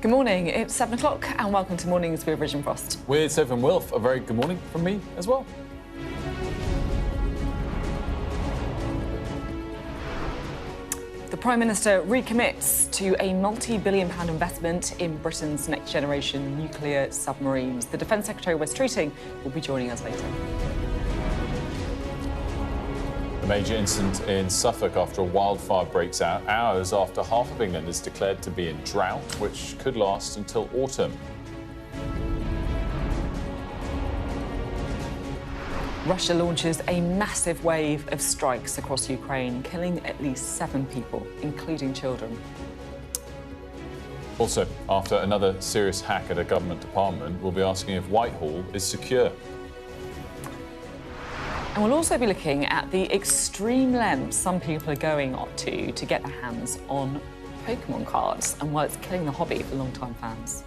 Good morning, it's 7 o'clock and welcome to Mornings with Vision Frost. With Sophy and Wilf, a very good morning from me as well. The Prime Minister recommits to a multi-billion-pound investment in Britain's next-generation nuclear submarines. The Defence Secretary Wes Streeting will be joining us later. A major incident in Suffolk after a wildfire breaks out hours after half of England is declared to be in drought, which could last until autumn. Russia launches a massive wave of strikes across Ukraine, killing at least 7 people, including children. Also, after another serious hack at a government department, we'll be asking if Whitehall is secure. And we'll also be looking at the extreme lengths some people are going up to get their hands on Pokemon cards and why it's killing the hobby for long-time fans.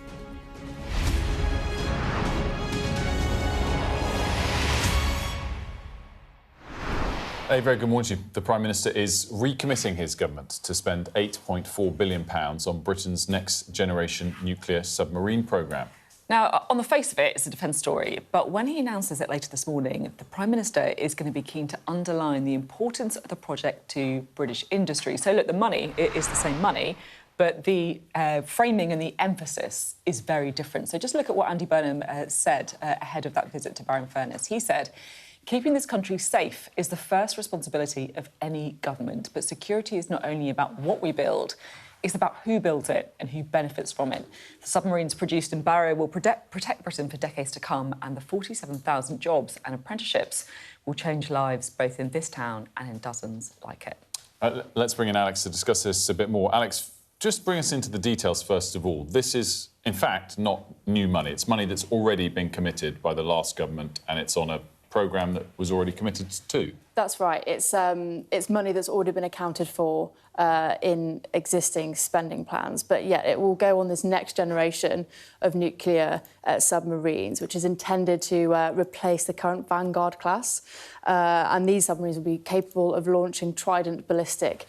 A very good morning to you. The Prime Minister is recommitting his government to spend £8.4 billion on Britain's next-generation nuclear submarine programme. Now, on the face of it, it's a defence story, but when he announces it later this morning, the Prime Minister is going to be keen to underline the importance of the project to British industry. So, look, the money is the same money, but the framing and the emphasis is very different. So just look at what Andy Burnham said ahead of that visit to Barrow-in-Furness. He said, "Keeping this country safe is the first responsibility of any government, but security is not only about what we build, it's about who builds it and who benefits from it. The submarines produced in Barrow will protect Britain for decades to come, and the 47,000 jobs and apprenticeships will change lives both in this town and in dozens like it." Let's bring in Alex to discuss this a bit more. Alex, just bring us into the details first of all. This is, in fact, not new money. It's money that's already been committed by the last government, and it's on a programme that was already committed to. That's right. It's money that's already been accounted for in existing spending plans. But yeah, it will go on this next generation of nuclear submarines, which is intended to replace the current Vanguard class. And these submarines will be capable of launching Trident ballistic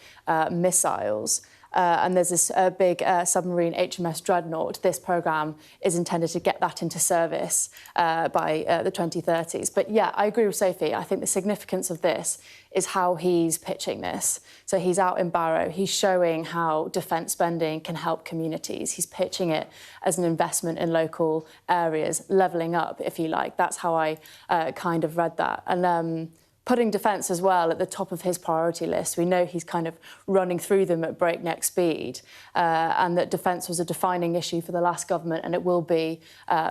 missiles. And there's this big submarine HMS Dreadnought. This programme is intended to get that into service by the 2030s. But yeah, I agree with Sophie. I think the significance of this is how he's pitching this. So he's out in Barrow, he's showing how defence spending can help communities. He's pitching it as an investment in local areas, levelling up, if you like. That's how I kind of read that. And putting defence as well at the top of his priority list. We know he's kind of running through them at breakneck speed, and that defence was a defining issue for the last government, and it will be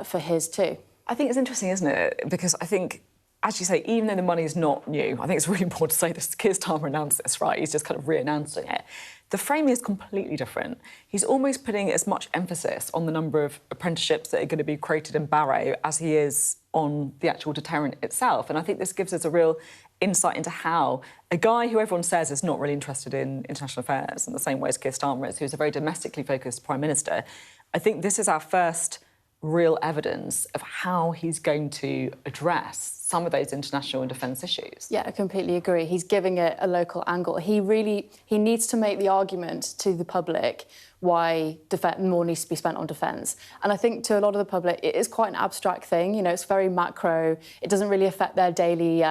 for his too. I think it's interesting, isn't it? Because I think, as you say, even though the money is not new, I think it's really important to say this. Keir Starmer announced this, right? He's just kind of re-announcing it. The framing is completely different. He's almost putting as much emphasis on the number of apprenticeships that are going to be created in Barrow as he is on the actual deterrent itself. And I think this gives us a real insight into how a guy who everyone says is not really interested in international affairs in the same way as Keir Starmer is, who's a very domestically focused Prime Minister, I think this is our first real evidence of how he's going to address some of those international and defence issues. Yeah, I completely agree. He's giving it a local angle. He needs to make the argument to the public why more needs to be spent on defence. And I think to a lot of the public, it is quite an abstract thing. You know, it's very macro. It doesn't really affect their daily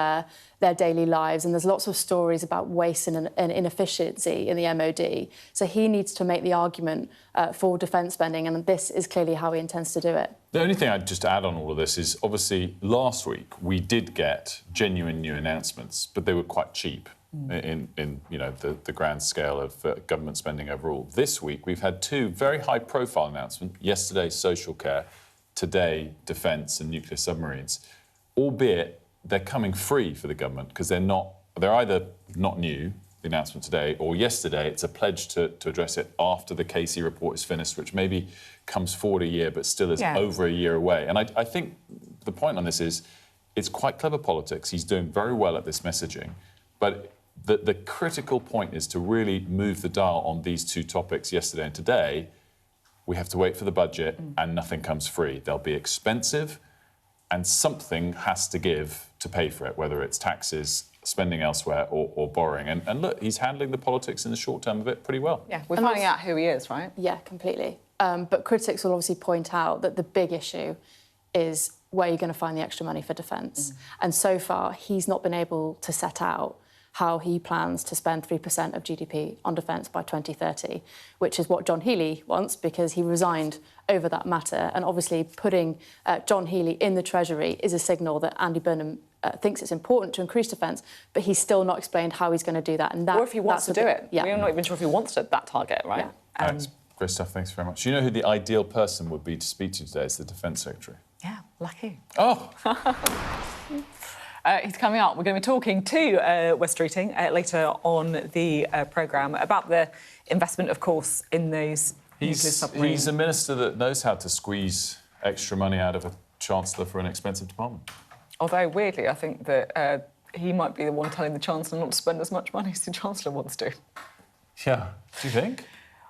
lives. And there's lots of stories about waste and inefficiency in the MOD. So he needs to make the argument for defence spending, and this is clearly how he intends to do it. The only thing I'd just add on all of this is, obviously, last week we did get genuine new announcements, but they were quite cheap in you know, the grand scale of government spending overall. This week we've had 2 very high-profile announcements. Yesterday, social care, today, defence and nuclear submarines, albeit they're coming free for the government because they're either not new, the announcement today, or yesterday it's a pledge to address it after the Casey report is finished, which maybe comes forward a year but still is over a year away. And I think the point on this is it's quite clever politics. He's doing very well at this messaging, but the critical point is to really move the dial on these 2 topics, yesterday and today. We have to wait for the budget and nothing comes free. They'll be expensive and something has to give to pay for it, whether it's taxes, spending elsewhere or borrowing. And look, he's handling the politics in the short term of it pretty well. Yeah, we're finding out who he is, right? Yeah, completely. But critics will obviously point out that the big issue is where you're going to find the extra money for defence. And so far, he's not been able to set out how he plans to spend 3% of GDP on defence by 2030, which is what John Healey wants, because he resigned over that matter. And obviously putting John Healey in the Treasury is a signal that Andy Burnham thinks it's important to increase defence, but he's still not explained how he's going to do that. And or if he wants to do it. Yeah. We're not even sure if he wants that target, right? Yeah. Thanks. Great stuff, thanks very much. You know who the ideal person would be to speak to today? It's the Defence Secretary. Yeah, lucky. Oh! He's coming up. We're going to be talking to Wes Streeting later on the programme about the investment, of course, in those nuclear submarines. He's a minister that knows how to squeeze extra money out of a Chancellor for an expensive department. Although, weirdly, I think that he might be the one telling the Chancellor not to spend as much money as the Chancellor wants to. Yeah. Do you think?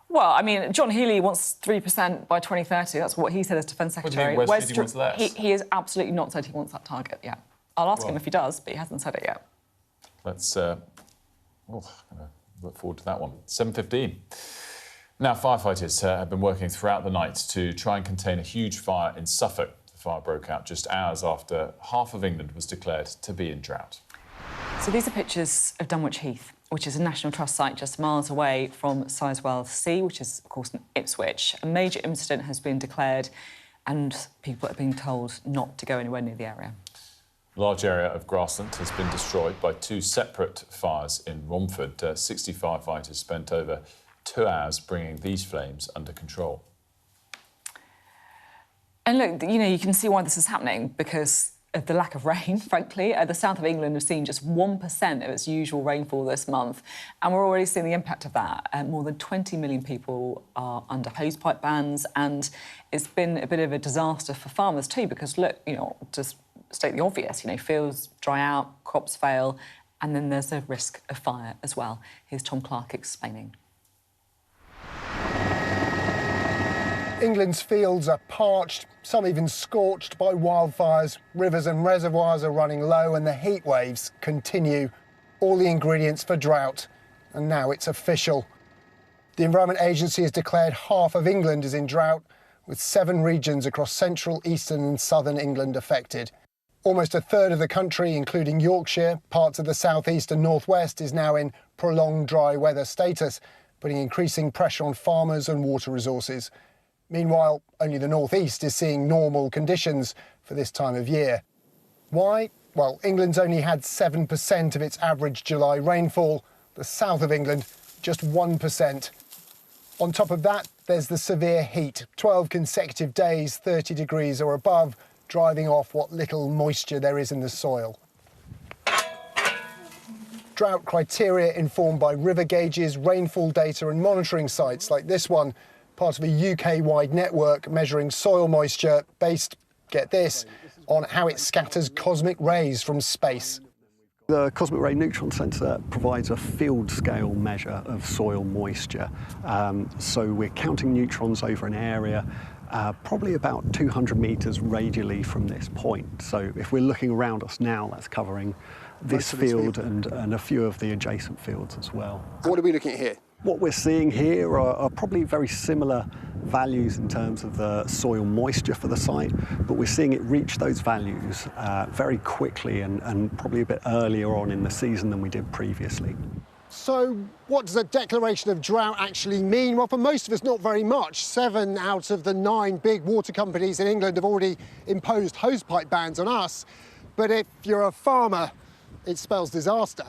Well, I mean, John Healey wants 3% by 2030. That's what he said as Defence Secretary. What do you think Wes Streeting wants less? He has absolutely not said he wants that target yet. I'll ask him if he does, but he hasn't said it yet. Let's look forward to that one. 7:15. Now, firefighters have been working throughout the night to try and contain a huge fire in Suffolk. The fire broke out just hours after half of England was declared to be in drought. So these are pictures of Dunwich Heath, which is a National Trust site just miles away from Sizewell C, which is, of course, in Ipswich. A major incident has been declared and people are being told not to go anywhere near the area. A large area of grassland has been destroyed by two separate fires in Romford. 60 firefighters spent over 2 hours bringing these flames under control. And look, you know, you can see why this is happening because of the lack of rain, frankly. The south of England has seen just 1% of its usual rainfall this month, and we're already seeing the impact of that. More than 20 million people are under hosepipe bans, and it's been a bit of a disaster for farmers too because, look, you know, just state the obvious, you know, fields dry out, crops fail, and then there's a risk of fire as well. Here's Tom Clark explaining. England's fields are parched, some even scorched by wildfires. Rivers and reservoirs are running low and the heat waves continue. All the ingredients for drought. And now it's official. The Environment Agency has declared half of England is in drought, with 7 regions across central, eastern and southern England affected. Almost a third of the country, including Yorkshire, parts of the southeast and northwest, is now in prolonged dry weather status, putting increasing pressure on farmers and water resources. Meanwhile, only the northeast is seeing normal conditions for this time of year. Why? Well, England's only had 7% of its average July rainfall. The south of England, just 1%. On top of that, there's the severe heat. 12 consecutive days, 30 degrees or above, driving off what little moisture there is in the soil. Drought criteria informed by river gauges, rainfall data and monitoring sites like this one, part of a UK-wide network measuring soil moisture based, get this, on how it scatters cosmic rays from space. The cosmic ray neutron sensor provides a field-scale measure of soil moisture. So we're counting neutrons over an area probably about 200 metres radially from this point. So if we're looking around us now, that's covering this field and a few of the adjacent fields as well. What are we looking at here? What we're seeing here are probably very similar values in terms of the soil moisture for the site, but we're seeing it reach those values very quickly and probably a bit earlier on in the season than we did previously. So what does a declaration of drought actually mean? Well, for most of us, not very much. 7 out of the 9 big water companies in England have already imposed hosepipe bans on us. But if you're a farmer, it spells disaster.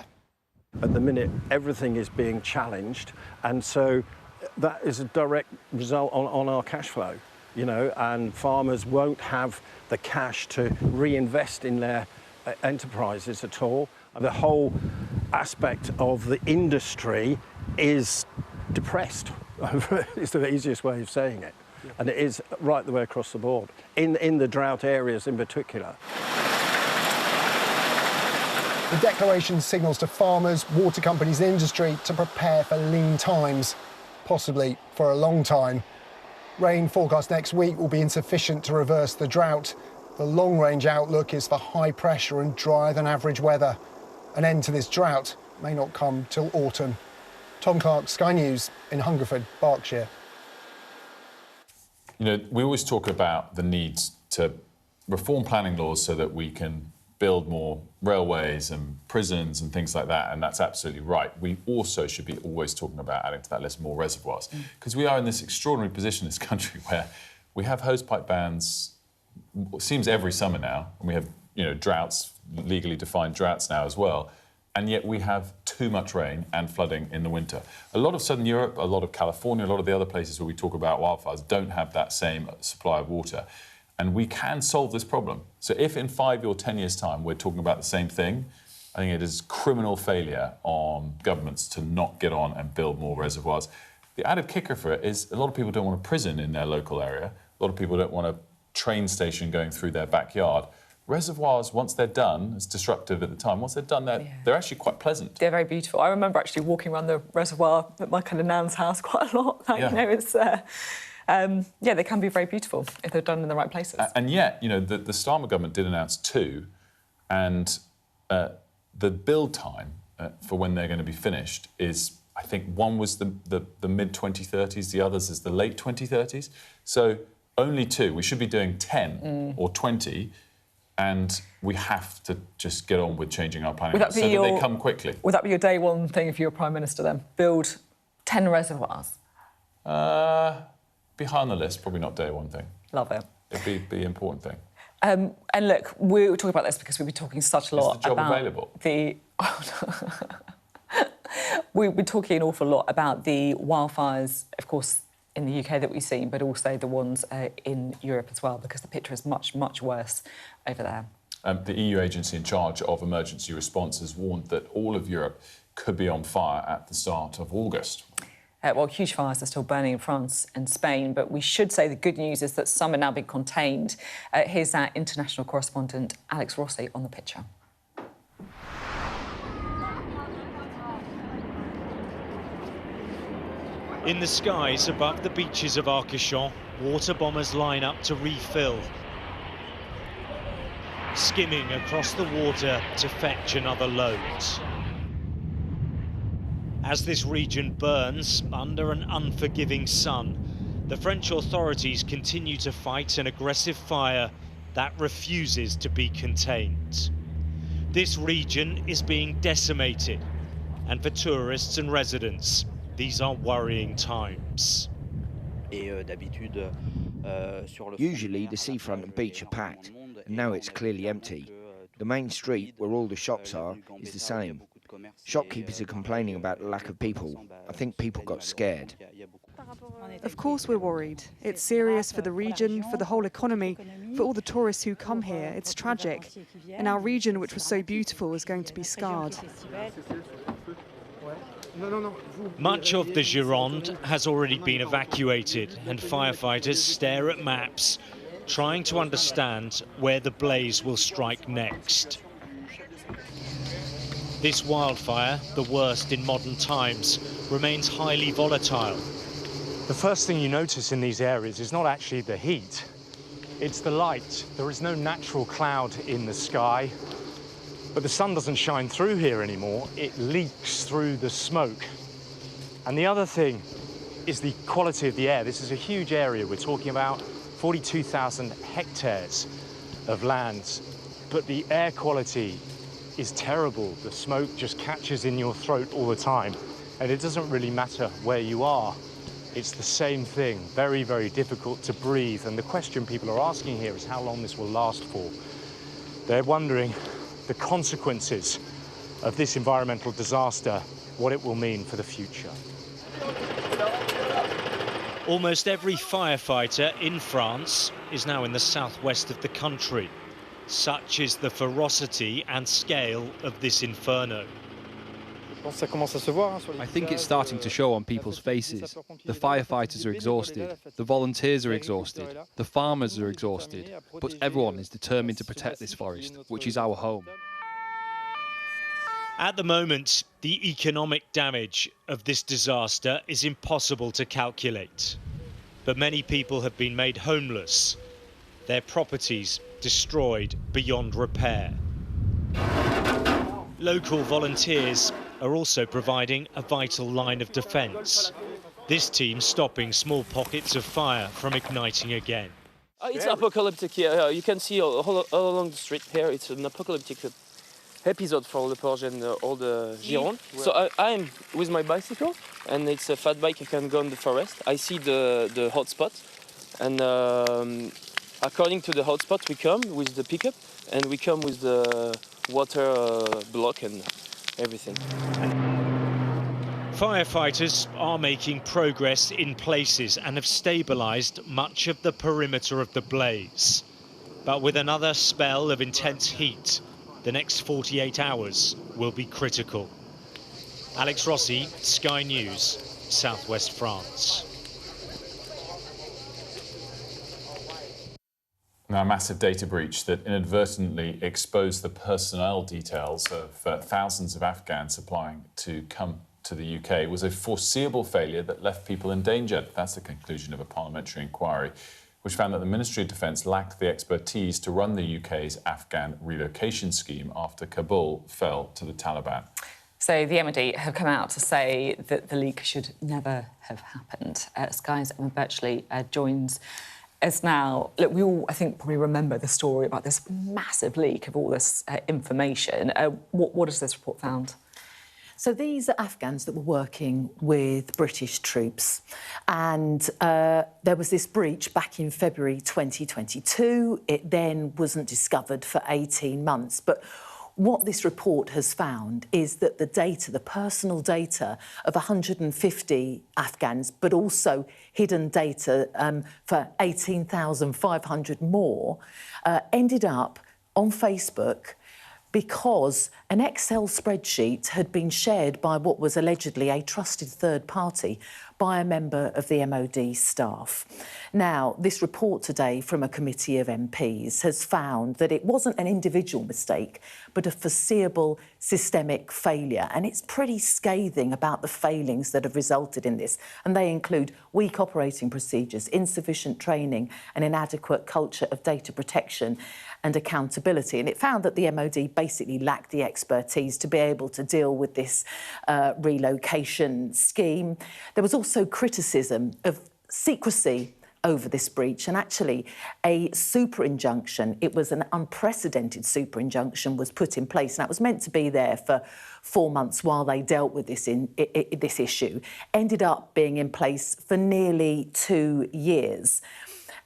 At the minute, everything is being challenged, and so that is a direct result on our cash flow, you know, and farmers won't have the cash to reinvest in their enterprises at all. The whole aspect of the industry is depressed, is the easiest way of saying it, and it is right the way across the board, in the drought areas in particular. The declaration signals to farmers, water companies and industry to prepare for lean times, possibly for a long time. Rain forecast next week will be insufficient to reverse the drought. The long-range outlook is for high pressure and drier than average weather. An end to this drought may not come till autumn. Tom Clark, Sky News in Hungerford, Berkshire. You know, we always talk about the need to reform planning laws so that we can build more railways and prisons and things like that, and that's absolutely right. We also should be always talking about adding to that list more reservoirs, because we are in this extraordinary position in this country where we have hosepipe bans, it seems every summer now, and we have, you know, droughts, legally defined droughts now as well, and yet we have too much rain and flooding in the winter. A lot of Southern Europe, a lot of California, a lot of the other places where we talk about wildfires don't have that same supply of water. And we can solve this problem. So if in 5 or 10 years' time we're talking about the same thing, I think it is criminal failure on governments to not get on and build more reservoirs. The added kicker for it is a lot of people don't want a prison in their local area. A lot of people don't want a train station going through their backyard. Reservoirs, once they're done, it's disruptive at the time, once they're done, they're actually quite pleasant. They're very beautiful. I remember actually walking around the reservoir at my kind of nan's house quite a lot. Like, you know, it's... yeah, they can be very beautiful if they're done in the right places. And yet, you know, the Starmer government did announce 2, and the build time for when they're going to be finished is, I think, one was the mid-2030s, the others is the late 2030s. So only 2. We should be doing 10 or 20, and we have to just get on with changing our planning so that they come quickly. Would that be your day one thing if you were Prime Minister then? Build 10 reservoirs? Be high on the list, probably not day one thing. Love it. It'd be an important thing. And look, we were talking about this because we've been talking such a lot about... Is the job available? We've been talking an awful lot about the wildfires, of course, in the UK that we've seen, but also the ones in Europe as well, because the picture is much, much worse over there. The EU agency in charge of emergency response has warned that all of Europe could be on fire at the start of August. Well, huge fires are still burning in France and Spain, but we should say the good news is that some are now being contained. Here's our international correspondent, Alex Rossi, on the picture. In the skies above the beaches of Arcachon, water bombers line up to refill, skimming across the water to fetch another load. As this region burns under an unforgiving sun, the French authorities continue to fight an aggressive fire that refuses to be contained. This region is being decimated, and for tourists and residents, these are worrying times. Usually the seafront and beach are packed, and now it's clearly empty. The main street, where all the shops are, is the same. Shopkeepers are complaining about the lack of people. I think people got scared. Of course we're worried. It's serious for the region, for the whole economy, for all the tourists who come here. It's tragic. And our region, which was so beautiful, is going to be scarred. Much of the Gironde has already been evacuated, and firefighters stare at maps, trying to understand where the blaze will strike next. This wildfire, the worst in modern times, remains highly volatile. The first thing you notice in these areas is not actually the heat, it's the light. There is no natural cloud in the sky, but the sun doesn't shine through here anymore. It leaks through the smoke. And the other thing is the quality of the air. This is a huge area. We're talking about 42,000 hectares of land, but the air quality is terrible. The smoke just catches in your throat all the time, and it doesn't really matter where you are. It's the same thing, very, very difficult to breathe. And the question people are asking here is how long this will last for. They're wondering the consequences of this environmental disaster, what it will mean for the future. Almost every firefighter in France is now in the southwest of the country. Such is the ferocity and scale of this inferno. I think it's starting to show on people's faces. The firefighters are exhausted, the volunteers are exhausted, the farmers are exhausted, but everyone is determined to protect this forest, which is our home. At the moment, the economic damage of this disaster is impossible to calculate. But many people have been made homeless, their properties destroyed beyond repair. Local volunteers are also providing a vital line of defence. This team stopping small pockets of fire from igniting again. It's apocalyptic here. You can see all along the street here. It's an apocalyptic episode for Le Porge and all the Gironde. So I'm with my bicycle, and it's a fat bike. I can go in the forest. I see the hotspot, and according to the hotspot, we come with the pickup, and we come with the water block and everything. Firefighters are making progress in places and have stabilised much of the perimeter of the blaze. But with another spell of intense heat, the next 48 hours will be critical. Alex Rossi, Sky News, Southwest France. Now, a massive data breach that inadvertently exposed the personnel details of thousands of Afghans applying to come to the UK was a foreseeable failure that left people endangered. That's the conclusion of a parliamentary inquiry, which found that the Ministry of Defence lacked the expertise to run the UK's Afghan relocation scheme after Kabul fell to the Taliban. So the MOD have come out to say that the leak should never have happened. Sky's Emma Birchley joins us now. Look, we all, I think, probably remember the story about this massive leak of all this information. What has this report found? So these are Afghans that were working with British troops, and there was this breach back in February 2022. It then wasn't discovered for 18 months. But what this report has found is that the data, the personal data of 150 Afghans, but also hidden data for 18,500 more, ended up on Facebook because an Excel spreadsheet had been shared by what was allegedly a trusted third party by a member of the MOD staff. Now, this report today from a committee of MPs has found that it wasn't an individual mistake, but a foreseeable systemic failure. And it's pretty scathing about the failings that have resulted in this. And they include weak operating procedures, insufficient training, an inadequate culture of data protection and accountability. And it found that the MOD basically lacked the expertise to be able to deal with this relocation scheme. There was also criticism of secrecy over this breach, and actually a super injunction, it was an unprecedented super injunction, was put in place, and that was meant to be there for 4 months while they dealt with this this issue, ended up being in place for nearly 2 years.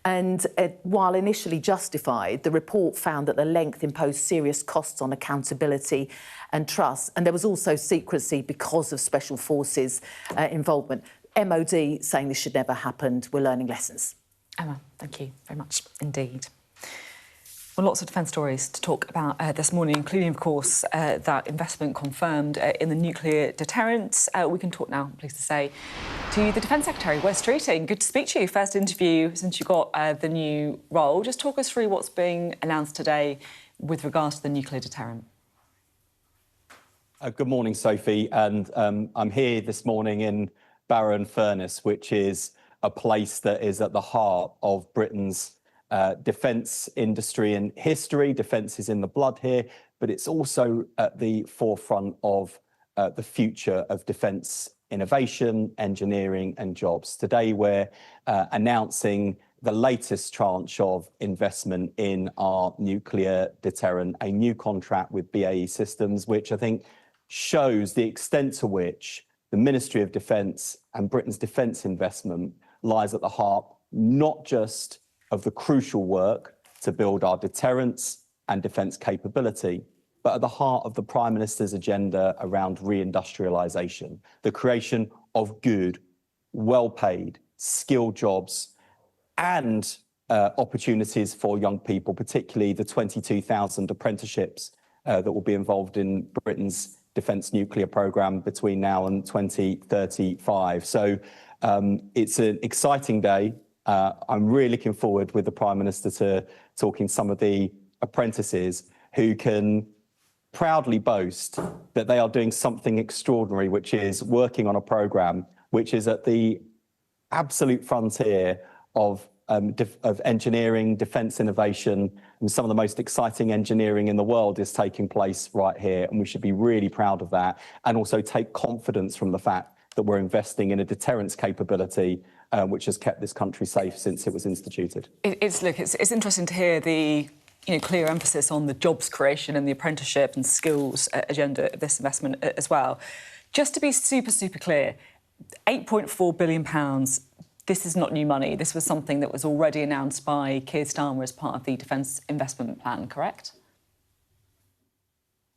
And while initially justified, the report found that the length imposed serious costs on accountability and trust. And there was also secrecy because of Special Forces involvement. MOD saying this should never have happened. We're learning lessons. Emma, thank you very much indeed. Well, lots of defence stories to talk about this morning, including, of course, that investment confirmed in the nuclear deterrent. We can talk now, I'm pleased to say, to the Defence Secretary, Wes Streeting. Good to speak to you. First interview since you got the new role. Just talk us through what's being announced today with regards to the nuclear deterrent. Good morning, Sophie. And I'm here this morning in Barrow-in-Furness, which is a place that is at the heart of Britain's defence industry and history. Defence is in the blood here, but it's also at the forefront of the future of defence innovation, engineering and jobs. Today we're announcing the latest tranche of investment in our nuclear deterrent, a new contract with BAE Systems, which I think shows the extent to which the Ministry of Defence and Britain's defence investment lies at the heart not just of the crucial work to build our deterrence and defence capability, but at the heart of the Prime Minister's agenda around reindustrialisation, the creation of good, well-paid, skilled jobs and opportunities for young people, particularly the 22,000 apprenticeships that will be involved in Britain's defence nuclear programme between now and 2035. So it's an exciting day. I'm really looking forward with the Prime Minister to talking to some of the apprentices who can proudly boast that they are doing something extraordinary, which is working on a programme which is at the absolute frontier of engineering, defence innovation, and some of the most exciting engineering in the world is taking place right here. And we should be really proud of that and also take confidence from the fact that we're investing in a deterrence capability which has kept this country safe since it was instituted. It's interesting to hear the clear emphasis on the jobs creation and the apprenticeship and skills agenda of this investment as well. Just to be super, super clear, £8.4 billion, this is not new money. This was something that was already announced by Keir Starmer as part of the Defence Investment Plan, correct?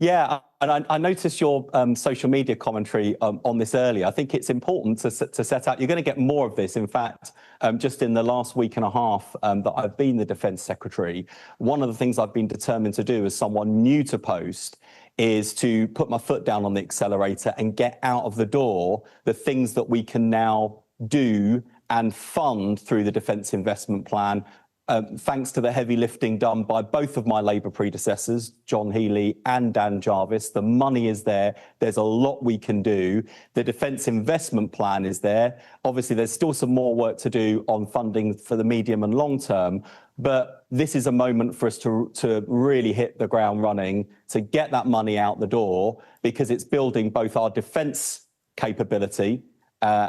Yeah, and I noticed your social media commentary on this earlier. I think it's important to set out. You're going to get more of this. In fact, just in the last week and a half that I've been the Defence Secretary, one of the things I've been determined to do as someone new to post is to put my foot down on the accelerator and get out of the door the things that we can now do and fund through the Defence Investment Plan, thanks to the heavy lifting done by both of my Labour predecessors, John Healey and Dan Jarvis. The money is there. There's a lot we can do. The Defence Investment Plan is there. Obviously, there's still some more work to do on funding for the medium and long term, but this is a moment for us to really hit the ground running, to get that money out the door, because it's building both our defence capability,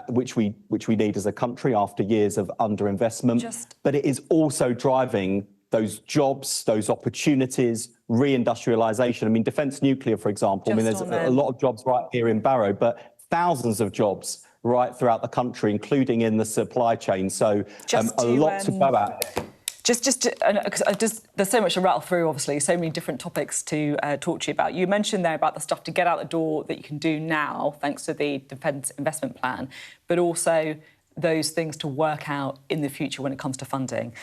which we need as a country after years of underinvestment, but it is also driving those jobs, those opportunities, reindustrialisation. I mean, defence nuclear, for example. I mean, there's a lot of jobs right here in Barrow, but thousands of jobs right throughout the country, including in the supply chain. So a lot to go at. There's so much to rattle through, obviously, so many different topics to talk to you about. You mentioned there about the stuff to get out the door that you can do now, thanks to the Defence Investment Plan, but also those things to work out in the future when it comes to funding.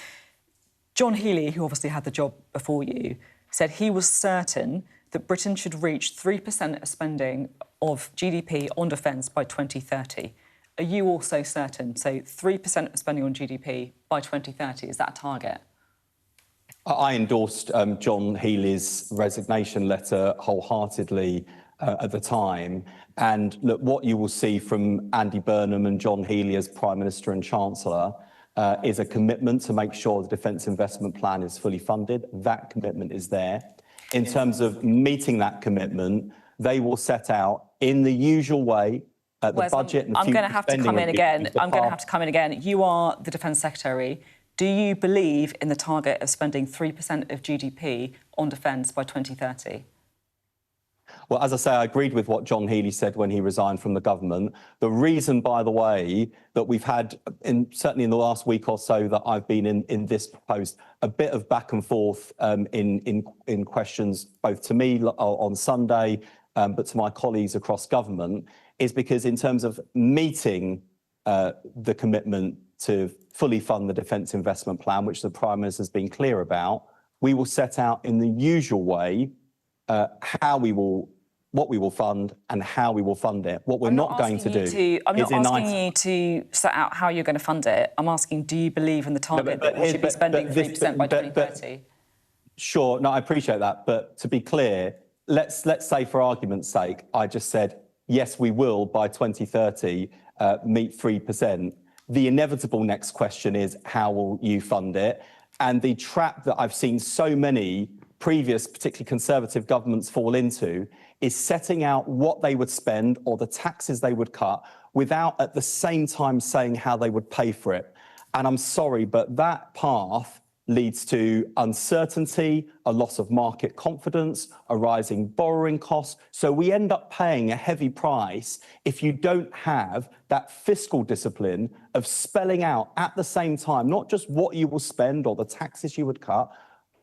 John Healey, who obviously had the job before you, said he was certain that Britain should reach 3% of spending of GDP on defence by 2030. Are you also certain? So 3% of spending on GDP by 2030, is that a target? I endorsed John Healey's resignation letter wholeheartedly at the time. And look, what you will see from Andy Burnham and John Healey as Prime Minister and Chancellor is a commitment to make sure the Defence Investment Plan is fully funded. That commitment is there. In terms of meeting that commitment, they will set out in the usual way the budget and the I'm going to have to come in again. I'm going to have to come in again. You are the Defence Secretary. Do you believe in the target of spending 3% of GDP on defence by 2030? Well, as I say, I agreed with what John Healey said when he resigned from the government. The reason, by the way, that we've had, certainly in the last week or so that I've been in this post, a bit of back and forth in questions, both to me on Sunday, but to my colleagues across government, is because in terms of meeting the commitment to fully fund the Defence Investment Plan, which the Prime Minister has been clear about, we will set out in the usual way what we will fund and how we will fund it. What we're not going to do I'm not asking you to set out how you're going to fund it. I'm asking, do you believe in the target that we should be spending 3% by 2030? Sure, no, I appreciate that. But to be clear, let's say for argument's sake, I just said, yes, we will by 2030 meet 3%. The inevitable next question is, how will you fund it? And the trap that I've seen so many previous, particularly Conservative governments fall into, is setting out what they would spend or the taxes they would cut without at the same time saying how they would pay for it. And I'm sorry, but that path leads to uncertainty, a loss of market confidence, a rising borrowing cost. So we end up paying a heavy price if you don't have that fiscal discipline of spelling out at the same time, not just what you will spend or the taxes you would cut,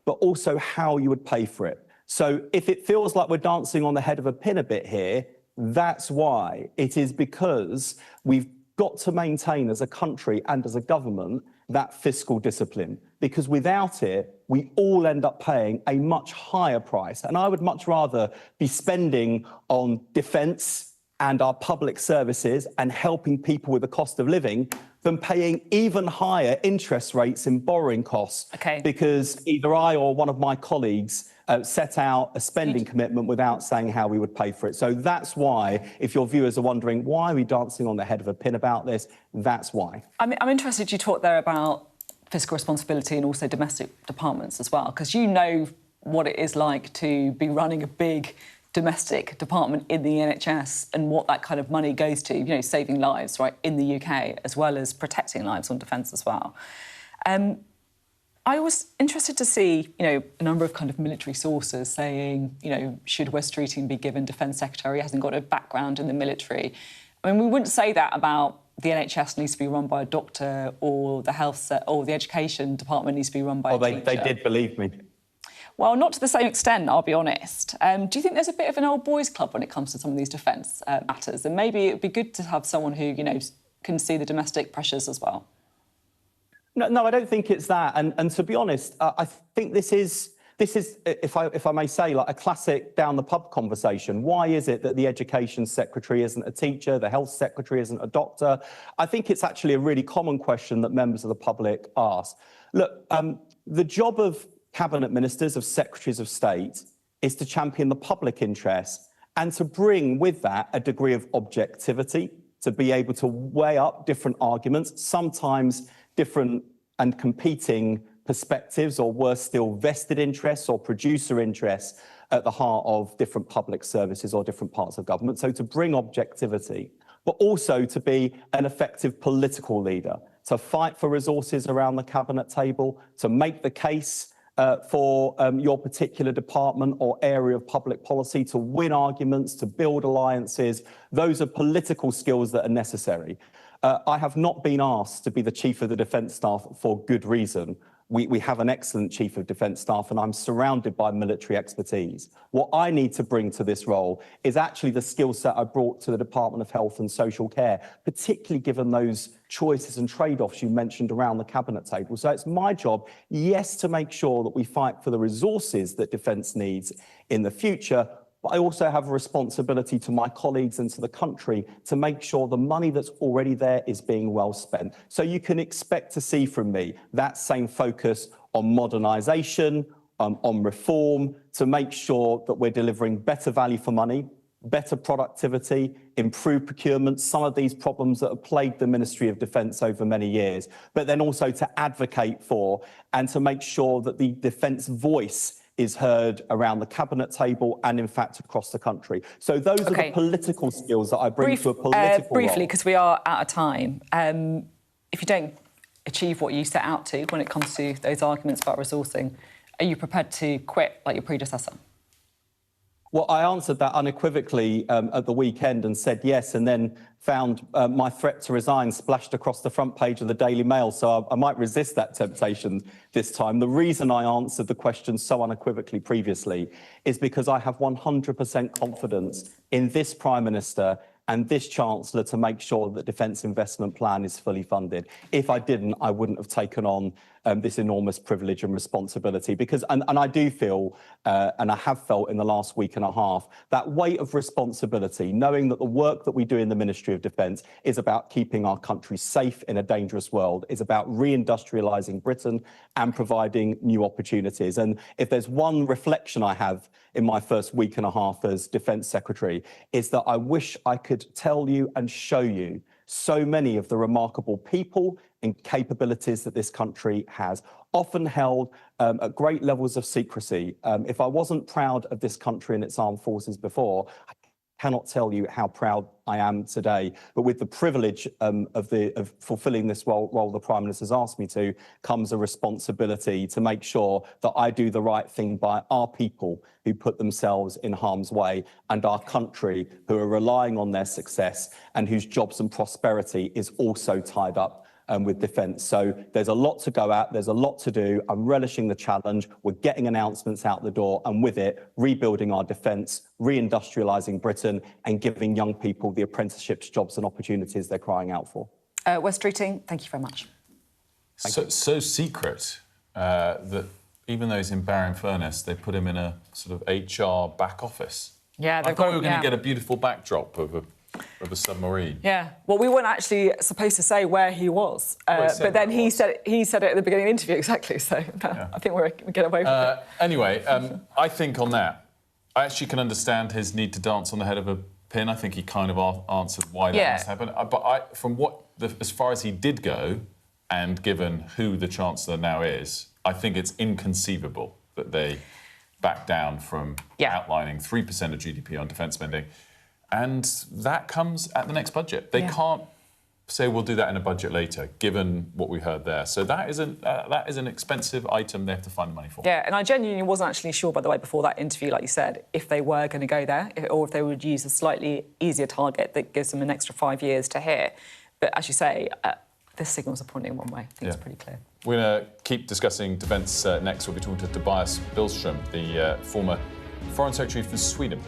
but also how you would pay for it. So if it feels like we're dancing on the head of a pin a bit here, that's why. It is because we've got to maintain as a country and as a government that fiscal discipline, because without it, we all end up paying a much higher price. And I would much rather be spending on defence and our public services and helping people with the cost of living than paying even higher interest rates in borrowing costs. Okay. Because either I or one of my colleagues set out a spending commitment without saying how we would pay for it. So that's why, if your viewers are wondering, why are we dancing on the head of a pin about this? That's why. I'm interested you talk there about fiscal responsibility and also domestic departments as well, because you know what it is like to be running a big domestic department in the NHS and what that kind of money goes to, you know, saving lives, right, in the UK, as well as protecting lives on defence as well. I was interested to see, you know, a number of kind of military sources saying, you know, should Wes Streeting be given Defence Secretary? He hasn't got a background in the military. I mean, we wouldn't say that about the NHS needs to be run by a doctor, or the health or the education department needs to be run by a teacher. They did, believe me. Well, not to the same extent, I'll be honest. Do you think there's a bit of an old boys' club when it comes to some of these defence matters? And maybe it would be good to have someone who, you know, can see the domestic pressures as well. No, I don't think it's that. And to be honest, I think this is, if I may say, like a classic down the pub conversation. Why is it that the Education Secretary isn't a teacher, the Health Secretary isn't a doctor? I think it's actually a really common question that members of the public ask. Look, the job of Cabinet Ministers, of Secretaries of State, is to champion the public interest and to bring with that a degree of objectivity, to be able to weigh up different arguments, sometimes different and competing perspectives, or worse still, vested interests or producer interests at the heart of different public services or different parts of government. So to bring objectivity, but also to be an effective political leader, to fight for resources around the cabinet table, to make the case for your particular department or area of public policy, to win arguments, to build alliances. Those are political skills that are necessary. I have not been asked to be the Chief of the Defence Staff for good reason. We have an excellent Chief of Defence Staff, and I'm surrounded by military expertise. What I need to bring to this role is actually the skill set I brought to the Department of Health and Social Care, particularly given those choices and trade-offs you mentioned around the cabinet table. So it's my job, yes, to make sure that we fight for the resources that defence needs in the future, but I also have a responsibility to my colleagues and to the country to make sure the money that's already there is being well spent. So you can expect to see from me that same focus on modernisation, on reform, to make sure that we're delivering better value for money, better productivity, improved procurement, some of these problems that have plagued the Ministry of Defence over many years, but then also to advocate for and to make sure that the defence voice is heard around the cabinet table and, in fact, across the country. So those are the political skills that I bring to a political briefly, role. because we are out of time. If you don't achieve what you set out to when it comes to those arguments about resourcing, are you prepared to quit like your predecessor? Well, I answered that unequivocally at the weekend and said yes, and then found my threat to resign splashed across the front page of the Daily Mail, so I might resist that temptation this time. The reason I answered the question so unequivocally previously is because I have 100% confidence in this Prime Minister and this Chancellor to make sure that the Defence Investment Plan is fully funded. If I didn't, I wouldn't have taken on this enormous privilege and responsibility, because, and I do feel, and I have felt in the last week and a half, that weight of responsibility, knowing that the work that we do in the Ministry of Defence is about keeping our country safe in a dangerous world, is about reindustrialising Britain and providing new opportunities. And if there's one reflection I have in my first week and a half as Defence Secretary, is that I wish I could tell you and show you so many of the remarkable people and capabilities that this country has, often held at great levels of secrecy. If I wasn't proud of this country and its armed forces before, I cannot tell you how proud I am today. But with the privilege of fulfilling this role the Prime Minister's asked me to, comes a responsibility to make sure that I do the right thing by our people who put themselves in harm's way, and our country who are relying on their success and whose jobs and prosperity is also tied up with defence. So there's a lot to go at, there's a lot to do. I'm relishing the challenge. We're getting announcements out the door, and with it, rebuilding our defence, reindustrialising Britain, and giving young people the apprenticeships, jobs and opportunities they're crying out for. Wes Streeting, thank you very much. So secret that even though he's in Barrow-in-Furness, they put him in a sort of HR back office. Yeah, I thought we were going to get a beautiful backdrop of a submarine. Yeah, well, we weren't actually supposed to say where he was, but then he said it at the beginning of the interview, exactly, so I think we get away with it. Anyway, I think on that, I actually can understand his need to dance on the head of a pin. I think he kind of answered why that must happen. But as far as he did go, and given who the Chancellor now is, I think it's inconceivable that they back down from outlining 3% of GDP on defence spending. And that comes at the next budget. They can't say we'll do that in a budget later, given what we heard there. So that is an expensive item they have to find the money for. Yeah, and I genuinely wasn't actually sure, by the way, before that interview, like you said, if they were going to go there or if they would use a slightly easier target that gives them an extra 5 years to hit. But as you say, this signals are pointing one way. I think it's pretty clear. We're going to keep discussing defence next. We'll be talking to Tobias Billström, the former Foreign Secretary for Sweden.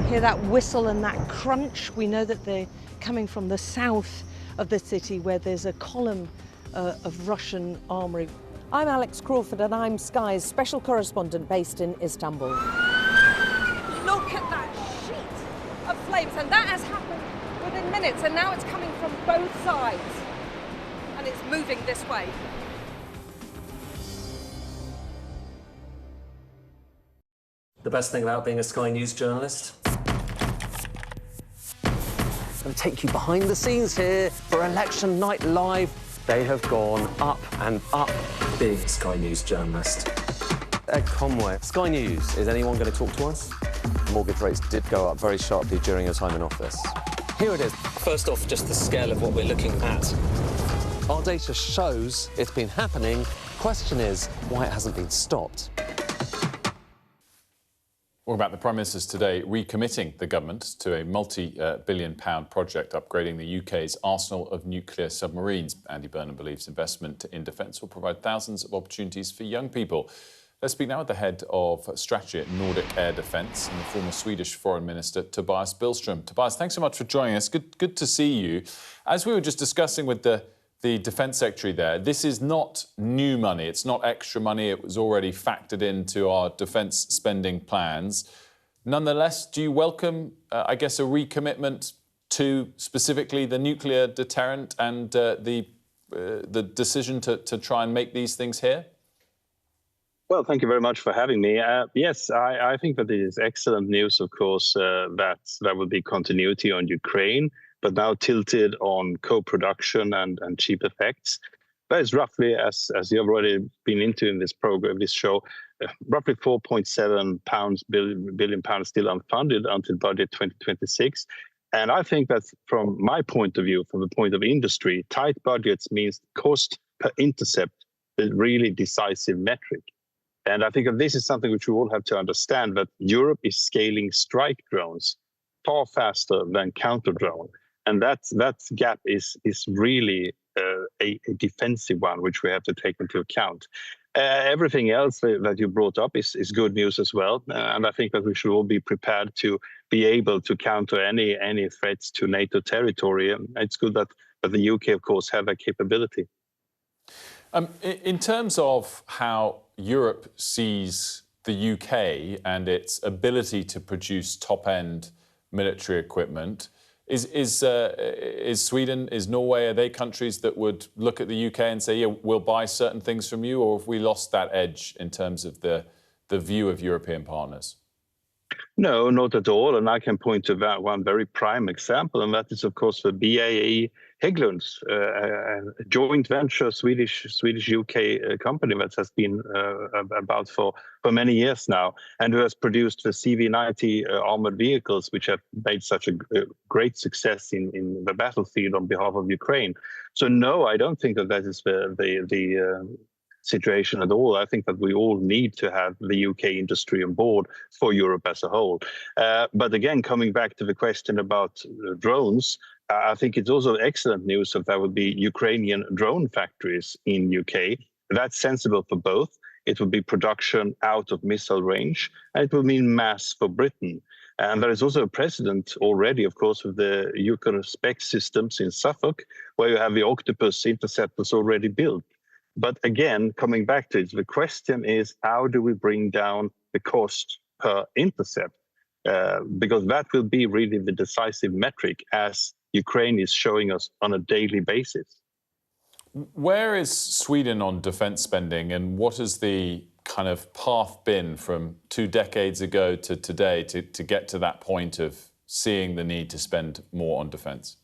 Hear that whistle and that crunch? We know that they're coming from the south of the city where there's a column of Russian armoury. I'm Alex Crawford and I'm Sky's special correspondent based in Istanbul. Look at that sheet of flames, and that has happened within minutes, and now it's coming from both sides and it's moving this way. The best thing about being a Sky News journalist? I'm going to take you behind the scenes here for Election Night Live. They have gone up and up. Being a Sky News journalist. Ed Conway, Sky News, is anyone going to talk to us? Mortgage rates did go up very sharply during your time in office. Here it is. First off, just the scale of what we're looking at. Our data shows it's been happening. Question is, why it hasn't been stopped. What about the Prime Minister's today recommitting the government to a multi-billion-pound project upgrading the UK's arsenal of nuclear submarines? Andy Burnham believes investment in defence will provide thousands of opportunities for young people. Let's speak now with the head of strategy at Nordic Air Defence and the former Swedish Foreign Minister, Tobias Billström. Tobias, thanks so much for joining us. Good to see you. As we were just discussing with the Defence Secretary there, this is not new money, it's not extra money, it was already factored into our defence spending plans. Nonetheless, do you welcome, I guess, a recommitment to specifically the nuclear deterrent and the decision to try and make these things here? Well, thank you very much for having me. Yes, I think that it is excellent news, of course, that there will be continuity on Ukraine, but now tilted on co-production and cheap effects. That is roughly, as you've already been into in this program, this show, roughly 4.7 billion pounds still unfunded until budget 2026. And I think that from my point of view, from the point of industry, tight budgets means cost per intercept, the really decisive metric. And I think that this is something which we all have to understand, that Europe is scaling strike drones far faster than counter drone. And that gap is really a defensive one, which we have to take into account. Everything else that you brought up is good news as well. And I think that we should all be prepared to be able to counter any threats to NATO territory. And it's good that the UK, of course, have that capability. In terms of how Europe sees the UK and its ability to produce top-end military equipment, is Sweden, is Norway, are they countries that would look at the UK and say, yeah, we'll buy certain things from you, or have we lost that edge in terms of the view of European partners? No, not at all. And I can point to that one very prime example, and that is, of course, the BAE Hägglunds, a joint venture Swedish-UK company that has been about for many years now, and who has produced the CV90 armored vehicles, which have made such a great success in the battlefield on behalf of Ukraine. So no, I don't think that is the situation at all. I think that we all need to have the UK industry on board for Europe as a whole. But again, coming back to the question about drones, I think it's also excellent news that there will be Ukrainian drone factories in UK. That's sensible for both. It will be production out of missile range, and it will mean mass for Britain. And there is also a precedent already, of course, with the Euclid spec systems in Suffolk, where you have the Octopus interceptors already built. But again, coming back to it, the question is, how do we bring down the cost per intercept? Because that will be really the decisive metric, as Ukraine is showing us on a daily basis. Where is Sweden on defence spending, and what has the kind of path been from 2 decades ago to today to get to that point of seeing the need to spend more on defence?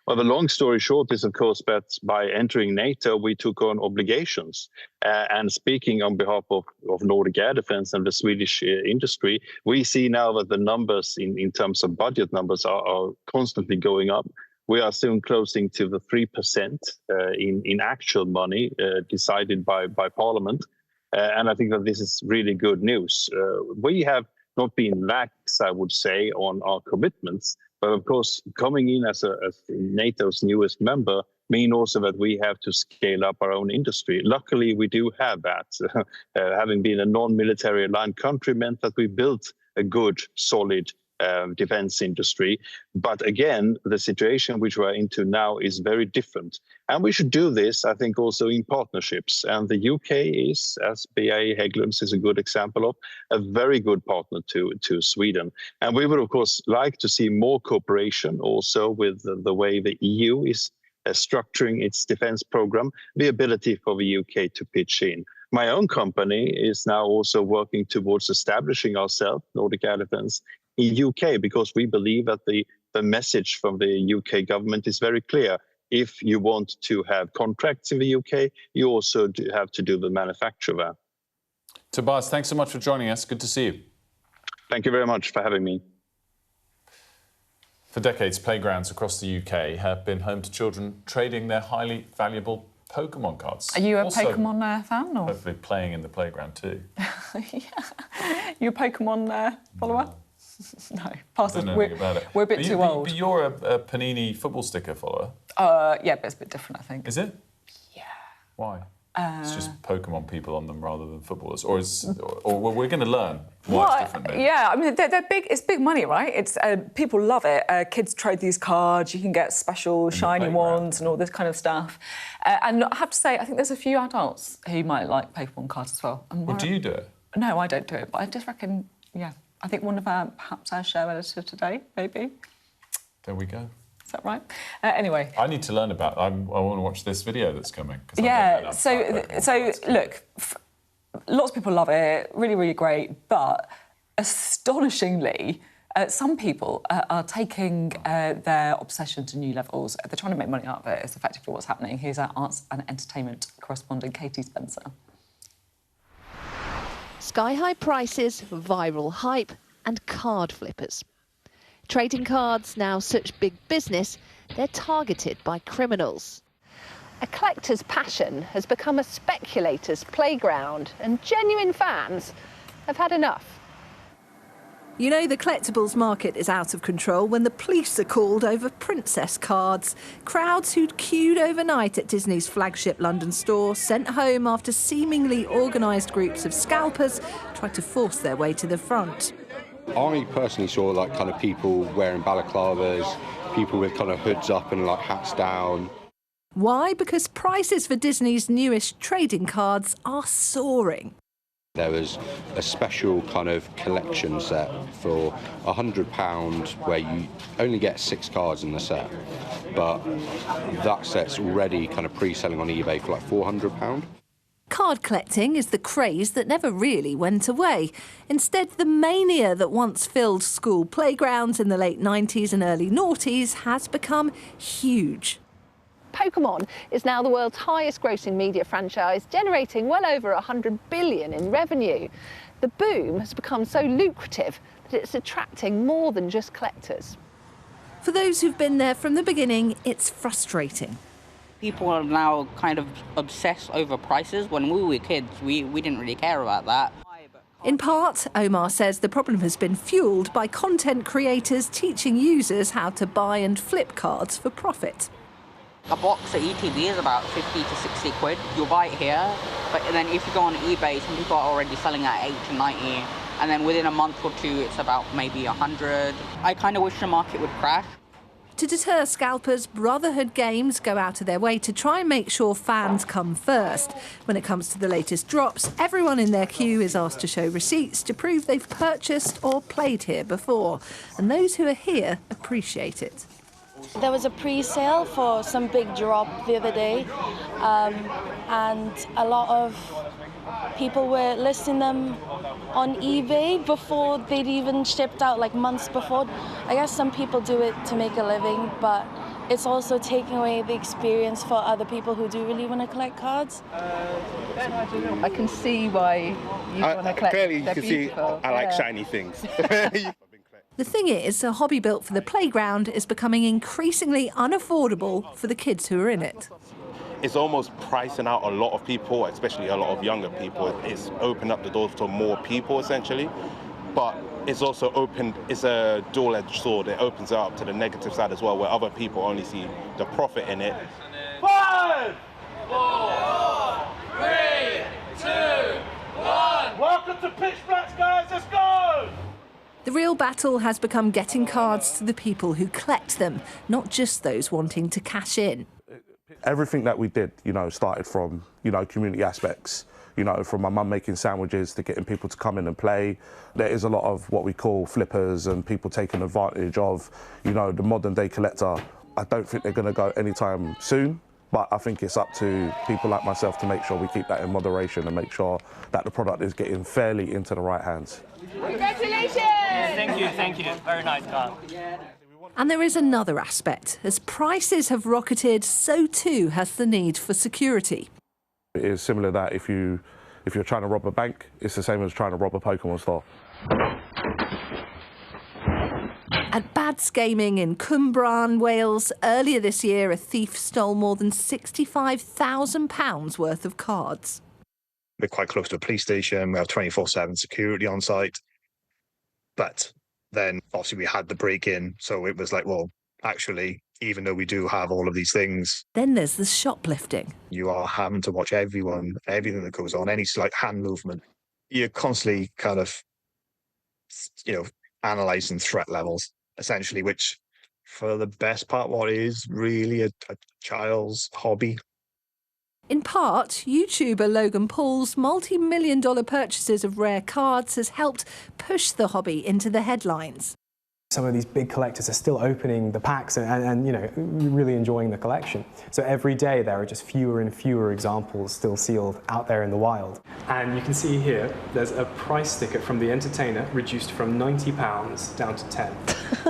Well, the long story short is, of course, that by entering NATO, we took on obligations. And speaking on behalf of Nordic Air Defence and the Swedish industry, we see now that the numbers in terms of budget numbers are constantly going up. We are soon closing to the 3% in actual money decided by Parliament. And I think that this is really good news. We have not been lax, I would say, on our commitments. But of course, coming in as NATO's newest member mean also that we have to scale up our own industry. Luckily, we do have that. Having been a non-military aligned country meant that we built a good, solid defense industry. But again, the situation which we're into now is very different. And we should do this, I think, also in partnerships. And the UK is, as BAE Hägglunds is a good example of, a very good partner to Sweden. And we would, of course, like to see more cooperation also with the way the EU is structuring its defense program, the ability for the UK to pitch in. My own company is now also working towards establishing ourselves, Nordic Air Defence, in UK, because we believe that the message from the UK government is very clear. If you want to have contracts in the UK, you also have to do the manufacture there. Tobias, thanks so much for joining us. Good to see you. Thank you very much for having me. For decades, playgrounds across the UK have been home to children trading their highly valuable Pokemon cards. Are you a Pokemon fan? Or? Hopefully playing in the playground too. Yeah. You a Pokemon follower? No, past us. We're a bit too old. But you're a Panini football sticker follower. Yeah, but it's a bit different, I think. Is it? Yeah. Why? It's just Pokemon people on them rather than footballers, or we're going to learn why it's different. Maybe. Yeah, I mean they're big. It's big money, right? It's people love it. Kids trade these cards. You can get special shiny ones and all this kind of stuff. And I have to say, I think there's a few adults who might like Pokemon cards as well. Well, do you do it? No, I don't do it. But I just reckon, yeah. I think one of perhaps our show editor today, maybe. There we go. Is that right? Anyway. I need to learn about. I want to watch this video that's coming. Yeah. So look, lots of people love it. Really, really great. But astonishingly, some people are taking their obsession to new levels. They're trying to make money out of it. It's effectively what's happening. Here's our arts and entertainment correspondent, Katie Spencer. Sky-high prices, viral hype and card flippers. Trading cards now such big business, they're targeted by criminals. A collector's passion has become a speculator's playground, and genuine fans have had enough. You know the collectibles market is out of control when the police are called over princess cards. Crowds who'd queued overnight at Disney's flagship London store sent home after seemingly organised groups of scalpers tried to force their way to the front. I personally saw like kind of people wearing balaclavas, people with kind of hoods up and like hats down. Why? Because prices for Disney's newest trading cards are soaring. There was a special kind of collection set for £100 where you only get 6 cards in the set, but that set's already kind of pre-selling on eBay for like £400. Card collecting is the craze that never really went away. Instead, the mania that once filled school playgrounds in the late 90s and early noughties has become huge. Pokemon is now the world's highest grossing media franchise, generating well over $100 billion in revenue. The boom has become so lucrative that it's attracting more than just collectors. For those who've been there from the beginning, it's frustrating. People are now kind of obsessed over prices. When we were kids, we didn't really care about that. In part, Omar says the problem has been fuelled by content creators teaching users how to buy and flip cards for profit. A box at ETB is about 50 to 60 quid. You'll buy it here, but then if you go on eBay, some people are already selling at 80 to 90, and then within a month or two, it's about maybe 100. I kind of wish the market would crash. To deter scalpers, Brotherhood Games go out of their way to try and make sure fans come first. When it comes to the latest drops, everyone in their queue is asked to show receipts to prove they've purchased or played here before, and those who are here appreciate it. There was a pre-sale for some big drop the other day, and a lot of people were listing them on eBay before they'd even shipped out, like months before. I guess some people do it to make a living, but it's also taking away the experience for other people who do really want to collect cards. I can see why you want to collect. Clearly, you They're can beautiful. see I like Yeah. shiny things. The thing is, a hobby built for the playground is becoming increasingly unaffordable for the kids who are in it. It's almost pricing out a lot of people, especially a lot of younger people. It's opened up the doors to more people, essentially. But it's also opened, it's a dual-edged sword. It opens it up to the negative side as well, where other people only see the profit in it. 5, 4, 3, 2, 1. Welcome to Pitch Black, guys. Let's go! The real battle has become getting cards to the people who collect them, not just those wanting to cash in. Everything that we did, started from, community aspects, from my mum making sandwiches to getting people to come in and play. There is a lot of what we call flippers and people taking advantage of, the modern day collector. I don't think they're going to go anytime soon, but I think it's up to people like myself to make sure we keep that in moderation and make sure that the product is getting fairly into the right hands. Congratulations! Thank you. Very nice car. And there is another aspect. As prices have rocketed, so too has the need for security. It is similar that if you're trying to rob a bank, it's the same as trying to rob a Pokemon store. At Bad's Gaming in Cwmbran, Wales, earlier this year, a thief stole more than £65,000 worth of cards. We're quite close to a police station. We have 24/7 security on site. But then, obviously, we had the break-in, so it was like, well, actually, even though we do have all of these things... Then there's the shoplifting. You are having to watch everything that goes on, any slight hand movement. You're constantly kind of, analysing threat levels, essentially, which, for the best part, what is really a child's hobby. In part, YouTuber Logan Paul's multi-million-dollar purchases of rare cards has helped push the hobby into the headlines. Some of these big collectors are still opening the packs and really enjoying the collection. So every day there are just fewer and fewer examples still sealed out there in the wild. And you can see here, there's a price sticker from the entertainer reduced from £90 down to 10.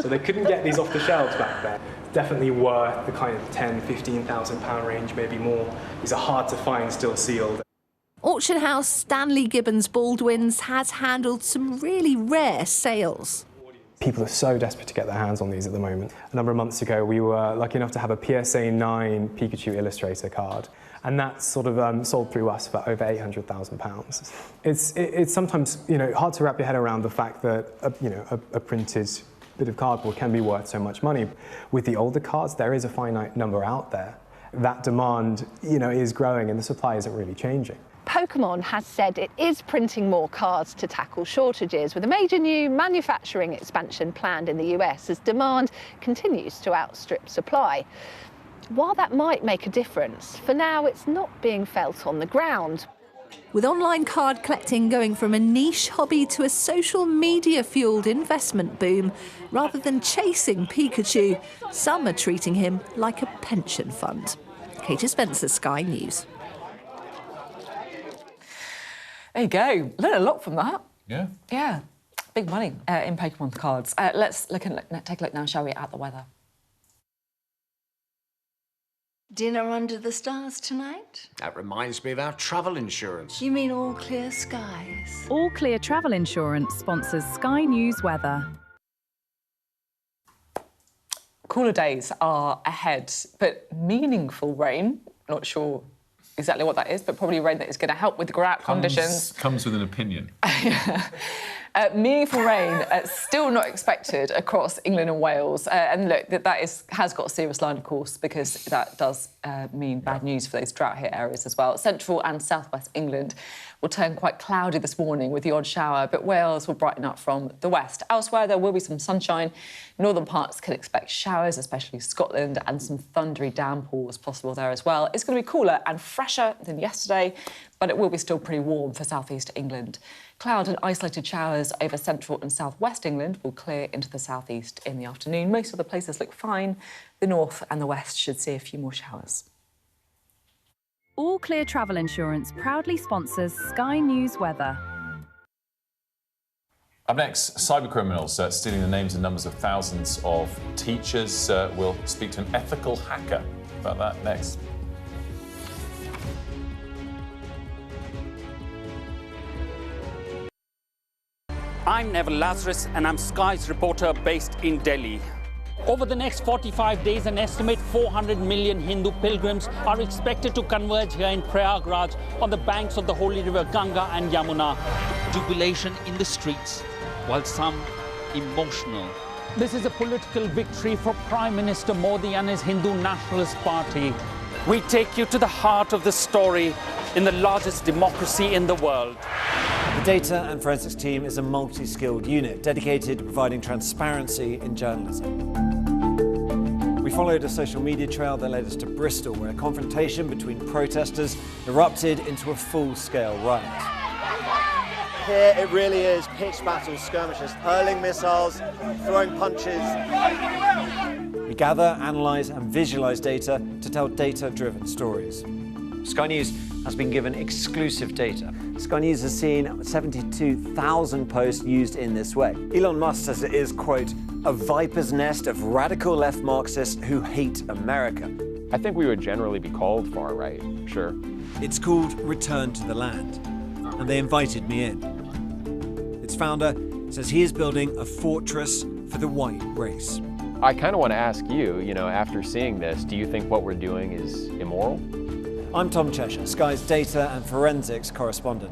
So they couldn't get these off the shelves back then. Definitely worth the kind of £10,000, £15,000 range, maybe more. These are hard to find still sealed. Auction house Stanley Gibbons Baldwin's has handled some really rare sales. People are so desperate to get their hands on these at the moment. A number of months ago, we were lucky enough to have a PSA 9 Pikachu Illustrator card. and that's sort of sold through us for over £800,000. It's sometimes, you know, hard to wrap your head around the fact that a printed bit of cardboard can be worth so much money. With the older cards, there is a finite number out there. That demand, you know, is growing, and the supply isn't really changing. Pokemon has said it is printing more cards to tackle shortages, with a major new manufacturing expansion planned in the US as demand continues to outstrip supply. While that might make a difference, for now it's not being felt on the ground. With online card collecting going from a niche hobby to a social media-fuelled investment boom, rather than chasing Pikachu, some are treating him like a pension fund. Katie Spencer, Sky News. There you go. Learned a lot from that. Yeah. Yeah. Big money in Pokemon cards. Let's take a look now, shall we, at the weather. Dinner under the stars tonight? That reminds me of our travel insurance. You mean All Clear Skies? All Clear Travel Insurance sponsors Sky News weather. Cooler days are ahead, but meaningful rain, not sure exactly what that is, but probably rain that is going to help with drought conditions. Comes with an opinion. Meaningful rain still not expected across England and Wales. And look, that has got a serious line, of course, because that does mean bad news for those drought-hit areas as well. Central and southwest England will turn quite cloudy this morning with the odd shower, but Wales will brighten up from the west. Elsewhere, there will be some sunshine. Northern parts can expect showers, especially Scotland, and some thundery downpours possible there as well. It's going to be cooler and fresher than yesterday, but it will be still pretty warm for southeast England. Cloud and isolated showers over central and southwest England will clear into the southeast in the afternoon. Most of the places look fine. The north and the west should see a few more showers. All Clear Travel Insurance proudly sponsors Sky News weather. Up next, cybercriminals stealing the names and numbers of thousands of teachers. We'll speak to an ethical hacker about that next. I'm Neville Lazarus, and I'm Sky's reporter based in Delhi. Over the next 45 days, an estimate 400 million Hindu pilgrims are expected to converge here in Prayagraj on the banks of the holy river Ganga and Yamuna. Jubilation in the streets, while some emotional. This is a political victory for Prime Minister Modi and his Hindu Nationalist Party. We take you to the heart of the story in the largest democracy in the world. The data and forensics team is a multi-skilled unit dedicated to providing transparency in journalism. We followed a social media trail that led us to Bristol, where a confrontation between protesters erupted into a full-scale riot. Here it really is pitched battle skirmishes, hurling missiles, throwing punches. We gather, analyse and visualise data to tell data-driven stories. Sky News has been given exclusive data. Sky News has seen 72,000 posts used in this way. Elon Musk says it is, quote, a viper's nest of radical left Marxists who hate America. I think we would generally be called far right, sure. It's called Return to the Land, and they invited me in. Its founder says he is building a fortress for the white race. I kind of want to ask you, after seeing this, do you think what we're doing is immoral? I'm Tom Cheshire, Sky's data and forensics correspondent.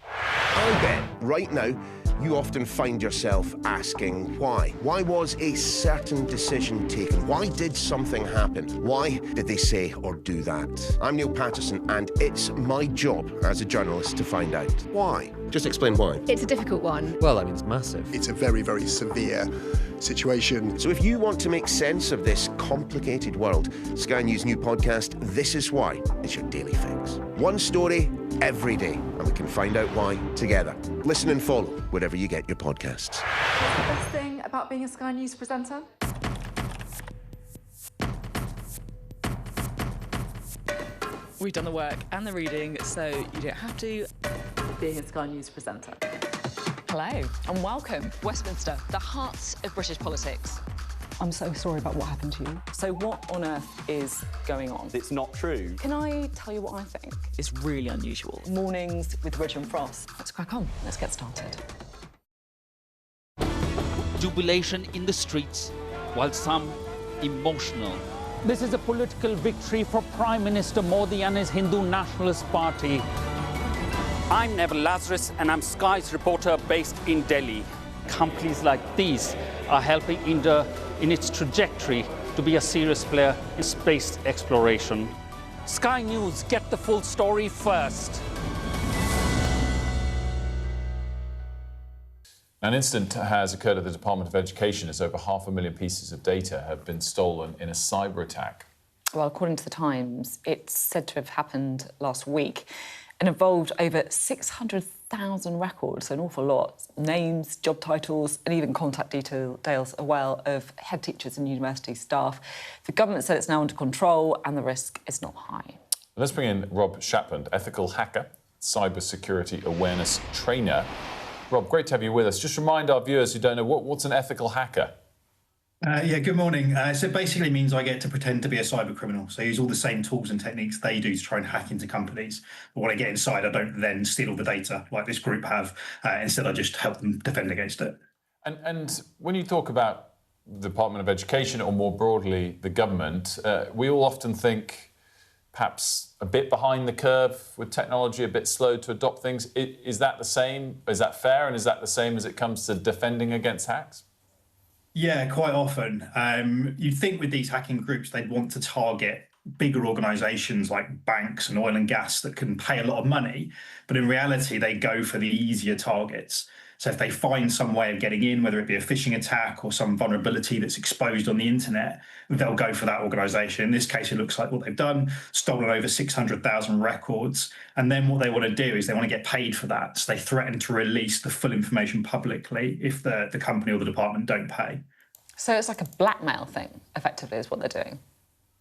I bet right now you often find yourself asking why. Why was a certain decision taken? Why did something happen? Why did they say or do that? I'm Neil Patterson, and it's my job as a journalist to find out why. Just explain why. It's a difficult one. Well, I mean, it's massive. It's a very, very severe situation. So if you want to make sense of this complicated world, Sky News' new podcast, This Is Why, is your daily fix. One story every day, and we can find out why together. Listen and follow wherever you get your podcasts. What's the best thing about being a Sky News presenter? We've done the work and the reading, so you don't have to. Being a Sky News presenter. Hello and welcome. Westminster, the heart of British politics. I'm so sorry about what happened to you. So what on earth is going on? It's not true. Can I tell you what I think? It's really unusual. Mornings with Rich and Frost. Let's crack on. Let's get started. Jubilation in the streets, while some emotional. This is a political victory for Prime Minister Modi and his Hindu Nationalist Party. I'm Neville Lazarus, and I'm Sky's reporter based in Delhi. Companies like these are helping India in its trajectory to be a serious player in space exploration. Sky News, get the full story first. An incident has occurred at the Department of Education as over 500,000 pieces of data have been stolen in a cyber attack. Well, according to the Times, it's said to have happened last week and involved over 600,000 records, so an awful lot, names, job titles and even contact details as well of head teachers and university staff. The government said it's now under control and the risk is not high. Let's bring in Rob Shapland, ethical hacker, cybersecurity awareness trainer. Rob, great to have you with us. Just remind our viewers who don't know, what's an ethical hacker? Yeah, good morning. So it basically means I get to pretend to be a cyber criminal. So I use all the same tools and techniques they do to try and hack into companies. But when I get inside, I don't then steal all the data like this group have. Instead, I just help them defend against it. And when you talk about the Department of Education or more broadly the government, we all often think perhaps a bit behind the curve with technology, a bit slow to adopt things. Is that the same? Is that fair? And is that the same as it comes to defending against hacks? Yeah, quite often. You'd think with these hacking groups, they'd want to target bigger organisations like banks and oil and gas that can pay a lot of money. But in reality, they go for the easier targets. So if they find some way of getting in, whether it be a phishing attack or some vulnerability that's exposed on the internet, they'll go for that organisation. In this case, it looks like what they've done, stolen over 600,000 records. And then what they want to do is they want to get paid for that. So they threaten to release the full information publicly if the company or the department don't pay. So it's like a blackmail thing, effectively, is what they're doing.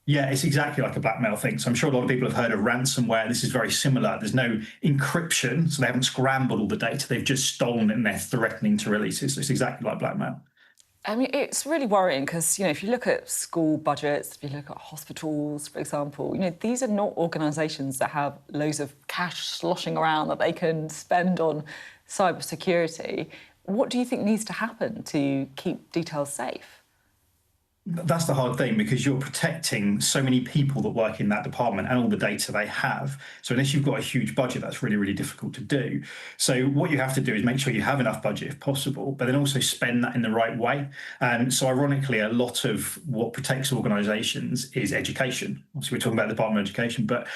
Yeah, it's exactly like a blackmail thing. So I'm sure a lot of people have heard of ransomware. This is very similar. There's no encryption, so they haven't scrambled all the data. They've just stolen it and they're threatening to release it. So it's exactly like blackmail. I mean, it's really worrying because, if you look at school budgets, if you look at hospitals, for example, these are not organisations that have loads of cash sloshing around that they can spend on cybersecurity. What do you think needs to happen to keep details safe? That's the hard thing, because you're protecting so many people that work in that department and all the data they have. So unless you've got a huge budget, that's really, really difficult to do. So what you have to do is make sure you have enough budget if possible, but then also spend that in the right way. So ironically, a lot of what protects organisations is education. Obviously, we're talking about the Department of Education, but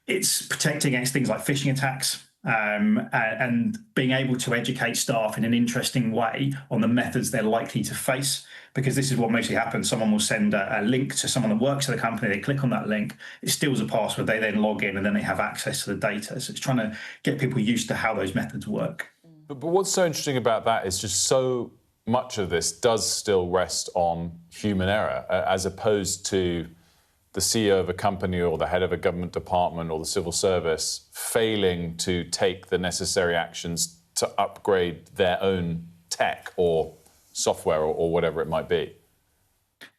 it's protecting against things like phishing attacks, and being able to educate staff in an interesting way on the methods they're likely to face, because this is what mostly happens. Someone will send a link to someone that works at the company, they click on that link, it steals a password, they then log in and then they have access to the data. So it's trying to get people used to how those methods work. But what's so interesting about that is just so much of this does still rest on human error, as opposed to the CEO of a company or the head of a government department or the civil service failing to take the necessary actions to upgrade their own tech or software or whatever it might be.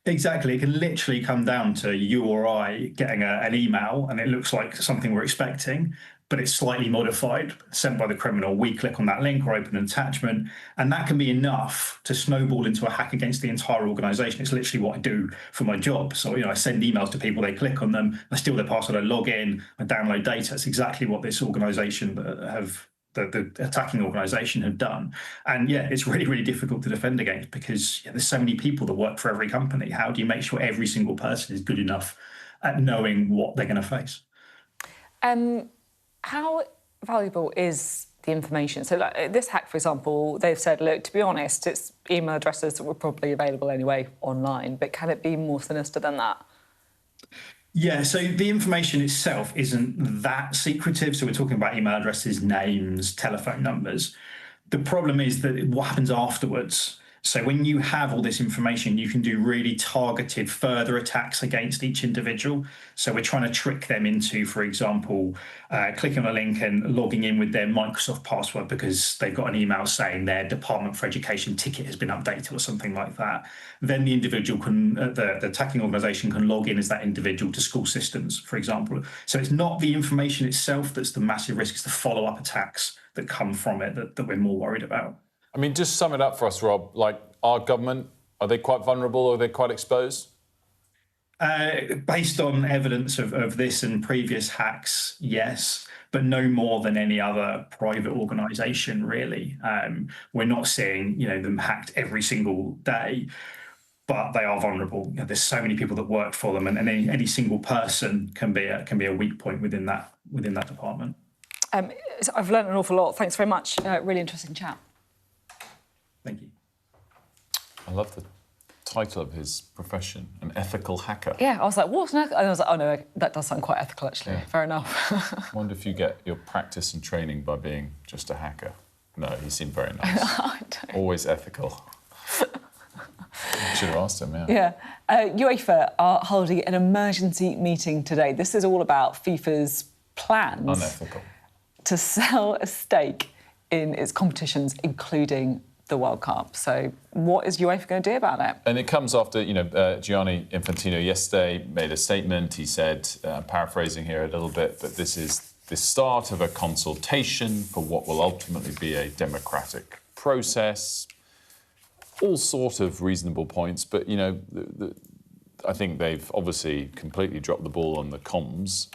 Exactly. It can literally come down to you or I getting an email and it looks like something we're expecting, but it's slightly modified, sent by the criminal. We click on that link or open an attachment, and that can be enough to snowball into a hack against the entire organisation. It's literally what I do for my job. So, I send emails to people, they click on them, I steal their password, I log in, I download data. It's exactly what this organisation the attacking organisation have done. And yeah, it's really, really difficult to defend against because there's so many people that work for every company. How do you make sure every single person is good enough at knowing what they're going to face? How valuable is the information? So like this hack, for example, they've said, look, to be honest, it's email addresses that were probably available anyway online, but can it be more sinister than that? Yeah, so the information itself isn't that secretive. So we're talking about email addresses, names, telephone numbers. The problem is that what happens afterwards. So when you have all this information, you can do really targeted further attacks against each individual. So we're trying to trick them into, for example, clicking on a link and logging in with their Microsoft password because they've got an email saying their Department for Education ticket has been updated or something like that. Then the individual can, the attacking organisation can log in as that individual to school systems, for example. So it's not the information itself that's the massive risk, it's the follow-up attacks that come from it that we're more worried about. I mean, just sum it up for us, Rob. Like, our government, are they quite vulnerable or are they quite exposed? Based on evidence of this and previous hacks, yes, but no more than any other private organisation, really. We're not seeing, them hacked every single day, but they are vulnerable. There's so many people that work for them, and any single person can be a weak point within that department. So I've learned an awful lot. Thanks very much. Really interesting chat. Thank you. I love the title of his profession, an ethical hacker. Yeah, I was like, what's an ethical? And I was like, oh no, that does sound quite ethical, actually. Yeah. Fair enough. I wonder if you get your practice and training by being just a hacker. No, he seemed very nice. Always ethical. Should have asked him, yeah. Yeah. UEFA are holding an emergency meeting today. This is all about FIFA's plans. Unethical. To sell a stake in its competitions, including the World Cup. So what is UEFA going to do about it? And it comes after, Gianni Infantino yesterday made a statement. He said, paraphrasing here a little bit, that this is the start of a consultation for what will ultimately be a democratic process. All sort of reasonable points, but, I think they've obviously completely dropped the ball on the comms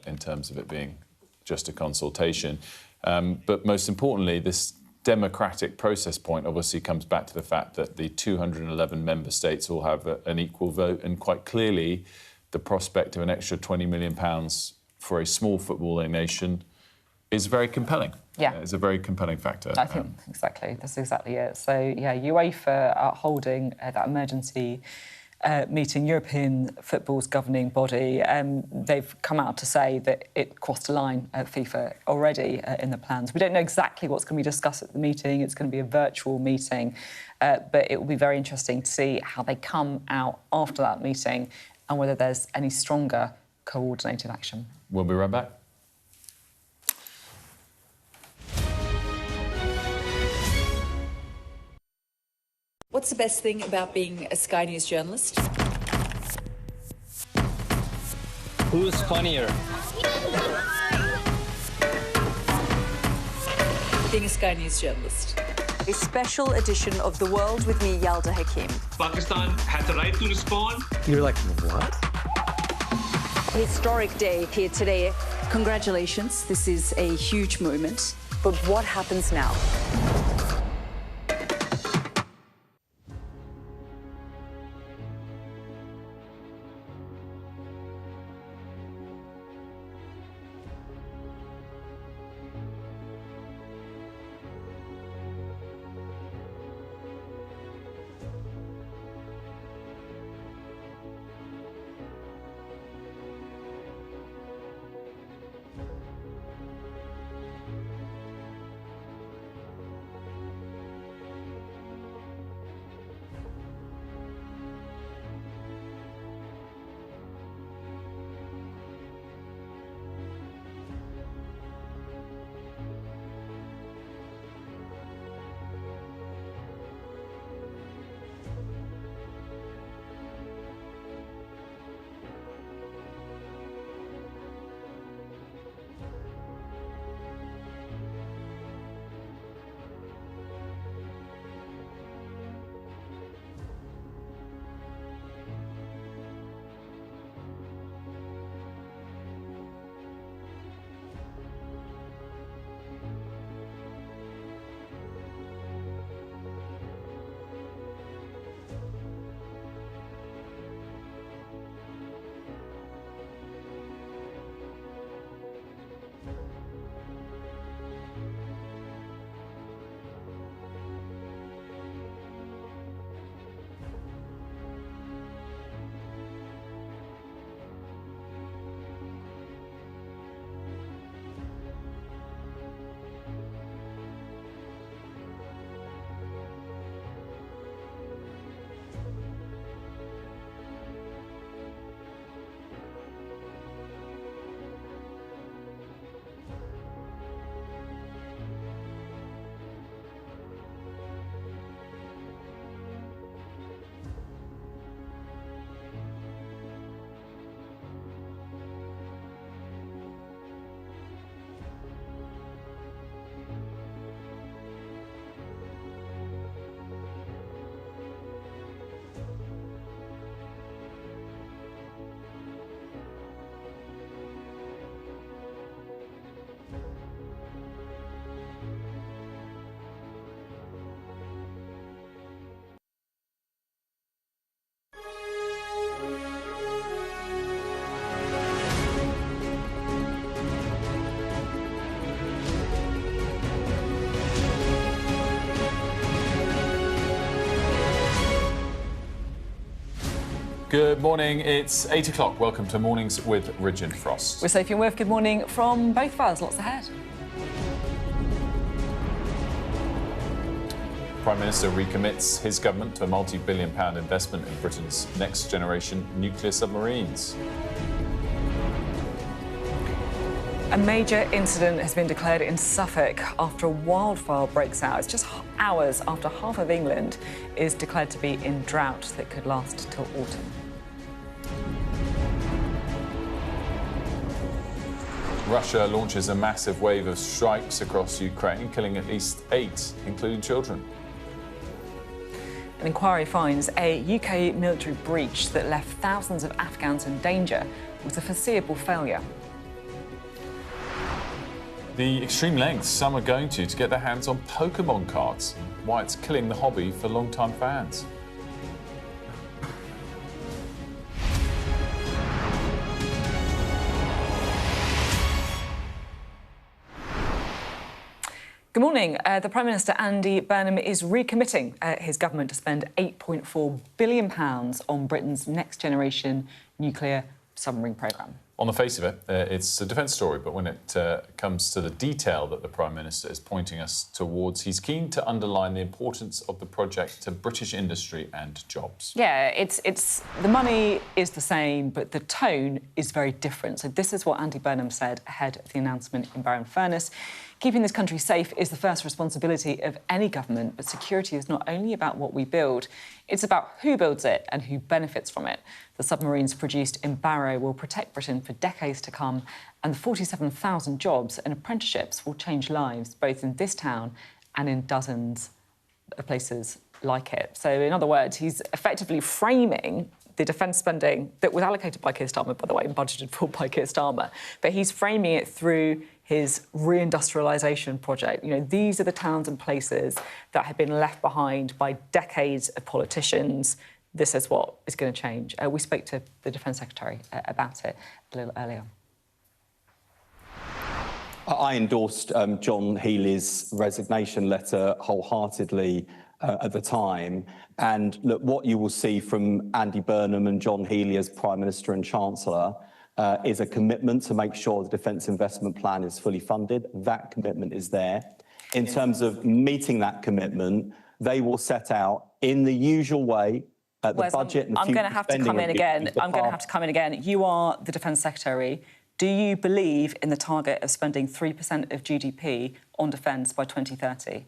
in terms of it being just a consultation. But most importantly, this democratic process point obviously comes back to the fact that the 211 member states all have an equal vote, and quite clearly the prospect of an extra £20 million for a small footballing nation is very compelling. Yeah. It's a very compelling factor. I think exactly. That's exactly it. So, yeah, UEFA are holding that emergency meeting, European football's governing body. They've come out to say that it crossed a line at FIFA already in the plans. We don't know exactly what's going to be discussed at the meeting. It's going to be a virtual meeting, but it will be very interesting to see how they come out after that meeting and whether there's any stronger coordinated action. We'll be right back. What's the best thing about being a Sky News journalist? Who's funnier? Being a Sky News journalist. A special edition of The World with me, Yalda Hakim. Pakistan had the right to respond. You're like, what? Historic day here today. Congratulations, this is a huge moment. But what happens now? Good morning, it's 8 o'clock. Welcome to Mornings with Ridge and Frost. We're Sophy and Wilfred. Good morning from both of us. Lots ahead. Prime Minister recommits his government to a multi-billion-pound investment in Britain's next-generation nuclear submarines. A major incident has been declared in Suffolk after a wildfire breaks out. It's just hours after half of England is declared to be in drought that could last till autumn. Russia launches a massive wave of strikes across Ukraine, killing at least 8, including children. An inquiry finds a UK military breach that left thousands of Afghans in danger was a foreseeable failure. The extreme lengths some are going to get their hands on Pokemon cards, why it's killing the hobby for long-time fans. Good morning. The Prime Minister, Andy Burnham, is recommitting his government to spend £8.4 billion on Britain's next-generation nuclear submarine programme. On the face of it, it's a defence story, but when it comes to the detail that the Prime Minister is pointing us towards, he's keen to underline the importance of the project to British industry and jobs. Yeah, it's the money is the same, but the tone is very different. So this is what Andy Burnham said ahead of the announcement in Furness. Keeping this country safe is the first responsibility of any government, but security is not only about what we build, it's about who builds it and who benefits from it. The submarines produced in Barrow will protect Britain for decades to come, and the 47,000 jobs and apprenticeships will change lives, both in this town and in dozens of places like it. So, in other words, he's effectively framing the defence spending that was allocated by Keir Starmer, by the way, and budgeted for by Keir Starmer, but he's framing it through his reindustrialisation project. You know, these are the towns and places that have been left behind by decades of politicians. This is what is going to change. We spoke to the Defence Secretary about it a little earlier. I endorsed John Healey's resignation letter wholeheartedly at the time. And look, what you will see from Andy Burnham and John Healey as Prime Minister and Chancellor is a commitment to make sure the Defence Investment Plan is fully funded. That commitment is there. In terms of meeting that commitment, they will set out in the usual way the budget and the I'm going to have to come in again. I'm going to have to come in again. You are the Defence Secretary. Do you believe in the target of spending 3% of GDP on defence by 2030?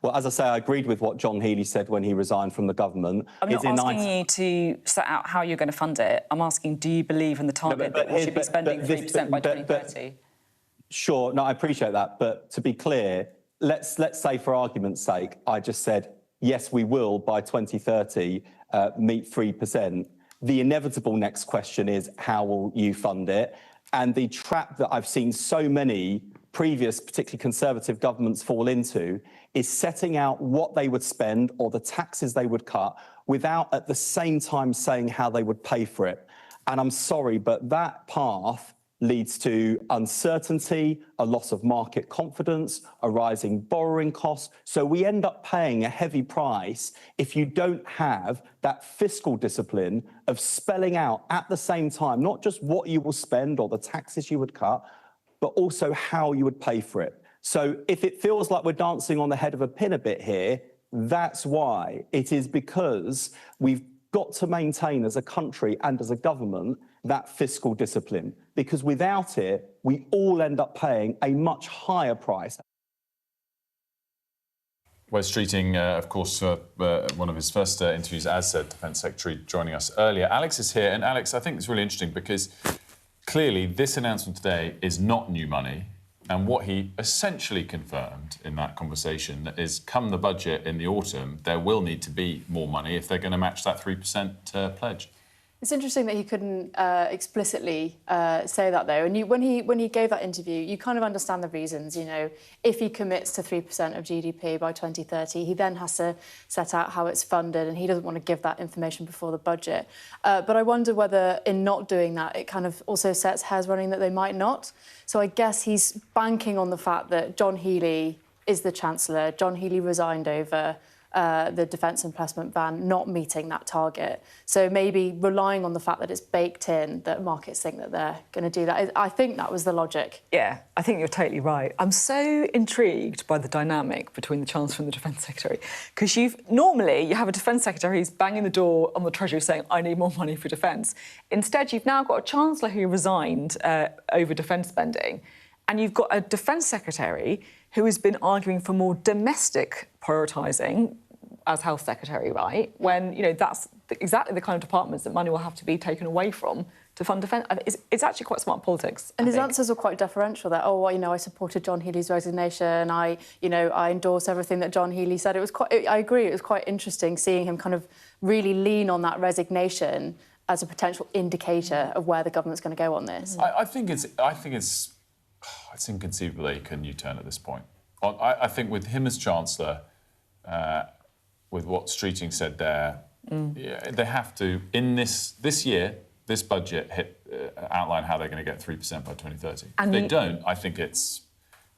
Well, as I say, I agreed with what John Healey said when he resigned from the government. I'm not asking you to set out how you're going to fund it. I'm asking, do you believe in the target that we should be spending 3% by 2030? Sure, no, I appreciate that. But to be clear, let's say, for argument's sake, I just said, yes, we will, by 2030, meet 3%. The inevitable next question is, how will you fund it? And the trap that I've seen so many previous, particularly Conservative governments fall into, is setting out what they would spend or the taxes they would cut without at the same time saying how they would pay for it. And I'm sorry, but that path leads to uncertainty, a loss of market confidence, a rising borrowing costs. So we end up paying a heavy price if you don't have that fiscal discipline of spelling out at the same time, not just what you will spend or the taxes you would cut, but also how you would pay for it. So if it feels like we're dancing on the head of a pin a bit here, that's why. It is because we've got to maintain as a country and as a government that fiscal discipline, because without it, we all end up paying a much higher price. Wes Streeting, of course, one of his first interviews as Defence Secretary, joining us earlier. Alex is here, and Alex, I think it's really interesting because clearly this announcement today is not new money. And what he essentially confirmed in that conversation is, come the budget in the autumn, there will need to be more money if they're going to match that 3% pledge. It's interesting that he couldn't explicitly say that, though. And when he gave that interview, you kind of understand the reasons. You know, if he commits to 3% of GDP by 2030, he then has to set out how it's funded, and he doesn't want to give that information before the budget. But I wonder whether, in not doing that, it kind of also sets hairs running that they might not. So I guess he's banking on the fact that John Healey is the Chancellor. John Healey resigned over the defence investment ban not meeting that target. So maybe relying on the fact that it's baked in, that markets think that they're going to do that. I think that was the logic. Yeah, I think you're totally right. I'm so intrigued by the dynamic between the Chancellor and the Defence Secretary, because normally you have a Defence Secretary who's banging the door on the Treasury saying, I need more money for defence. Instead, you've now got a Chancellor who resigned over defence spending, and you've got a Defence Secretary who has been arguing for more domestic prioritising as Health Secretary, right? When, you know, that's exactly the kind of departments that money will have to be taken away from to fund defence. It's actually quite smart politics. And his answers were quite deferential there. Oh, well, you know, I supported John Healey's resignation. I endorse everything that John Healey said. It was I agree, it was quite interesting seeing him kind of really lean on that resignation as a potential indicator of where the government's going to go on this. I think it's inconceivable he can U-turn at this point. I think with him as Chancellor, with what Streeting said there, yeah, they have to, in this year, this budget, outline how they're going to get 3% by 2030. And if they don't, I think it's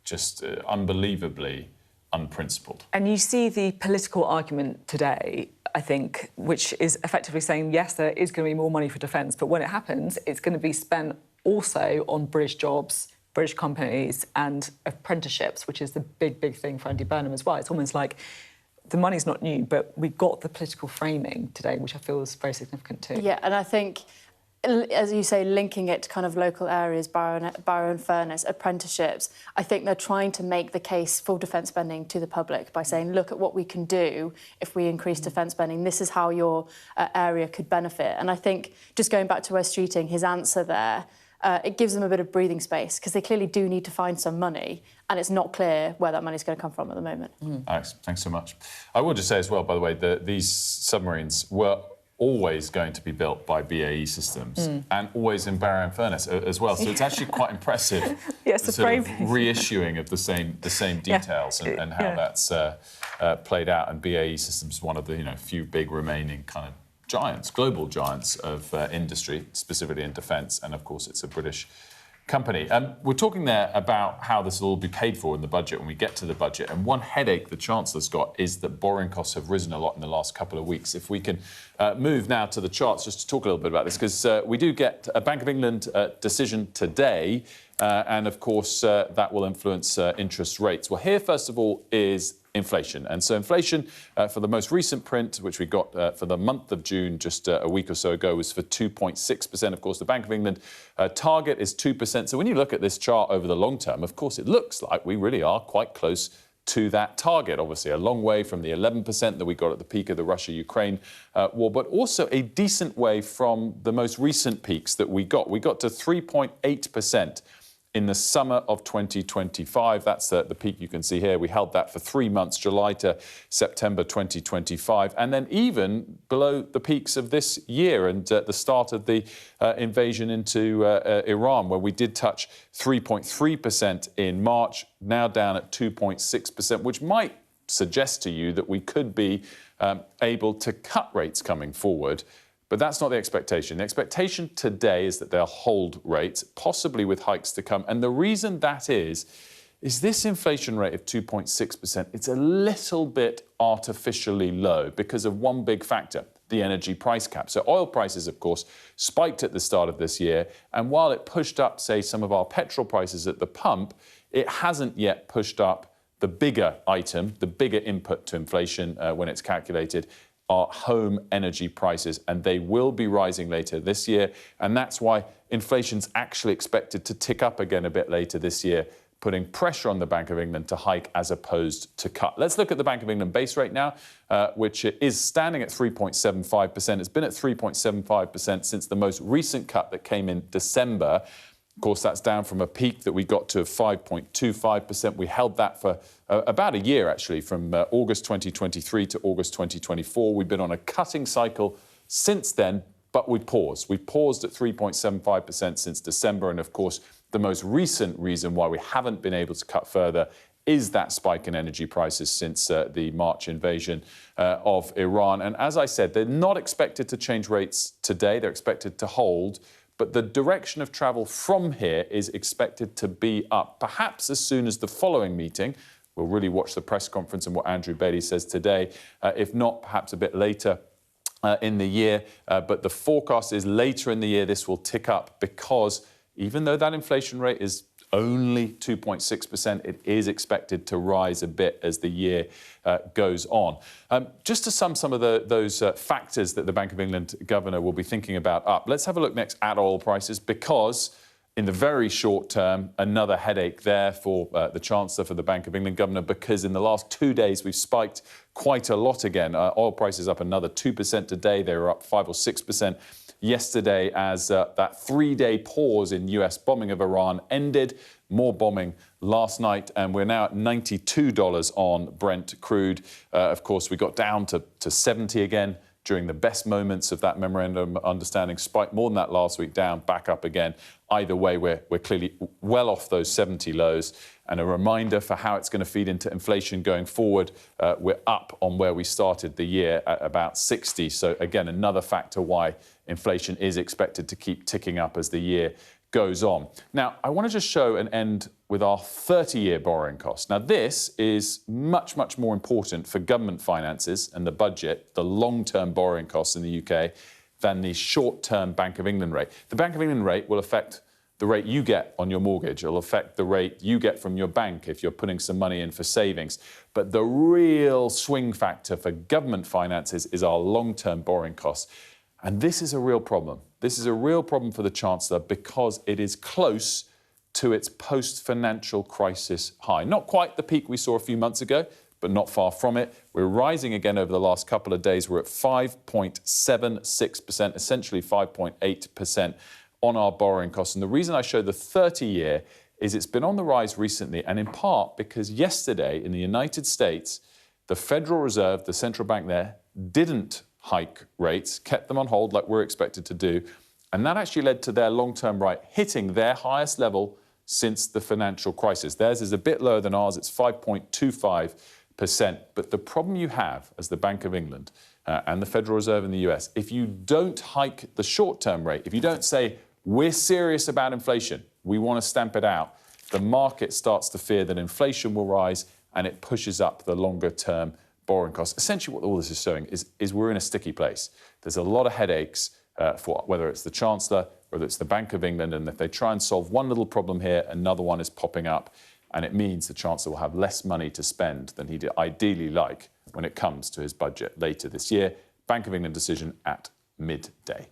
just unbelievably unprincipled. And you see the political argument today, I think, which is effectively saying, yes, there is going to be more money for defence, but when it happens, it's going to be spent also on British jobs, British companies and apprenticeships, which is the big, big thing for Andy Burnham as well. It's almost like the money's not new, but we got the political framing today, which I feel is very significant too. Yeah, and I think, as you say, linking it to kind of local areas, Barrow and Furness, apprenticeships, I think they're trying to make the case for defence spending to the public by saying, look at what we can do if we increase defence spending. This is how your area could benefit. And I think, just going back to Wes Streeting, his answer there, it gives them a bit of breathing space because they clearly do need to find some money and it's not clear where that money's going to come from at the moment. Alex, thanks so much. I will just say as well, by the way, that these submarines were always going to be built by BAE Systems and always in Barrow and Furness as well. So it's actually quite impressive, yes, the sort of reissuing of the same details and how that's played out. And BAE Systems is one of the few big remaining kind of giants, global giants of industry, specifically in defence, and of course it's a British company. We're talking there about how this will all be paid for in the budget when we get to the budget, and one headache the Chancellor's got is that borrowing costs have risen a lot in the last couple of weeks. If we can move now to the charts just to talk a little bit about this, because we do get a Bank of England decision today, and of course that will influence interest rates. Well, here first of all is inflation. And so inflation for the most recent print, which we got for the month of June just a week or so ago, was for 2.6%. Of course, the Bank of England target is 2%. So when you look at this chart over the long term, of course, it looks like we really are quite close to that target. Obviously, a long way from the 11% that we got at the peak of the Russia-Ukraine war, but also a decent way from the most recent peaks that we got. We got to 3.8% in the summer of 2025. That's the peak you can see here. We held that for 3 months, July to September 2025, and then even below the peaks of this year and the start of the invasion into Iran, where we did touch 3.3% in March, now down at 2.6%, which might suggest to you that we could be able to cut rates coming forward. But that's not the expectation. The expectation today is that they'll hold rates, possibly with hikes to come. And the reason that is this inflation rate of 2.6%, it's a little bit artificially low because of one big factor, the energy price cap. So oil prices, of course, spiked at the start of this year. And while it pushed up, say, some of our petrol prices at the pump, it hasn't yet pushed up the bigger item, the bigger input to inflation when it's calculated, are home energy prices, and they will be rising later this year. And that's why inflation's actually expected to tick up again a bit later this year, putting pressure on the Bank of England to hike as opposed to cut. Let's look at the Bank of England base rate now, which is standing at 3.75%. It's been at 3.75% since the most recent cut that came in December. Of course, that's down from a peak that we got to 5.25%. We held that for about a year, actually, from August 2023 to August 2024. We've been on a cutting cycle since then, but we paused. We paused at 3.75% since December. And, of course, the most recent reason why we haven't been able to cut further is that spike in energy prices since the March invasion of Iran. And as I said, they're not expected to change rates today. They're expected to hold. But the direction of travel from here is expected to be up, perhaps as soon as the following meeting, We'll really watch the press conference and what Andrew Bailey says today. If not, perhaps a bit later in the year. But the forecast is later in the year this will tick up because even though that inflation rate is only 2.6%, it is expected to rise a bit as the year goes on. Just to sum some of those factors that the Bank of England governor will be thinking about up, let's have a look next at oil prices because in the very short term, another headache there for the Chancellor, for the Bank of England governor, because in the last 2 days we've spiked quite a lot again. Oil prices up another 2% today. They were up 5 or 6% yesterday as that 3-day pause in US bombing of Iran ended. More bombing last night, and we're now at $92 on Brent crude. Of course, we got down to 70 again during the best moments of that memorandum of understanding, spiked more than that last week, down, back up again. Either way, we're clearly well off those 70 lows. And a reminder for how it's going to feed into inflation going forward, we're up on where we started the year at about 60. So again, another factor why inflation is expected to keep ticking up as the year goes on. Now, I want to just show and end with our 30-year borrowing cost. Now, this is much, much more important for government finances and the budget, the long-term borrowing costs in the UK, than the short-term Bank of England rate. The Bank of England rate will affect the rate you get on your mortgage. It'll affect the rate you get from your bank if you're putting some money in for savings. But the real swing factor for government finances is our long-term borrowing costs. And this is a real problem. This is a real problem for the Chancellor because it is close to its post-financial crisis high. Not quite the peak we saw a few months ago, but not far from it. We're rising again over the last couple of days. We're at 5.76%, essentially 5.8% on our borrowing costs. And the reason I show the 30-year is it's been on the rise recently, and in part because yesterday in the United States, the Federal Reserve, the central bank there, didn't hike rates, kept them on hold like we're expected to do. And that actually led to their long-term rate hitting their highest level since the financial crisis. Theirs is a bit lower than ours. It's 5.25%. But the problem you have as the Bank of England and the Federal Reserve in the US, if you don't hike the short-term rate, if you don't say, we're serious about inflation, we want to stamp it out, the market starts to fear that inflation will rise and it pushes up the longer-term borrowing costs. Essentially what all this is showing is we're in a sticky place. There's a lot of headaches for whether it's the Chancellor, whether it's the Bank of England, and if they try and solve one little problem here, another one is popping up, and it means the Chancellor will have less money to spend than he'd ideally like when it comes to his budget later this year. Bank of England decision at midday.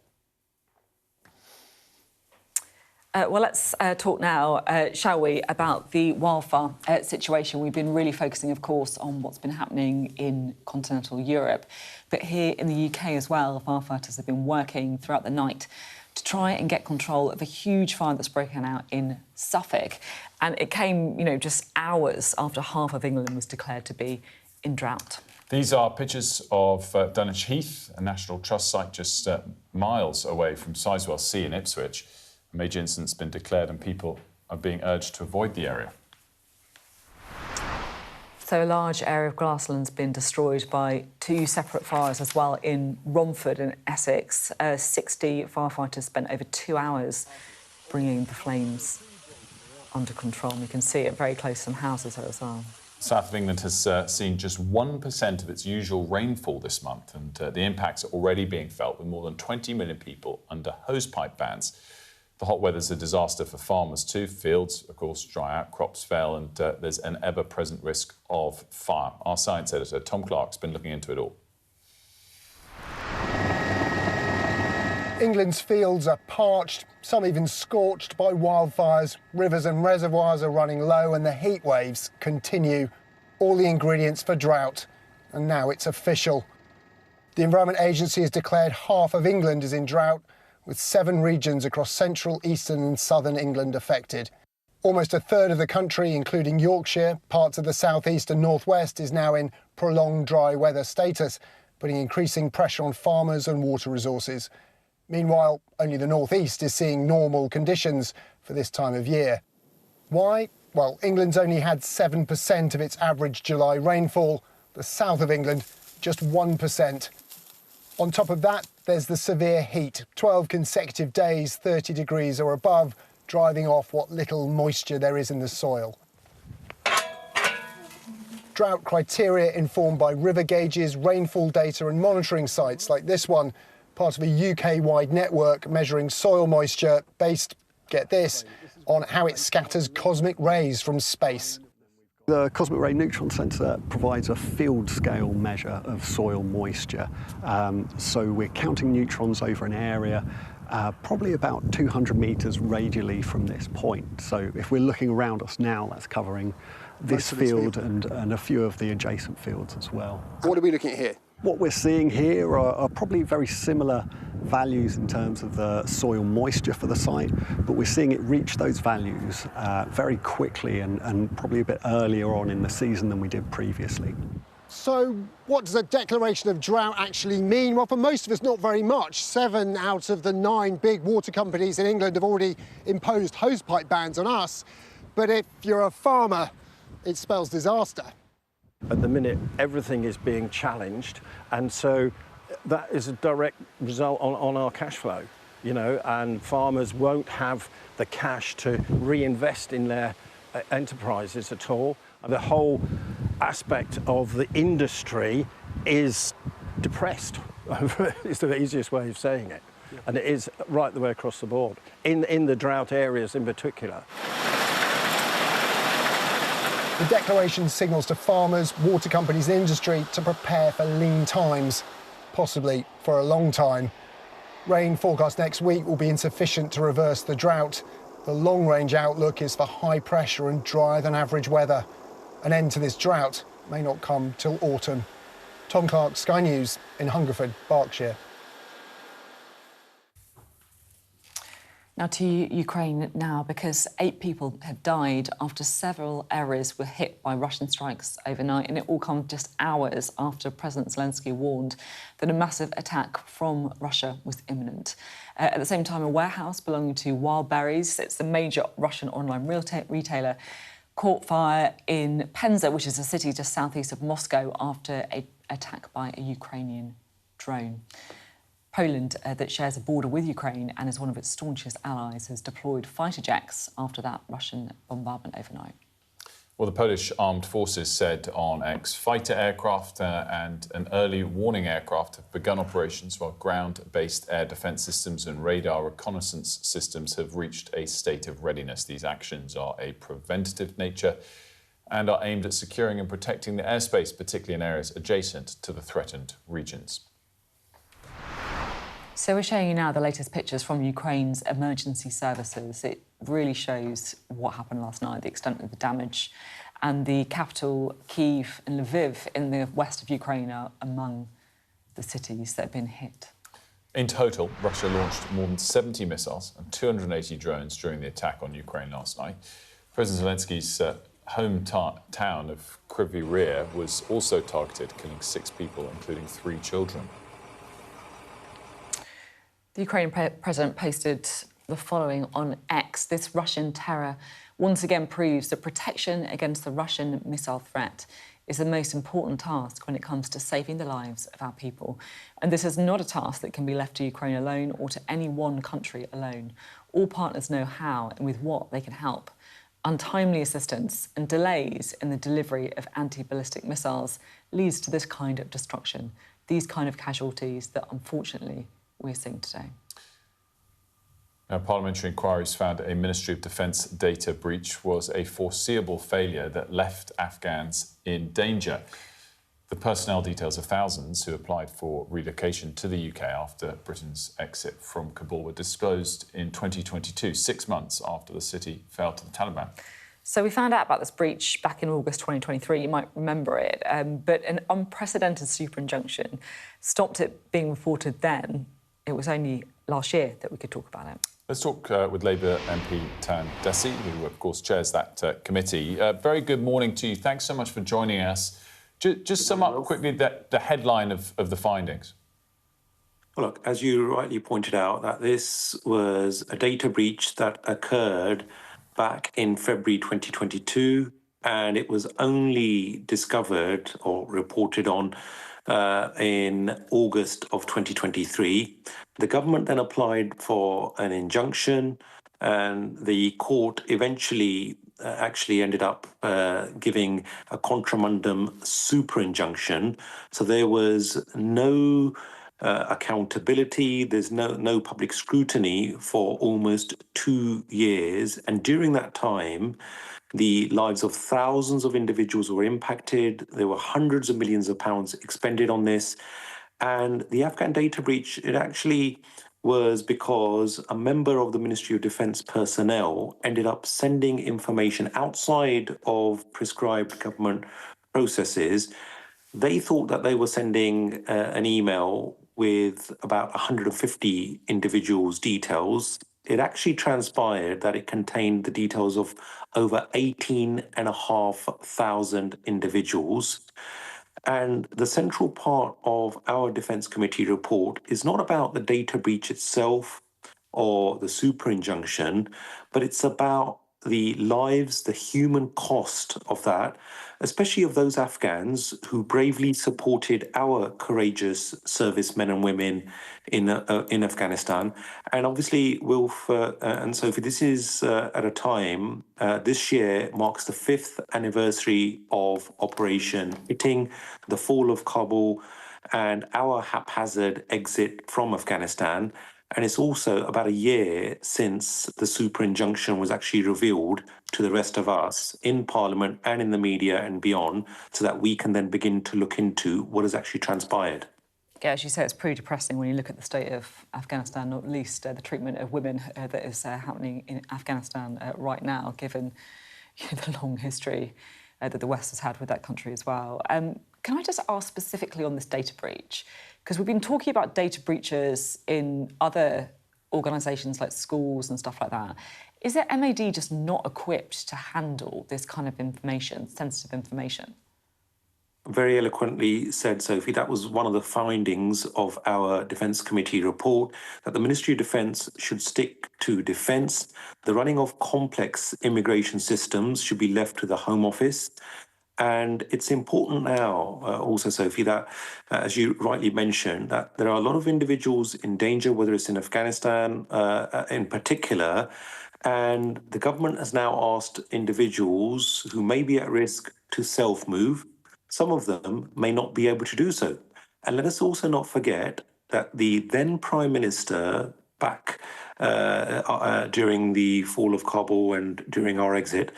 Well, let's talk now, shall we, about the wildfire situation. We've been really focusing, of course, on what's been happening in continental Europe. But here in the UK as well, firefighters have been working throughout the night to try and get control of a huge fire that's broken out in Suffolk. And it came, just hours after half of England was declared to be in drought. These are pictures of Dunwich Heath, a National Trust site just miles away from Sizewell C in Ipswich. A major incident's been declared and people are being urged to avoid the area. So a large area of grassland's been destroyed by 2 separate fires as well in Romford in Essex. 60 firefighters spent over 2 hours bringing the flames under control. And you can see it very close to some houses as well. South of England has seen just 1% of its usual rainfall this month, and the impacts are already being felt with more than 20 million people under hosepipe bans. The hot weather's a disaster for farmers too. Fields, of course, dry out, crops fail, and there's an ever-present risk of fire. Our science editor, Tom Clark's been looking into it all. England's fields are parched, some even scorched by wildfires. Rivers and reservoirs are running low and the heat waves continue. All the ingredients for drought. And now it's official. The Environment Agency has declared half of England is in drought, with 7 regions across central, eastern and southern England affected. Almost a third of the country, including Yorkshire, parts of the southeast and northwest, is now in prolonged dry weather status, putting increasing pressure on farmers and water resources. Meanwhile, only the northeast is seeing normal conditions for this time of year. Why? Well, England's only had 7% of its average July rainfall. The south of England, just 1%. On top of that, there's the severe heat. 12 consecutive days, 30 degrees or above, driving off what little moisture there is in the soil. Drought criteria informed by river gauges, rainfall data and monitoring sites like this one, part of a UK-wide network measuring soil moisture based, get this, on how it scatters cosmic rays from space. The Cosmic Ray Neutron Sensor provides a field-scale measure of soil moisture. So we're counting neutrons over an area probably about 200 metres radially from this point. So if we're looking around us now, that's covering this field and a few of the adjacent fields as well. What are we looking at here? What we're seeing here are probably very similar values in terms of the soil moisture for the site, but we're seeing it reach those values very quickly and probably a bit earlier on in the season than we did previously. So what does a declaration of drought actually mean? Well, for most of us, not very much. 7 out of the 9 big water companies in England have already imposed hosepipe bans on us. But if you're a farmer, it spells disaster. At the minute, everything is being challenged, and so that is a direct result on our cash flow, you know, and farmers won't have the cash to reinvest in their enterprises at all. The whole aspect of the industry is depressed, is the easiest way of saying it, and it is right the way across the board, in the drought areas in particular. The declaration signals to farmers, water companies and industry to prepare for lean times, possibly for a long time. Rain forecast next week will be insufficient to reverse the drought. The long-range outlook is for high pressure and drier than average weather. An end to this drought may not come till autumn. Tom Clark, Sky News in Hungerford, Berkshire. Now to Ukraine now, because 8 people have died after several areas were hit by Russian strikes overnight, and it all comes just hours after President Zelensky warned that a massive attack from Russia was imminent. At the same time, a warehouse belonging to Wild Berries, it's the major Russian online retailer, caught fire in Penza, which is a city just southeast of Moscow, after an attack by a Ukrainian drone. Poland, that shares a border with Ukraine and is one of its staunchest allies, has deployed fighter jets after that Russian bombardment overnight. Well, the Polish armed forces said on X fighter aircraft and an early warning aircraft have begun operations, while ground-based air defence systems and radar reconnaissance systems have reached a state of readiness. These actions are a preventative nature and are aimed at securing and protecting the airspace, particularly in areas adjacent to the threatened regions. So we're showing you now the latest pictures from Ukraine's emergency services. It really shows what happened last night, the extent of the damage. And the capital, Kyiv and Lviv in the west of Ukraine are among the cities that have been hit. In total, Russia launched more than 70 missiles and 280 drones during the attack on Ukraine last night. President Zelensky's hometown of Kryvyi Rih was also targeted, killing 6 people, including 3 children. The Ukrainian president posted the following on X. This Russian terror once again proves that protection against the Russian missile threat is the most important task when it comes to saving the lives of our people. And this is not a task that can be left to Ukraine alone or to any one country alone. All partners know how and with what they can help. Untimely assistance and delays in the delivery of anti-ballistic missiles leads to this kind of destruction, these kind of casualties that, unfortunately, we're seeing today. Now, parliamentary inquiries found a Ministry of Defence data breach was a foreseeable failure that left Afghans in danger. The personnel details of thousands who applied for relocation to the UK after Britain's exit from Kabul were disclosed in 2022, 6 months after the city fell to the Taliban. So we found out about this breach back in August 2023, you might remember it, but an unprecedented super injunction stopped it being reported then. It was only last year that we could talk about it. Let's talk with Labour MP Tan Desi, who, of course, chairs that committee. Very good morning to you. Thanks so much for joining us. Just sum up quickly the headline of the findings. Well, look, as you rightly pointed out, that this was a data breach that occurred back in February 2022, and it was only discovered or reported on in August of 2023. The government then applied for an injunction, and the court eventually actually ended up giving a contramundum super injunction. So there was no accountability, there's no public scrutiny for almost 2 years. And during that time, the lives of thousands of individuals were impacted. There were hundreds of millions of pounds expended on this. And the Afghan data breach, it actually was because a member of the Ministry of Defence personnel ended up sending information outside of prescribed government processes. They thought that they were sending an email with about 150 individuals' details. It actually transpired that it contained the details of over 18,500 individuals. And the central part of our Defence Committee report is not about the data breach itself or the super injunction, but it's about the lives, the human cost of that, especially of those Afghans who bravely supported our courageous servicemen and women in Afghanistan. And obviously, Wilf and Sophie, this is at a time, this year marks the 5th anniversary of Operation Hitting, the fall of Kabul, and our haphazard exit from Afghanistan. And it's also about a year since the super injunction was actually revealed to the rest of us in Parliament and in the media and beyond, so that we can then begin to look into what has actually transpired. Yeah, as you say, it's pretty depressing when you look at the state of Afghanistan, not least the treatment of women that is happening in Afghanistan right now, given the long history that the West has had with that country as well. Can I just ask specifically on this data breach? Because we've been talking about data breaches in other organisations like schools and stuff like that. Is the MAD just not equipped to handle this kind of information, sensitive information? Very eloquently said, Sophie. That was one of the findings of our Defence Committee report, that the Ministry of Defence should stick to defence. The running of complex immigration systems should be left to the Home Office. And it's important now, also, Sophie, that, as you rightly mentioned, that there are a lot of individuals in danger, whether it's in Afghanistan in particular, and the government has now asked individuals who may be at risk to self-move. Some of them may not be able to do so. And let us also not forget that the then Prime Minister, back during the fall of Kabul and during our exit,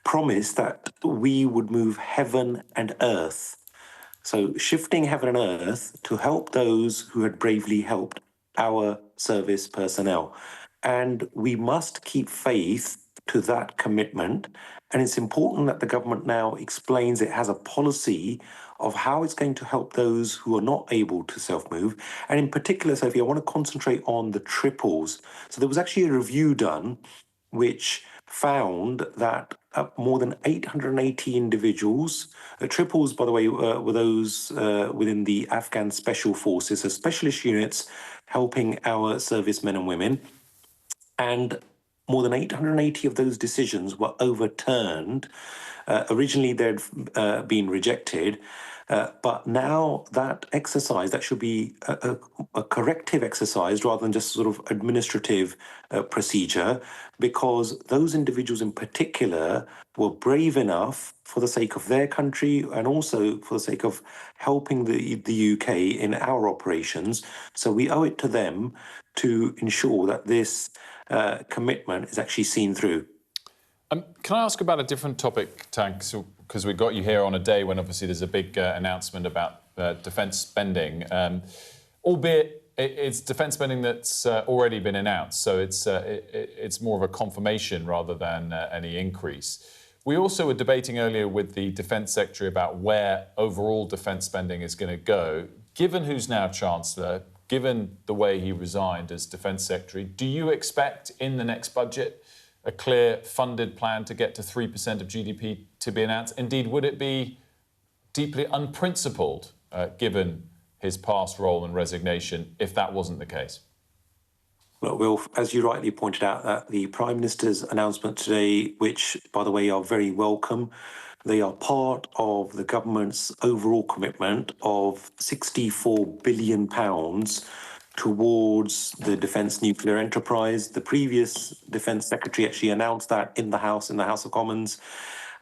promised that we would move heaven and earth. So shifting heaven and earth to help those who had bravely helped our service personnel. And we must keep faith to that commitment. And it's important that the government now explains it has a policy of how it's going to help those who are not able to self-move. And in particular, Sophie, I want to concentrate on the triples. So there was actually a review done which found that more than 880 individuals, triples, by the way, were those within the Afghan Special Forces, so specialist units helping our servicemen and women. And more than 880 of those decisions were overturned. Originally, they'd been rejected. But now that exercise, that should be a corrective exercise rather than just sort of administrative procedure, because those individuals in particular were brave enough for the sake of their country and also for the sake of helping the UK in our operations. So we owe it to them to ensure that this commitment is actually seen through. Can I ask about a different topic, Tank? Because we got you here on a day when obviously there's a big announcement about defence spending, albeit it's defence spending that's already been announced, so it's more of a confirmation rather than any increase. We also were debating earlier with the Defence Secretary about where overall defence spending is going to go. Given who's now Chancellor, given the way he resigned as Defence Secretary, do you expect in the next budget a clear funded plan to get to 3% of GDP to be announced? Indeed, would it be deeply unprincipled, given his past role and resignation, if that wasn't the case? Well, Wilf, as you rightly pointed out, that the Prime Minister's announcement today, which, by the way, are very welcome, they are part of the government's overall commitment of £64 billion towards the defence nuclear enterprise. The previous Defence Secretary actually announced that in the House of Commons.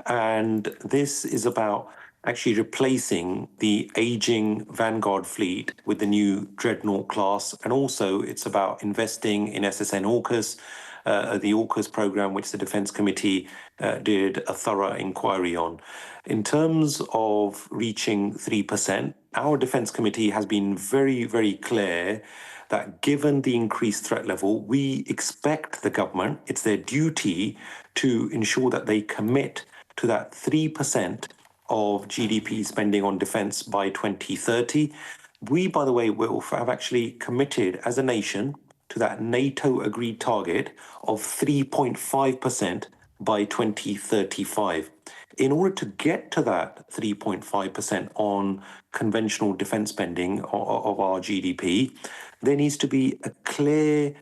And this is about actually replacing the ageing Vanguard fleet with the new Dreadnought class. And also it's about investing in SSN AUKUS, the AUKUS programme, which the Defence Committee did a thorough inquiry on. In terms of reaching 3%, our Defence Committee has been very, very clear that given the increased threat level, we expect the government, it's their duty to ensure that they commit to that 3% of GDP spending on defence by 2030. We, by the way, will have actually committed as a nation to that NATO-agreed target of 3.5% by 2035. In order to get to that 3.5% on conventional defence spending of our GDP, there needs to be a clear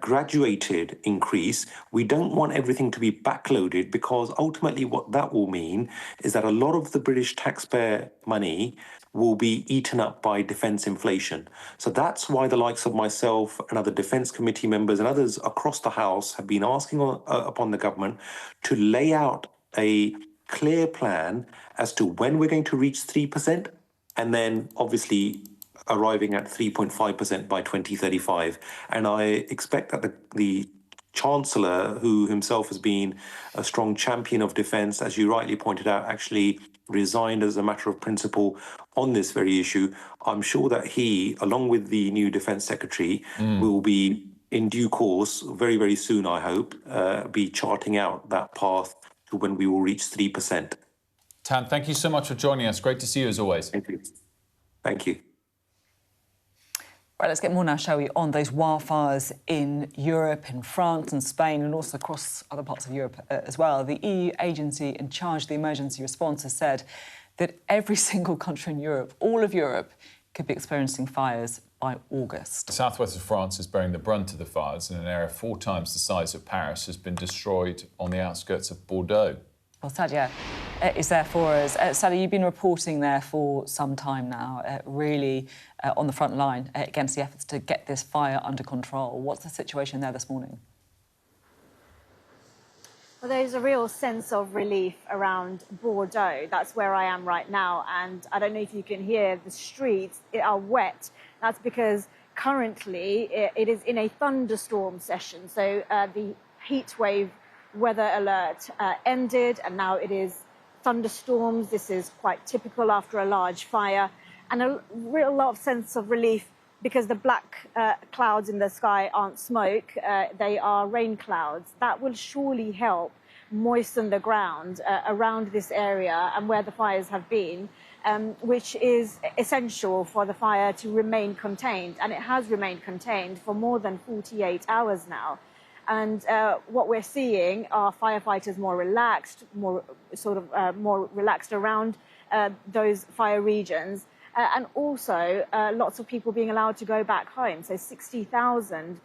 graduated increase. We don't want everything to be backloaded, because ultimately what that will mean is that a lot of the British taxpayer money will be eaten up by defence inflation. So that's why the likes of myself and other Defence Committee members and others across the House have been asking upon the government to lay out a clear plan as to when we're going to reach 3%, and then obviously arriving at 3.5% by 2035. And I expect that the Chancellor, who himself has been a strong champion of defence, as you rightly pointed out, actually resigned as a matter of principle on this very issue. I'm sure that he, along with the new Defence Secretary, will be in due course, very, very soon, I hope, be charting out that path to when we will reach 3%. Tan, thank you so much for joining us. Great to see you as always. Thank you. Thank you. Right, let's get more now, shall we, on those wildfires in Europe, in France and Spain, and also across other parts of Europe as well. The EU agency in charge of the emergency response has said that every single country in Europe, all of Europe, could be experiencing fires by August. The southwest of France is bearing the brunt of the fires, and an area 4 times the size of Paris has been destroyed on the outskirts of Bordeaux. Well, Sadia is there for us. Sadia, you've been reporting there for some time now, really on the front line against the efforts to get this fire under control. What's the situation there this morning? Well, there's a real sense of relief around Bordeaux. That's where I am right now. And I don't know if you can hear the streets are wet. That's because currently it is in a thunderstorm session. So the heat wave weather alert ended, and now it is thunderstorms. This is quite typical after a large fire, and a real lot of sense of relief because the black clouds in the sky aren't smoke, they are rain clouds. That will surely help moisten the ground around this area and where the fires have been, which is essential for the fire to remain contained, and it has remained contained for more than 48 hours now. And what we're seeing are firefighters more relaxed, more relaxed around those fire regions, and also lots of people being allowed to go back home. So 60,000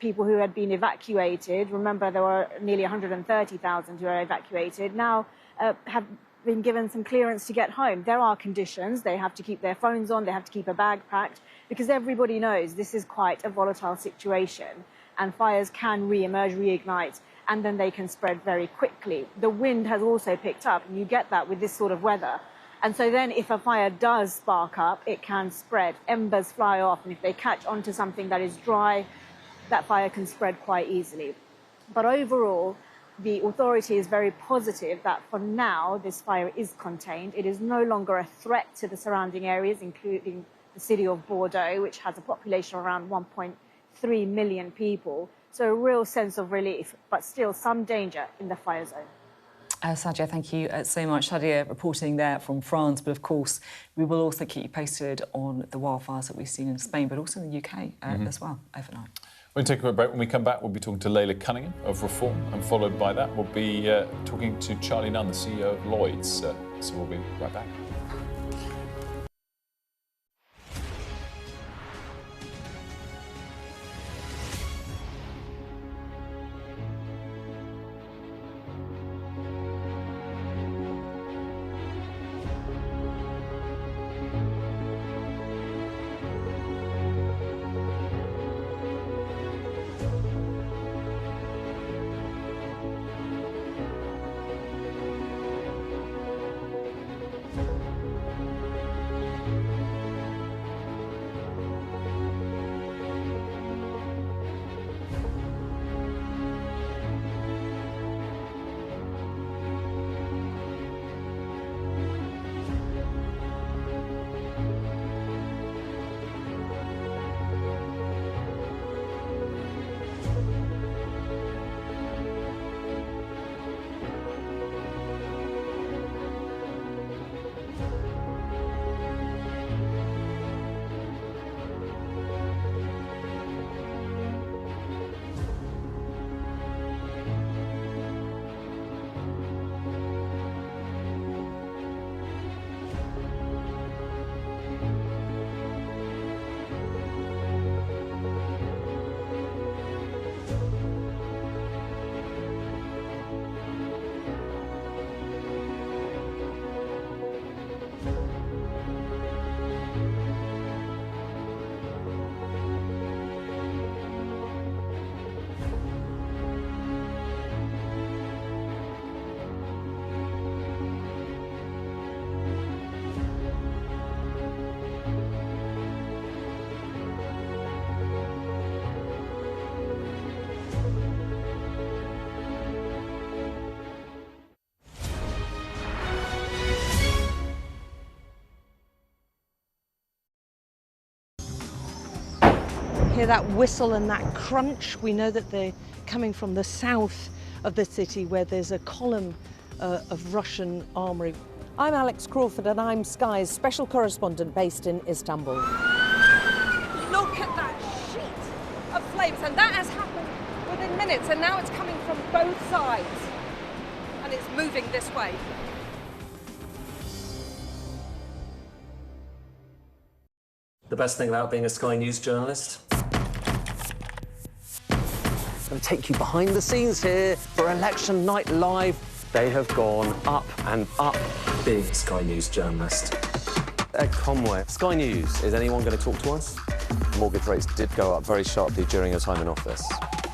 people who had been evacuated. Remember, there were nearly 130,000 who were evacuated. Now have been given some clearance to get home. There are conditions. They have to keep their phones on. They have to keep a bag packed, because everybody knows this is quite a volatile situation. And fires can re-emerge, reignite, and then they can spread very quickly. The wind has also picked up, and you get that with this sort of weather. And so then if a fire does spark up, it can spread. Embers fly off, and if they catch onto something that is dry, that fire can spread quite easily. But overall, the authority is very positive that for now, this fire is contained. It is no longer a threat to the surrounding areas, including the city of Bordeaux, which has a population of around 1.3 million people. So a real sense of relief, but still some danger in the fire zone. Sadia, thank you so much. Sadia reporting there from France, but of course we will also keep you posted on the wildfires that we've seen in Spain, but also in the UK as well overnight. We're going to take a quick break. When we come back, we'll be talking to Layla Cunningham of Reform, and followed by that we'll be talking to Charlie Nunn, the CEO of Lloyds. So we'll be right back. that whistle and that crunch, we know that they're coming from the south of the city where there's a column of Russian armoury. I'm Alex Crawford and I'm Sky's special correspondent based in Istanbul. Look at that sheet of flames, and that has happened within minutes, and now it's coming from both sides and it's moving this way. The best thing about being a Sky News journalist? I'm going to take you behind the scenes here for Election Night Live. They have gone up and up. Being a Sky News journalist. Ed Conway, Sky News, is anyone going to talk to us? Mortgage rates did go up very sharply during your time in office.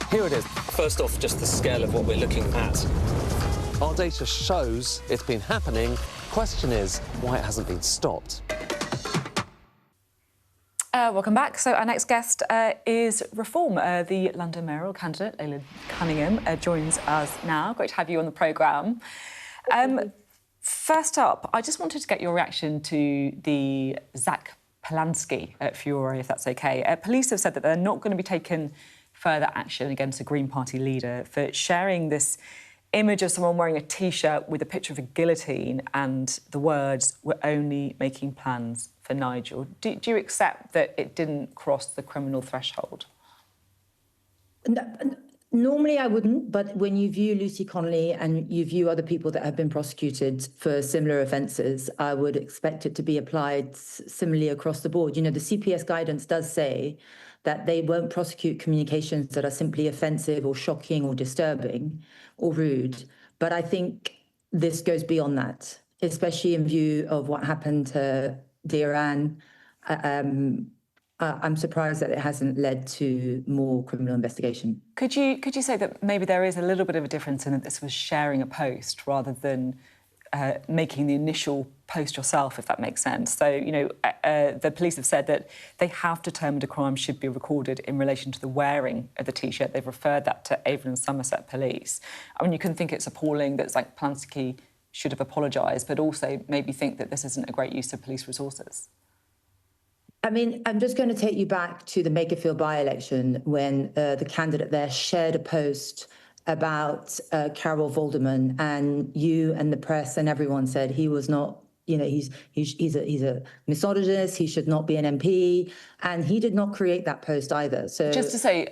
Here it is. First off, just the scale of what we're looking at. Our data shows it's been happening. Question is why it hasn't been stopped. Welcome back. So our next guest is Reform. The London mayoral candidate, Leila Cunningham, joins us now. Great to have you on the programme. First up, I just wanted to get your reaction to the Zach Polanski furore, if that's OK. Police have said that they're not going to be taking further action against a Green Party leader for sharing this image of someone wearing a T-shirt with a picture of a guillotine and the words, "We're only making plans for Nigel." Do you accept that it didn't cross the criminal threshold? Normally I wouldn't, but when you view Lucy Connolly and you view other people that have been prosecuted for similar offences, I would expect it to be applied similarly across the board. You know, the CPS guidance does say that they won't prosecute communications that are simply offensive or shocking or disturbing or rude. But I think this goes beyond that, especially in view of what happened to Diran. I'm surprised that it hasn't led to more criminal investigation. Could you say that maybe there is a little bit of a difference in that this was sharing a post rather than making the initial post yourself, if that makes sense? So, you know, the police have said that they have determined a crime should be recorded in relation to the wearing of the T-shirt. They've referred that to Avon and Somerset Police. I mean, you can think it's appalling that like Polanski should have apologised, but also maybe think that this isn't a great use of police resources. I mean, I'm just going to take you back to the Makerfield by-election when the candidate there shared a post about Carol Volderman, and you and the press and everyone said he was not, you know, he's a misogynist, he should not be an MP, and he did not create that post either. So just to say,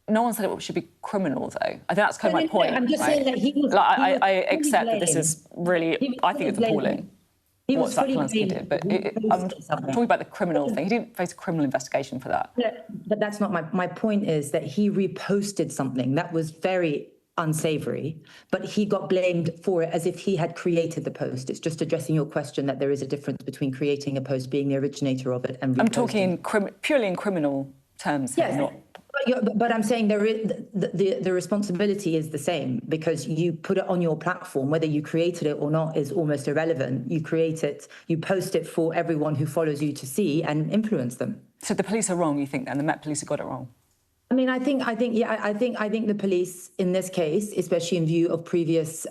no one said it should be criminal, though. I think that's kind of my point. I'm just saying that he was. Like, I accept that this is really, I think it's appalling. What Zach Polanski did, but I'm talking about the criminal thing. He didn't face a criminal investigation for that. Yeah, but that's not my point. Is that he reposted something that was very unsavoury, but he got blamed for it as if he had created the post. It's just addressing your question that there is a difference between creating a post, being the originator of it, and reposting. I'm talking purely in criminal terms. Yes. Not... But I'm saying there is the responsibility is the same, because you put it on your platform. Whether you created it or not is almost irrelevant. You create it, you post it for everyone who follows you to see and influence them. So the police are wrong, you think, then? The Met Police have got it wrong? I mean, I think the police in this case, especially in view of previous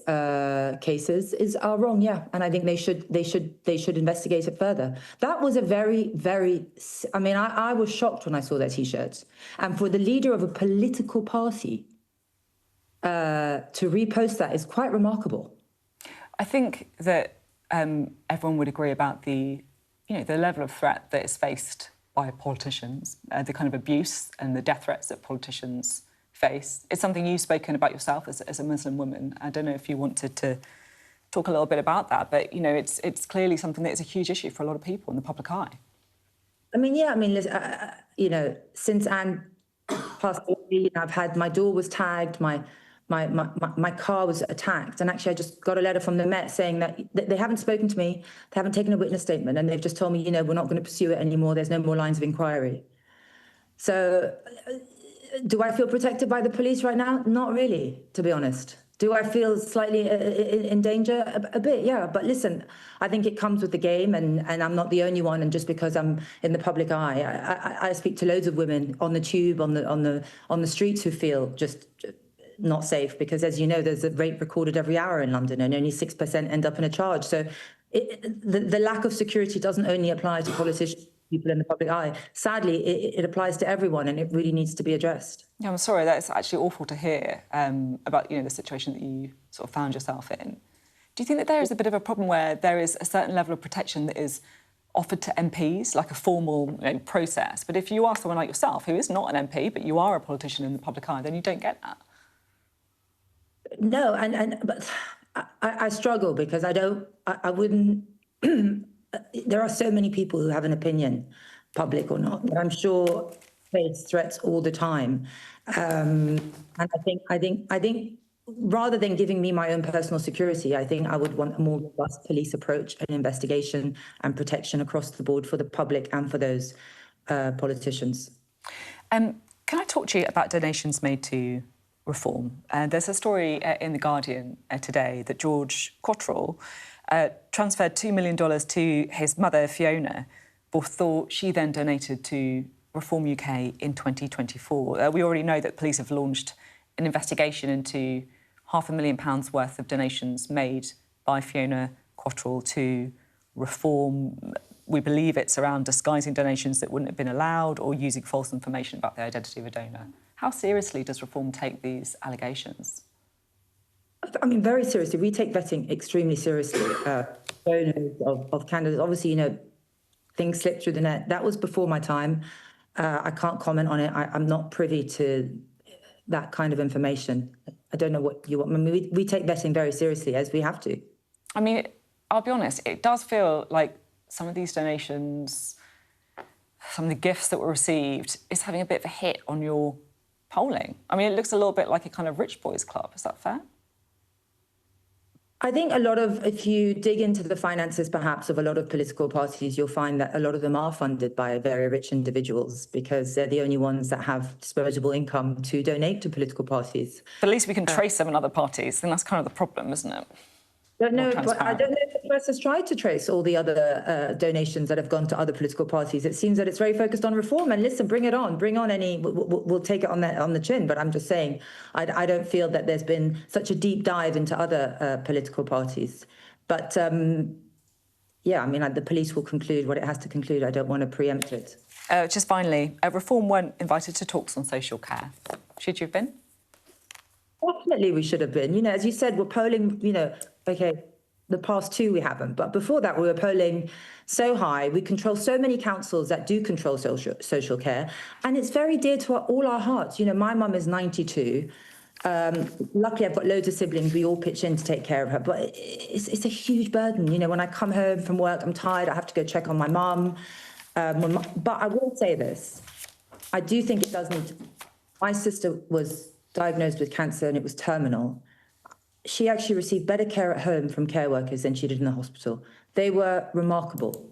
cases, are wrong. Yeah, and I think they should investigate it further. That was a very, very. I mean, I was shocked when I saw their T-shirts, and for the leader of a political party to repost that is quite remarkable. I think that everyone would agree about the level of threat that is faced by politicians, the kind of abuse and the death threats that politicians face. It's something you've spoken about yourself as a Muslim woman. I don't know if you wanted to talk a little bit about that, but, you know, it's clearly something that is a huge issue for a lot of people in the public eye. I mean, yeah, I mean, you know, since Anne passed away, I've had, my door was tagged, my car was attacked, and actually I just got a letter from the Met saying that they haven't spoken to me, they haven't taken a witness statement, and they've just told me, you know, we're not going to pursue it anymore, there's no more lines of inquiry. So do I feel protected by the police right now? Not really, to be honest. Do I feel slightly in danger? A bit, yeah. But listen, I think it comes with the game, and I'm not the only one. And just because I'm in the public eye, I speak to loads of women on the tube, on the streets, who feel just not safe, because, as you know, there's a rape recorded every hour in London, and only 6% end up in a charge. So the lack of security doesn't only apply to politicians, people in the public eye. Sadly, it applies to everyone, and it really needs to be addressed. Yeah, I'm sorry, that's actually awful to hear about the situation that you sort of found yourself in. Do you think that there is a bit of a problem where there is a certain level of protection that is offered to MPs, like a formal process, but if you are someone like yourself who is not an MP but you are a politician in the public eye, then you don't get that? No, but I struggle because I wouldn't. There are so many people who have an opinion, public or not, but I'm sure face threats all the time. And I think rather than giving me my own personal security, I think I would want a more robust police approach and investigation and protection across the board for the public and for those politicians. Can I talk to you about donations made to Reform? There's a story in The Guardian today that George Cottrell transferred $2 million to his mother, Fiona, before she then donated to Reform UK in 2024. We already know that police have launched an investigation into £500,000 worth of donations made by Fiona Cottrell to Reform. We believe it's around disguising donations that wouldn't have been allowed or using false information about the identity of a donor. How seriously does Reform take these allegations? I mean, very seriously. We take vetting extremely seriously. Donors of candidates, obviously, things slip through the net. That was before my time. I can't comment on it. I'm not privy to that kind of information. I don't know what you want. I mean, we take vetting very seriously, as we have to. I mean, I'll be honest, it does feel like some of these donations, some of the gifts that were received, is having a bit of a hit on your polling. I mean, it looks a little bit like a kind of rich boys club. Is that fair? I think if you dig into the finances, perhaps, of a lot of political parties, you'll find that a lot of them are funded by very rich individuals because they're the only ones that have disposable income to donate to political parties. But at least we can trace them in other parties, then that's kind of the problem, isn't it? No, but I don't know if the press has tried to trace all the other donations that have gone to other political parties. It seems that it's very focused on Reform. And listen, bring on any. We'll take it on the chin. But I'm just saying, I don't feel that there's been such a deep dive into other political parties. But yeah, I mean, the police will conclude what it has to conclude. I don't want to preempt it. Just finally, Reform weren't invited to talks on social care. Should you have been? Definitely, we should have been. As you said, we're polling. Okay, the past two we haven't, but before that we were polling so high. We control so many councils that do control social care, and it's very dear to all our hearts. My mum is 92. Luckily, I've got loads of siblings. We all pitch in to take care of her, but it's a huge burden. When I come home from work, I'm tired. I have to go check on my mum. But I will say this: I do think it does need to. My sister was diagnosed with cancer, and it was terminal. She actually received better care at home from care workers than she did in the hospital. They were remarkable.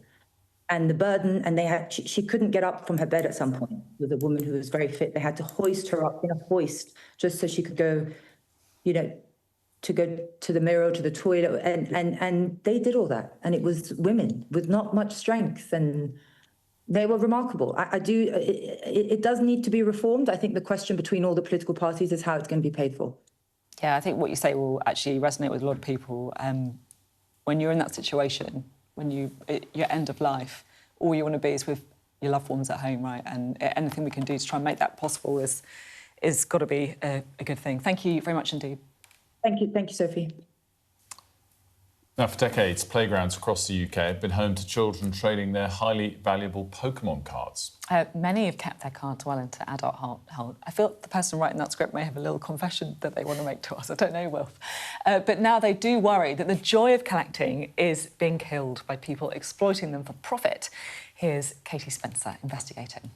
And the burden, and she couldn't get up from her bed at some point. With a woman who was very fit, they had to hoist her up in a hoist just so she could go, to go to the mirror, to the toilet, and they did all that. And it was women with not much strength, and they were remarkable. It does need to be reformed. I think the question between all the political parties is how it's going to be paid for. Yeah, I think what you say will actually resonate with a lot of people. When you're in that situation, when you're end of life, all you want to be is with your loved ones at home, right? And anything we can do to try and make that possible is got to be a good thing. Thank you very much indeed. Thank you, Sophie. Now, for decades, playgrounds across the UK have been home to children trading their highly valuable Pokemon cards. Many have kept their cards well into adult health. I feel the person writing that script may have a little confession that they want to make to us. I don't know, Wilf. But now they do worry that the joy of collecting is being killed by people exploiting them for profit. Here's Katie Spencer investigating.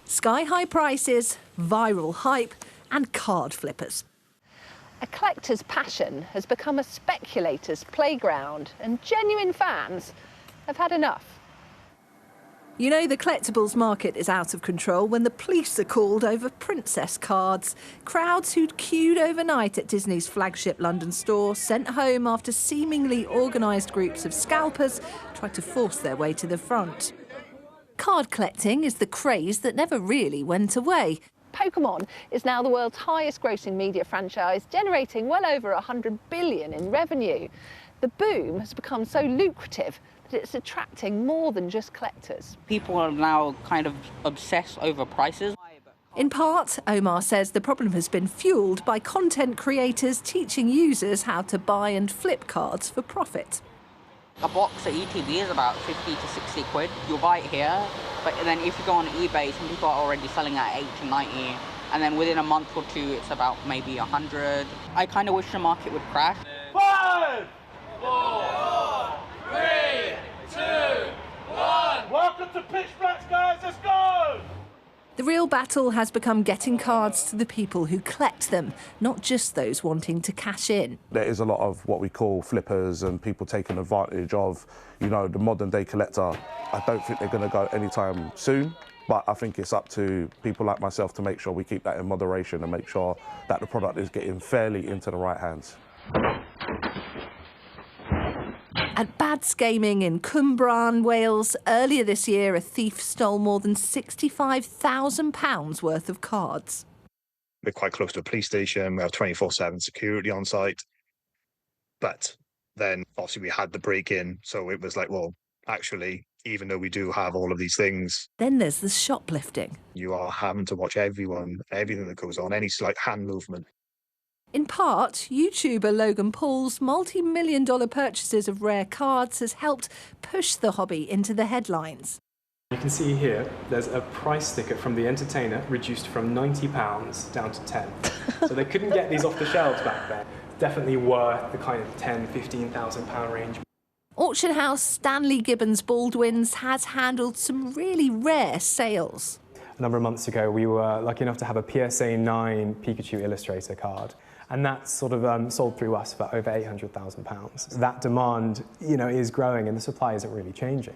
Sky-high prices, viral hype and card flippers. A collector's passion has become a speculator's playground, and genuine fans have had enough. The collectibles market is out of control when the police are called over princess cards. Crowds who'd queued overnight at Disney's flagship London store sent home after seemingly organised groups of scalpers tried to force their way to the front. Card collecting is the craze that never really went away. Pokemon is now the world's highest grossing media franchise, generating well over $100 billion in revenue. The boom has become so lucrative it's attracting more than just collectors. People are now kind of obsessed over prices. In part, Omar says the problem has been fuelled by content creators teaching users how to buy and flip cards for profit. A box at ETB is about 50 to 60 quid. You'll buy it here, but then if you go on eBay, some people are already selling at 80 to 90, and then within a month or two, it's about maybe 100. I kind of wish the market would crash. 5, 4, 3, 2, 1. Welcome to Pitch Black, guys. Let's go! The real battle has become getting cards to the people who collect them, not just those wanting to cash in. There is a lot of what we call flippers and people taking advantage of, you know, the modern day collector. I don't think they're going to go anytime soon, but I think it's up to people like myself to make sure we keep that in moderation and make sure that the product is getting fairly into the right hands. At Bad's Gaming in Cwmbran, Wales, earlier this year, a thief stole more than £65,000 worth of cards. We're quite close to a police station. We have 24/7 security on site. But then, obviously, we had the break-in, so it was like, well, actually, even though we do have all of these things... Then there's the shoplifting. You are having to watch everything that goes on, any slight hand movement. In part, YouTuber Logan Paul's multi-million-dollar purchases of rare cards has helped push the hobby into the headlines. You can see here, there's a price sticker from the entertainer reduced from £90 down to 10. So they couldn't get these off the shelves back then. Definitely worth the kind of £10,000, £15,000 range. Auction house Stanley Gibbons Baldwin's has handled some really rare sales. A number of months ago, we were lucky enough to have a PSA 9 Pikachu Illustrator card. And that's sort of sold through us for over £800,000. That demand, you know, is growing and the supply isn't really changing.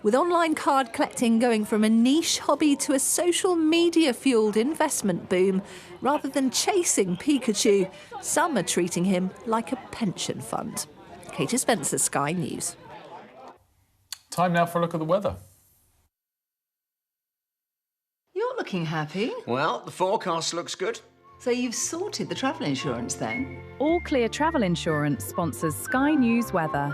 With online card collecting going from a niche hobby to a social media-fuelled investment boom, rather than chasing Pikachu, some are treating him like a pension fund. Katie Spencer, Sky News. Time now for a look at the weather. You're looking happy. Well, the forecast looks good. So you've sorted the travel insurance then? All Clear Travel Insurance sponsors Sky News weather.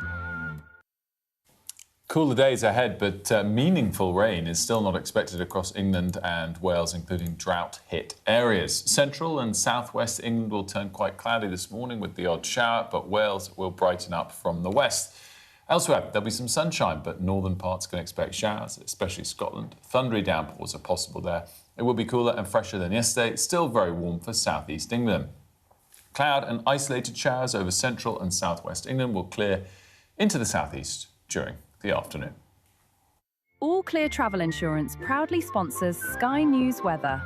Cooler days ahead, but meaningful rain is still not expected across England and Wales, including drought-hit areas. Central and southwest England will turn quite cloudy this morning with the odd shower, but Wales will brighten up from the west. Elsewhere, there'll be some sunshine, but northern parts can expect showers, especially Scotland. Thundery downpours are possible there. It will be cooler and fresher than yesterday, still very warm for southeast England. Cloud and isolated showers over central and southwest England will clear into the southeast during the afternoon. All Clear Travel Insurance proudly sponsors Sky News weather.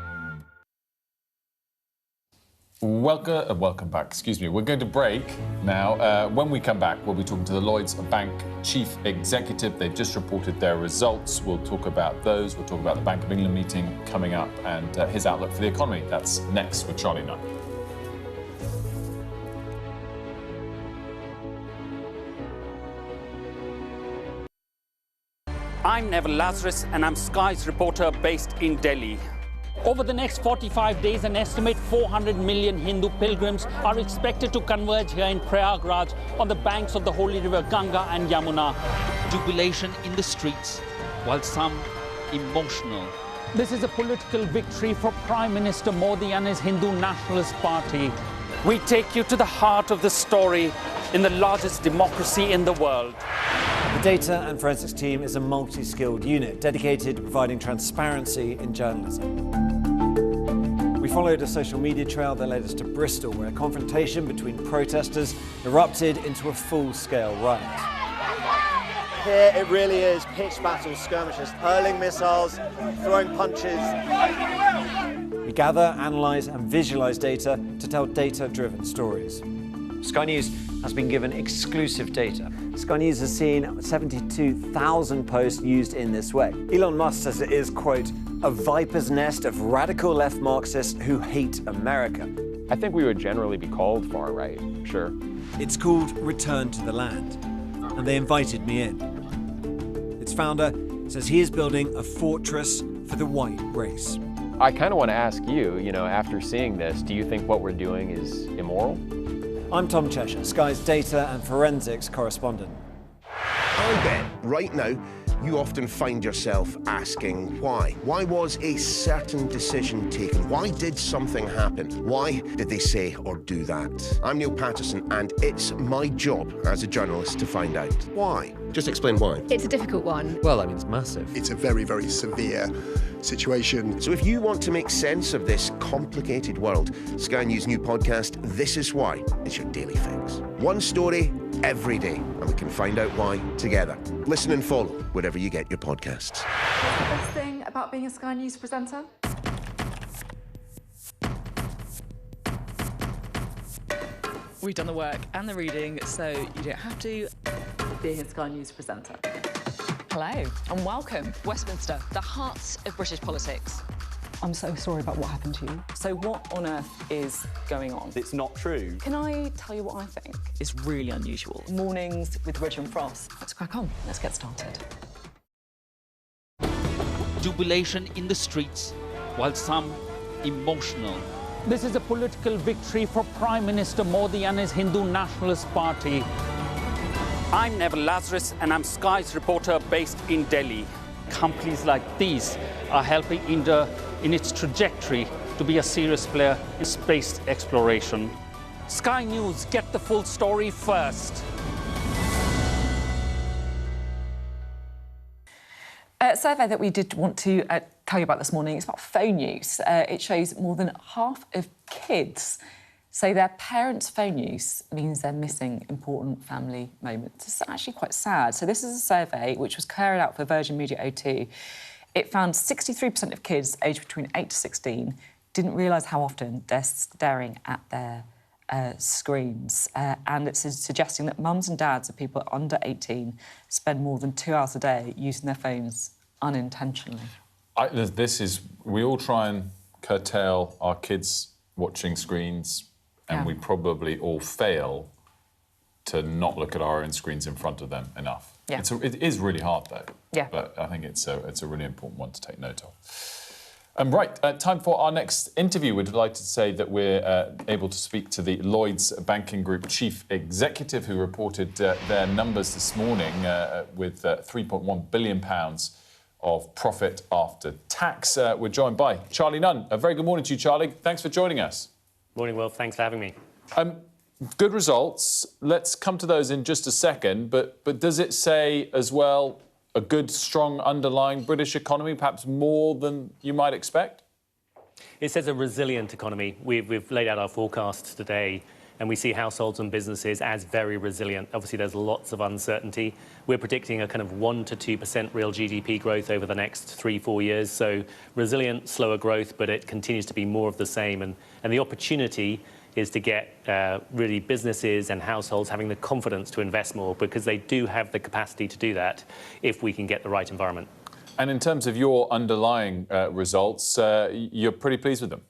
Welcome back. We're going to break now. When we come back, we'll be talking to the Lloyds Bank Chief Executive. They've just reported their results. We'll talk about those. We'll talk about the Bank of England meeting coming up and his outlook for the economy. That's next with Charlie Knight. I'm Neville Lazarus, and I'm Sky's reporter based in Delhi. Over the next 45 days, an estimate 400 million Hindu pilgrims are expected to converge here in Prayagraj on the banks of the holy river Ganga and Yamuna. Jubilation in the streets, while some emotional. This is a political victory for Prime Minister Modi and his Hindu Nationalist Party. We take you to the heart of the story in the largest democracy in the world. The data and forensics team is a multi-skilled unit dedicated to providing transparency in journalism. We followed a social media trail that led us to Bristol, where a confrontation between protesters erupted into a full-scale riot. Here it really is pitched battle skirmishes, hurling missiles, throwing punches. We gather, analyse and visualise data to tell data-driven stories. Sky News has been given exclusive data. Sky News has seen 72,000 posts used in this way. Elon Musk says it is, quote, a viper's nest of radical left Marxists who hate America. I think we would generally be called far right, sure. It's called Return to the Land, and they invited me in. Its founder says he is building a fortress for the white race. I kind of want to ask you, after seeing this, do you think what we're doing is immoral? I'm Tom Cheshire, Sky's data and forensics correspondent. I bet right now you often find yourself asking why. Why was a certain decision taken? Why did something happen? Why did they say or do that? I'm Neil Patterson, and it's my job as a journalist to find out why. Just explain why. It's a difficult one. Well, I mean, it's massive. It's a very, very severe situation. So if you want to make sense of this complicated world, Sky News' new podcast, This Is Why, is your daily fix. One story every day, and we can find out why together. Listen and follow wherever you get your podcasts. What's the best thing about being a Sky News presenter? We've done the work and the reading, so you don't have to being a Sky News presenter. Hello and welcome, Westminster, the heart of British politics. I'm so sorry about what happened to you. So what on earth is going on? It's not true. Can I tell you what I think? It's really unusual. Mornings with Ridge and Frost. Let's crack on. Let's get started. Jubilation in the streets, while some emotional. This is a political victory for Prime Minister Modi and his Hindu Nationalist Party. I'm Neville Lazarus, and I'm Sky's reporter based in Delhi. Companies like these are helping India in its trajectory to be a serious player in space exploration. Sky News, get the full story first. A survey that we did want to tell you about this morning is about phone use. It shows more than half of kids say their parents' phone use means they're missing important family moments. It's actually quite sad. So this is a survey which was carried out for Virgin Media O2. It found 63% of kids aged between 8 to 16 didn't realise how often they're staring at their screens. And it's suggesting that mums and dads of people under 18 spend more than 2 hours a day using their phones unintentionally. We all try and curtail our kids watching screens, and we probably all fail to not look at our own screens in front of them enough. Yeah. It is really hard, though. Yeah. But I think it's a really important one to take note of. Right, time for our next interview. We're delighted to say that we're able to speak to the Lloyds Banking Group Chief Executive, who reported their numbers this morning with £3.1 billion of profit after tax. We're joined by Charlie Nunn. A very good morning to you, Charlie. Thanks for joining us. Morning, Will. Thanks for having me. Good results. Let's come to those in just a second. But does it say as well a good, strong, underlying British economy, perhaps more than you might expect? It says a resilient economy. We've laid out our forecasts today, and we see households and businesses as very resilient. Obviously, there's lots of uncertainty. We're predicting a kind of 1 to 2% real GDP growth over the next 3-4 years. So resilient, slower growth, but it continues to be more of the same. And the opportunity is to get really businesses and households having the confidence to invest more, because they do have the capacity to do that if we can get the right environment. And in terms of your underlying results, you're pretty pleased with them?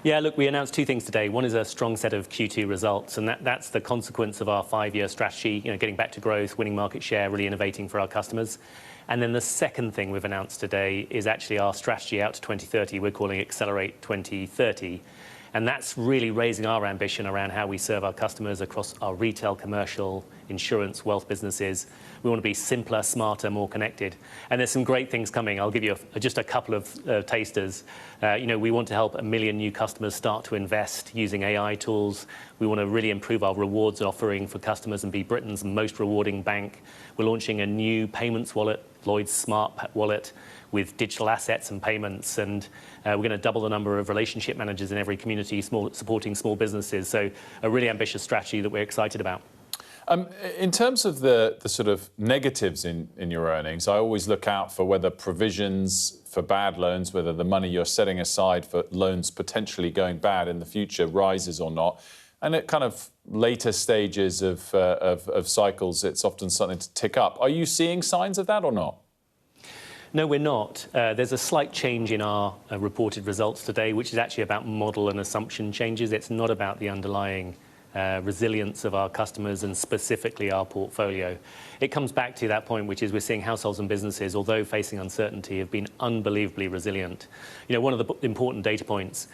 Yeah, look, we announced two things today. One is a strong set of Q2 results, and that's the consequence of our 5-year strategy, getting back to growth, winning market share, really innovating for our customers. And then the second thing we've announced today is actually our strategy out to 2030. We're calling it Accelerate 2030. And that's really raising our ambition around how we serve our customers across our retail, commercial, insurance, wealth businesses. We want to be simpler, smarter, more connected. And there's some great things coming. I'll give you just a couple of tasters. We want to help 1 million new customers start to invest using AI tools. We want to really improve our rewards offering for customers and be Britain's most rewarding bank. We're launching a new payments wallet, Lloyds Smart Wallet, with digital assets and payments, and we're going to double the number of relationship managers in every community supporting small businesses. So a really ambitious strategy that we're excited about. In terms of the sort of negatives in your earnings, I always look out for whether provisions for bad loans, whether the money you're setting aside for loans potentially going bad in the future rises or not. And at kind of later stages of cycles, it's often something to tick up. Are you seeing signs of that or not? No, we're not. There's a slight change in our reported results today, which is actually about model and assumption changes. It's not about the underlying resilience of our customers and specifically our portfolio. It comes back to that point, which is we're seeing households and businesses, although facing uncertainty, have been unbelievably resilient. One of the important data points,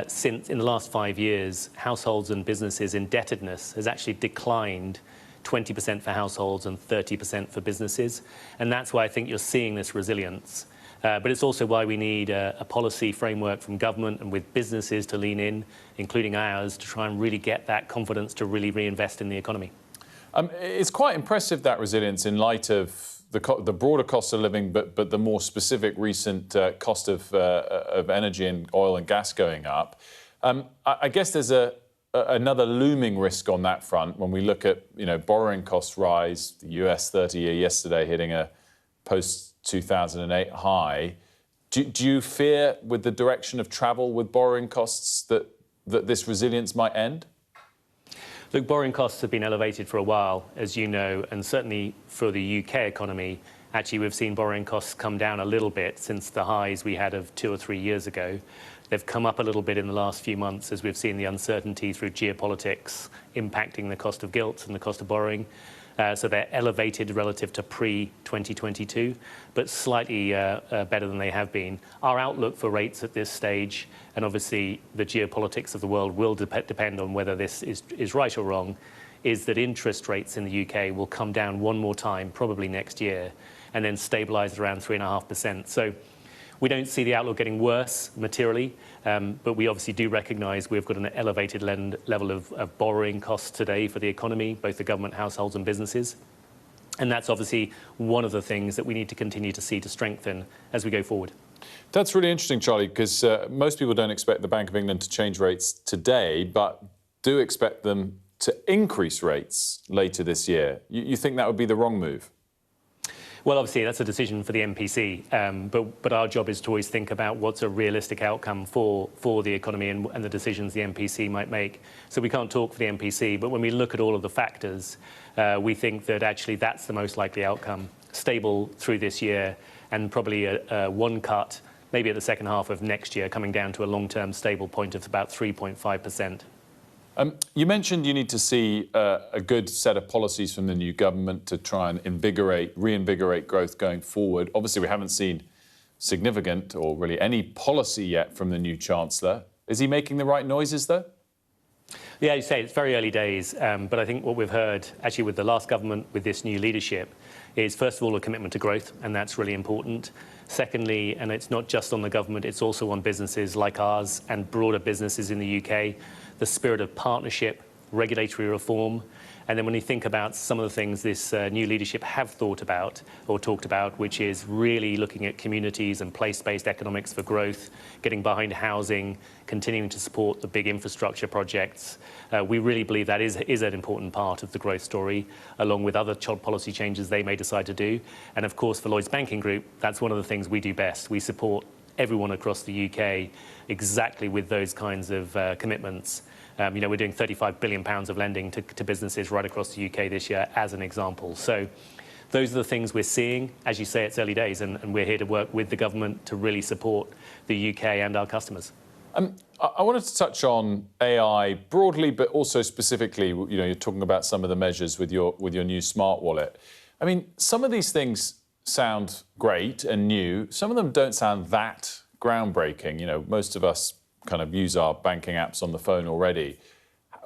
since in the last 5 years, households and businesses' indebtedness has actually declined 20% for households and 30% for businesses. And that's why I think you're seeing this resilience. But it's also why we need a policy framework from government and with businesses to lean in, including ours, to try and really get that confidence to really reinvest in the economy. It's quite impressive, that resilience, in light of the broader cost of living, but the more specific recent cost of energy and oil and gas going up. I guess there's another looming risk on that front when we look at borrowing costs rise. The US 30-year yesterday hitting a post-2008 high. Do you fear, with the direction of travel with borrowing costs, that this resilience might end? Look, borrowing costs have been elevated for a while, as you know, and certainly for the UK economy. Actually, we've seen borrowing costs come down a little bit since the highs we had of 2 or 3 years ago. They've come up a little bit in the last few months as we've seen the uncertainty through geopolitics impacting the cost of gilts and the cost of borrowing. So they're elevated relative to pre-2022, but slightly better than they have been. Our outlook for rates at this stage, and obviously the geopolitics of the world will depend on whether this is right or wrong, is that interest rates in the UK will come down one more time, probably next year, and then stabilise around 3.5%. So we don't see the outlook getting worse materially, but we obviously do recognise we've got an elevated level of borrowing costs today for the economy, both the government, households and businesses. And that's obviously one of the things that we need to continue to see to strengthen as we go forward. That's really interesting, Charlie, because most people don't expect the Bank of England to change rates today, but do expect them to increase rates later this year. You think that would be the wrong move? Well, obviously, that's a decision for the MPC, but our job is to always think about what's a realistic outcome for the economy and the decisions the MPC might make. So we can't talk for the MPC, but when we look at all of the factors, we think that actually that's the most likely outcome, stable through this year and probably one cut, maybe at the second half of next year, coming down to a long-term stable point of about 3.5%. You mentioned you need to see a good set of policies from the new government to try and reinvigorate growth going forward. Obviously, we haven't seen significant or really any policy yet from the new Chancellor. Is he making the right noises, though? Yeah, you say it's very early days, but I think what we've heard, actually, with the last government, with this new leadership, is, first of all, a commitment to growth, and that's really important. Secondly, and it's not just on the government, it's also on businesses like ours and broader businesses in the UK, the spirit of partnership, regulatory reform. And then when you think about some of the things this new leadership have thought about or talked about, which is really looking at communities and place-based economics for growth, getting behind housing, continuing to support the big infrastructure projects, we really believe that is an important part of the growth story, along with other policy changes they may decide to do. And of course, for Lloyds Banking Group, that's one of the things we do best. We support everyone across the UK exactly with those kinds of commitments. We're doing £35 billion of lending to businesses right across the UK this year, as an example. So those are the things we're seeing. As you say, it's early days, and we're here to work with the government to really support the UK and our customers. I wanted to touch on AI broadly, but also specifically, you're talking about some of the measures with your new smart wallet. I mean, some of these things sound great and new. Some of them don't sound that groundbreaking. Most of us kind of use our banking apps on the phone already.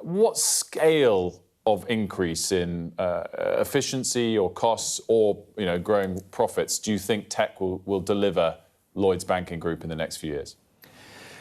What scale of increase in efficiency or costs or growing profits do you think tech will deliver Lloyds Banking Group in the next few years?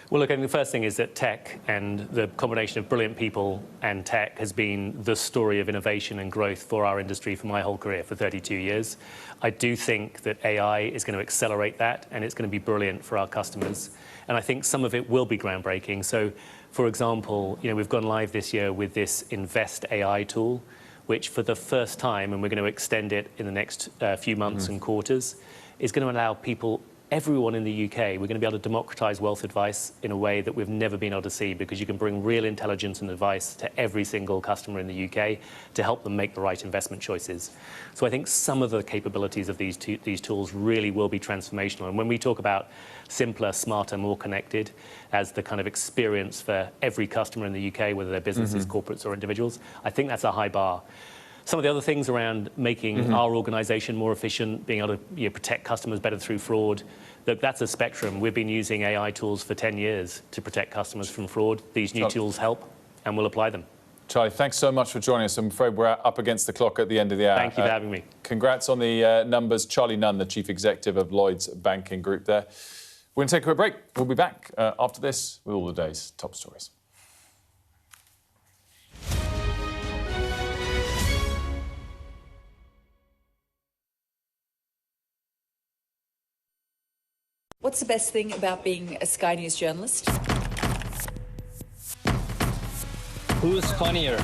Well, look, I think the first thing is that tech and the combination of brilliant people and tech has been the story of innovation and growth for our industry for my whole career, for 32 years. I do think that AI is going to accelerate that, and it's going to be brilliant for our customers. And I think some of it will be groundbreaking. So, for example, we've gone live this year with this Invest AI tool, which for the first time, and we're going to extend it in the next few months and quarters, is going to allow everyone in the UK, we're going to be able to democratise wealth advice in a way that we've never been able to see, because you can bring real intelligence and advice to every single customer in the UK to help them make the right investment choices. So I think some of the capabilities of these tools really will be transformational. And when we talk about simpler, smarter, more connected as the kind of experience for every customer in the UK, whether they're businesses, corporates or individuals, I think that's a high bar. Some of the other things around making our organisation more efficient, being able to protect customers better through fraud, that's a spectrum. We've been using AI tools for 10 years to protect customers from fraud. These new tools help, and we'll apply them. Charlie, thanks so much for joining us. I'm afraid we're up against the clock at the end of the hour. Thank you for having me. Congrats on the numbers. Charlie Nunn, the Chief Executive of Lloyds Banking Group there. We're going to take a quick break. We'll be back after this with all the day's top stories. What's the best thing about being a Sky News journalist? Who's funnier?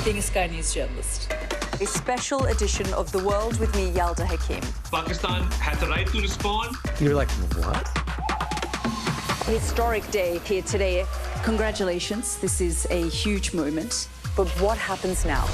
Being a Sky News journalist. A special edition of The World with me, Yalda Hakim. Pakistan had the right to respond. You're like, what? Historic day here today. Congratulations, this is a huge moment. But what happens now?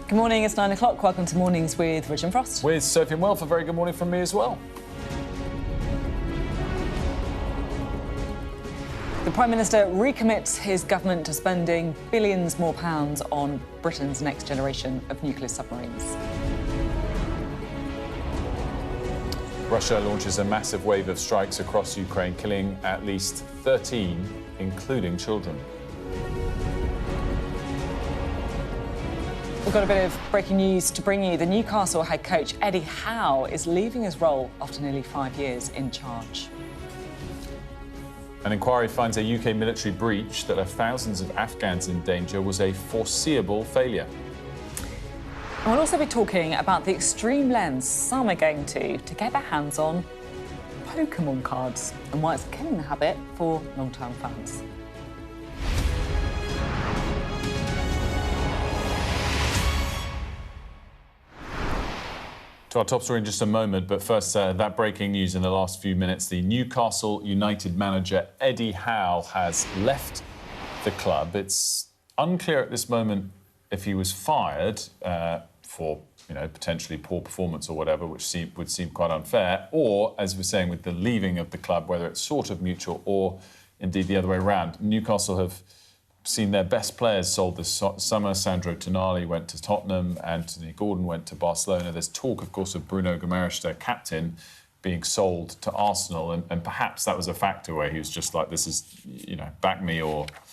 Good morning, it's 9 o'clock. Welcome to Mornings with Rich and Frost. With Sophy and Wilf, a very good morning from me as well. The Prime Minister recommits his government to spending billions more pounds on Britain's next generation of nuclear submarines. Russia launches a massive wave of strikes across Ukraine, killing at least 13, including children. We've got a bit of breaking news to bring you. The Newcastle head coach, Eddie Howe, is leaving his role after nearly 5 years in charge. An inquiry finds a UK military breach that left thousands of Afghans in danger was a foreseeable failure. And we'll also be talking about the extreme lengths some are going to get their hands on Pokemon cards and why it's killing the habit for long-term fans. To our top story in just a moment, but first, that breaking news in the last few minutes. The Newcastle United manager, Eddie Howe, has left the club. It's unclear at this moment if he was fired for potentially poor performance or whatever, which would seem quite unfair, or, as we're saying, with the leaving of the club, whether it's sort of mutual or indeed the other way around. Newcastle have seen their best players sold this summer. Sandro Tonali went to Tottenham, Anthony Gordon went to Barcelona. There's talk, of course, of Bruno Guimaraes, their captain, being sold to Arsenal, and perhaps that was a factor where he was just like, this is, back me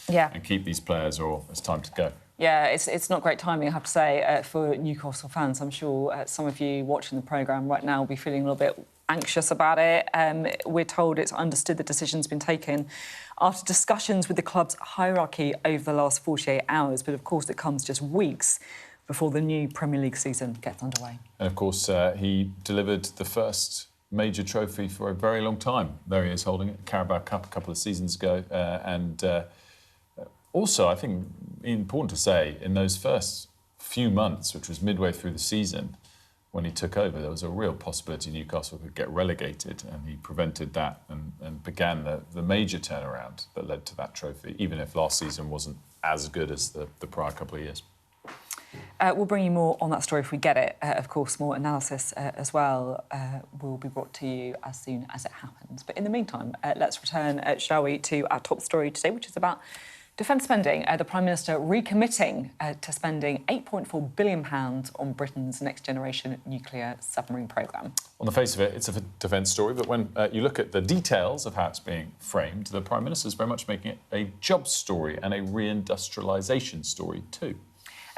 and keep these players, or it's time to go. Yeah, it's not great timing, I have to say, for Newcastle fans. I'm sure some of you watching the programme right now will be feeling a little bit anxious about it. We're told it's understood the decision's been taken after discussions with the club's hierarchy over the last 48 hours. But, of course, it comes just weeks before the new Premier League season gets underway. And, of course, he delivered the first major trophy for a very long time. There he is holding it, Carabao Cup a couple of seasons ago. Also, I think important to say, in those first few months, which was midway through the season, when he took over, there was a real possibility Newcastle could get relegated, and he prevented that and began the major turnaround that led to that trophy, even if last season wasn't as good as the prior couple of years. We'll bring you more on that story if we get it. Of course, more analysis as well will be brought to you as soon as it happens. But in the meantime, let's return, shall we, to our top story today, which is about defence spending. The Prime Minister recommitting to spending £8.4 billion on Britain's next-generation nuclear submarine programme. On the face of it, it's a defence story, but when you look at the details of how it's being framed, the Prime Minister is very much making it a jobs story and a reindustrialisation story too.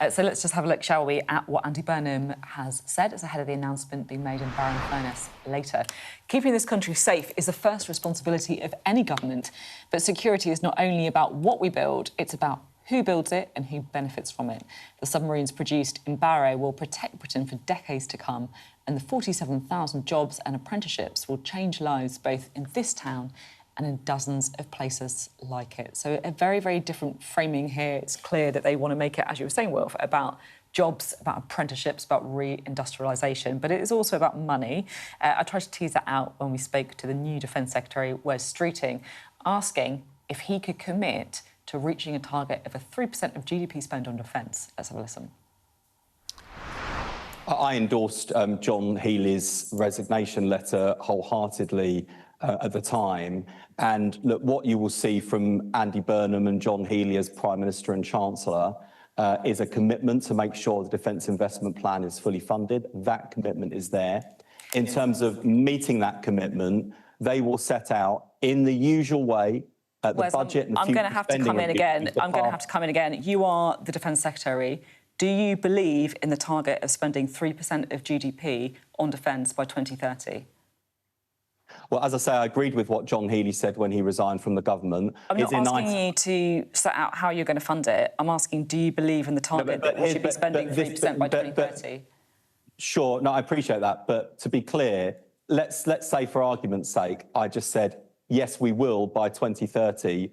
So let's just have a look, shall we, at what Andy Burnham has said as ahead of the announcement being made in Barrow-in-Furness later. Keeping this country safe is the first responsibility of any government, but security is not only about what we build, it's about who builds it and who benefits from it. The submarines produced in Barrow will protect Britain for decades to come, and the 47,000 jobs and apprenticeships will change lives both in this town and in dozens of places like it. So a very, very different framing here. It's clear that they want to make it, as you were saying, Wilf, about jobs, about apprenticeships, about reindustrialisation, but it is also about money. I tried to tease that out when we spoke to the new Defence Secretary, Wes Streeting, asking if he could commit to reaching a target of a 3% of GDP spend on defence. Let's have a listen. I endorsed John Healey's resignation letter wholeheartedly at the time. And look, what you will see from Andy Burnham and John Healey as Prime Minister and Chancellor is a commitment to make sure the Defence Investment Plan is fully funded. That commitment is there. In terms of meeting that commitment, they will set out in the usual way the budget and the I'm going to have to come in again. I'm going to have to come in again. You are the Defence Secretary. Do you believe in the target of spending 3% of GDP on defence by 2030? Well, as I say, I agreed with what John Healey said when he resigned from the government. I'm not asking you to set out how you're going to fund it. I'm asking, do you believe in the target that we should be spending 3% by 2030? Sure, no, I appreciate that. But to be clear, let's say, for argument's sake, I just said, yes, we will, by 2030,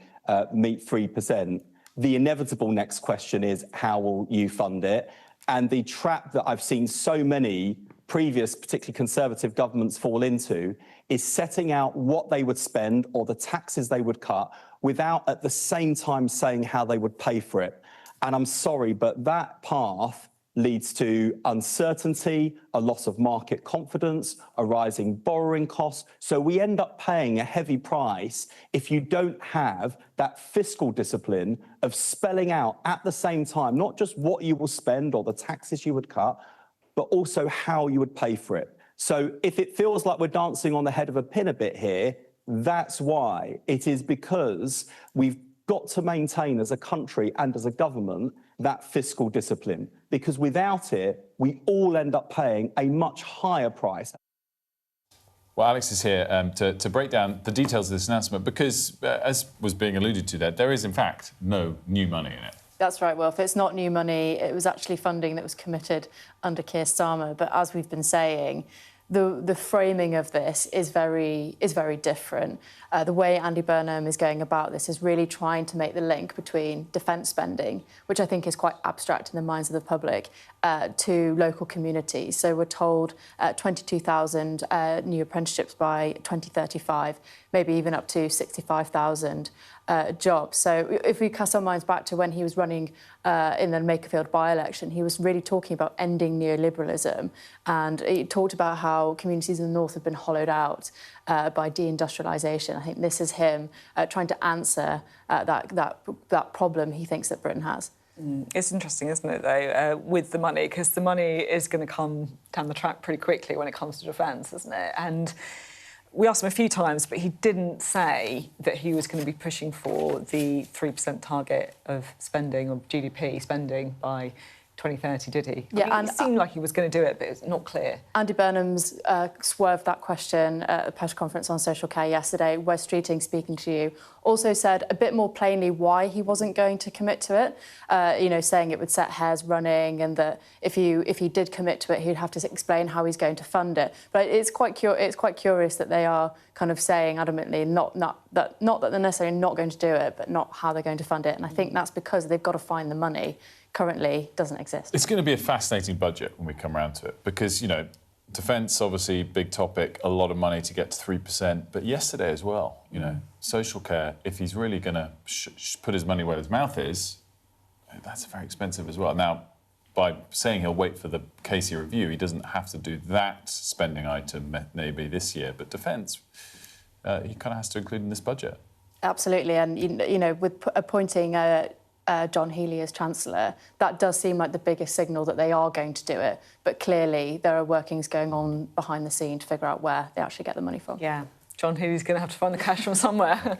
meet 3%. The inevitable next question is, how will you fund it? And the trap that I've seen so many previous, particularly Conservative governments fall into, is setting out what they would spend or the taxes they would cut without at the same time saying how they would pay for it. And I'm sorry, but that path leads to uncertainty, a loss of market confidence, a rising borrowing cost. So we end up paying a heavy price if you don't have that fiscal discipline of spelling out at the same time, not just what you will spend or the taxes you would cut, but also how you would pay for it. So if it feels like we're dancing on the head of a pin a bit here, that's why. It is because we've got to maintain as a country and as a government that fiscal discipline, because without it, we all end up paying a much higher price. Well, Alex is here to break down the details of this announcement, because, as was being alluded to there is, in fact, no new money in it. That's right, Wilf. It's not new money. It was actually funding that was committed under Keir Starmer. But as we've been saying, the framing of this is very different. The way Andy Burnham is going about this is really trying to make the link between defence spending, which I think is quite abstract in the minds of the public, to local communities. So we're told 22,000 new apprenticeships by 2035, maybe even up to 65,000 job. So if we cast our minds back to when he was running in the Makerfield by-election, he was really talking about ending neoliberalism, and he talked about how communities in the north have been hollowed out by deindustrialisation. I think this is him trying to answer that problem he thinks that Britain has. It's interesting, isn't it, though, with the money, because the money is going to come down the track pretty quickly when it comes to defence, isn't it? And we asked him a few times, but he didn't say that he was going to be pushing for the 3% target of spending, of GDP spending, by 2030, did he? Yeah, I mean, it seemed like he was going to do it, but it's not clear. Andy Burnham's swerved that question at a press conference on Social Care yesterday. Wes Streeting, speaking to you, also said a bit more plainly why he wasn't going to commit to it, you know, saying it would set hairs running, and that if he did commit to it, he'd have to explain how he's going to fund it. But it's quite curious that they are kind of saying adamantly not that they're necessarily not going to do it, but not how they're going to fund it. And I think that's because they've got to find the money. Currently doesn't exist. It's going to be a fascinating budget when we come around to it, because, you know, defence, obviously, big topic, a lot of money to get to 3%, but yesterday as well, you know, social care, if he's really going to put his money where his mouth is, that's very expensive as well. Now, by saying he'll wait for the Casey review, he doesn't have to do that spending item maybe this year, but defence, he kind of has to include in this budget. Absolutely, and, you know, with appointing John Healey as Chancellor, that does seem like the biggest signal that they are going to do it. But clearly, there are workings going on behind the scene to figure out where they actually get the money from. Yeah, John Healey's going to have to find the cash from somewhere.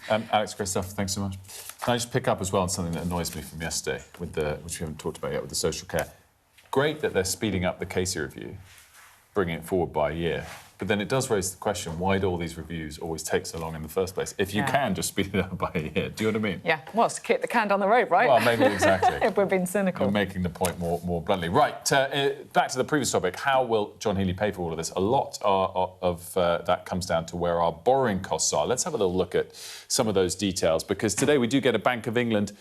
Alex, Christoph, thanks so much. Can I just pick up as well on something that annoys me from yesterday, with which we haven't talked about yet, with the social care? Great that they're speeding up the Casey review, bringing it forward by a year. But then it does raise the question, why do all these reviews always take so long in the first place? If you can just speed it up by a year, do you know what I mean? Yeah, well, it's to kick the can down the road, right? Well, maybe exactly. If we're being cynical. You're making the point more bluntly. Right, back to the previous topic. How will John Healey pay for all of this? A lot of that comes down to where our borrowing costs are. Let's have a little look at some of those details, because today we do get a Bank of England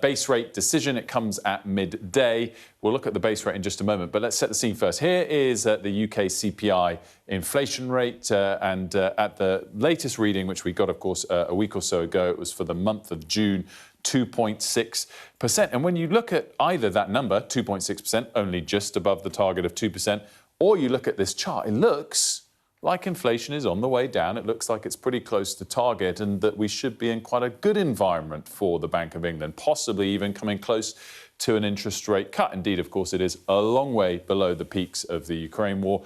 base rate decision. It comes at midday. We'll look at the base rate in just a moment, but let's set the scene first. Here is the UK CPI inflation rate, and at the latest reading, which we got, of course, a week or so ago, it was for the month of June, 2.6%. And when you look at either that number, 2.6%, only just above the target of 2%, or you look at this chart, it looks like inflation is on the way down. It looks like it's pretty close to target, and that we should be in quite a good environment for the Bank of England, possibly even coming close to an interest rate cut. Indeed, of course, it is a long way below the peaks of the Ukraine war.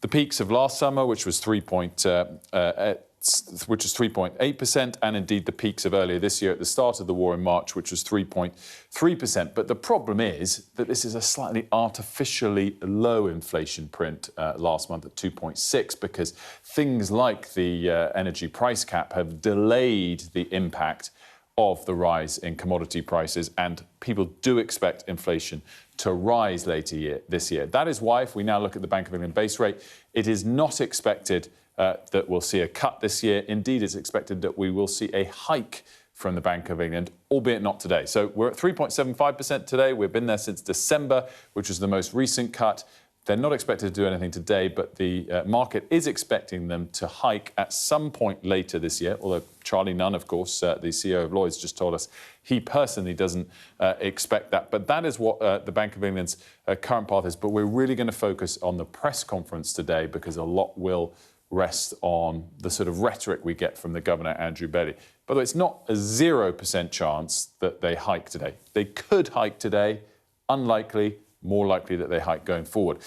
The peaks of last summer, which was 3.8%, and indeed the peaks of earlier this year at the start of the war in March, which was 3.3%. But the problem is that this is a slightly artificially low inflation print last month at 2.6, because things like the energy price cap have delayed the impact of the rise in commodity prices, and people do expect inflation to rise later this year. That is why, if we now look at the Bank of England base rate, it is not expected that we'll see a cut this year. Indeed, it's expected that we will see a hike from the Bank of England, albeit not today. So we're at 3.75% today. We've been there since December, which was the most recent cut. They're not expected to do anything today, but the market is expecting them to hike at some point later this year, although Charlie Nunn, of course, the CEO of Lloyds, just told us he personally doesn't expect that. But that is what the Bank of England's current path is. But we're really going to focus on the press conference today, because a lot will rest on the sort of rhetoric we get from the Governor, Andrew Bailey. By the way, it's not a 0% chance that they hike today. They could hike today, unlikely. More likely that they hike going forward.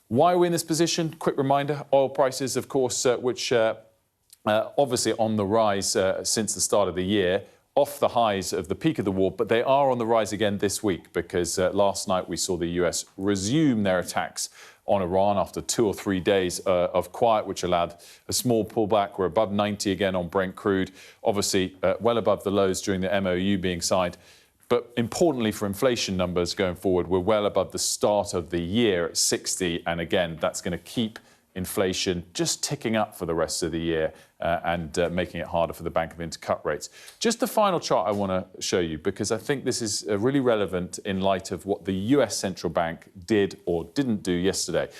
Why are we in this position? Quick reminder, oil prices, of course, which obviously on the rise since the start of the year, off the highs of the peak of the war, but they are on the rise again this week, because last night we saw the US resume their attacks on Iran after 2 or 3 days of quiet, which allowed a small pullback. We're above 90 again on Brent crude, obviously well above the lows during the MOU being signed. But importantly for inflation numbers going forward, we're well above the start of the year at 60. And again, that's going to keep inflation just ticking up for the rest of the year and making it harder for the Bank of England to cut rates. Just the final chart I want to show you, because I think this is really relevant in light of what the US Central Bank did or didn't do yesterday.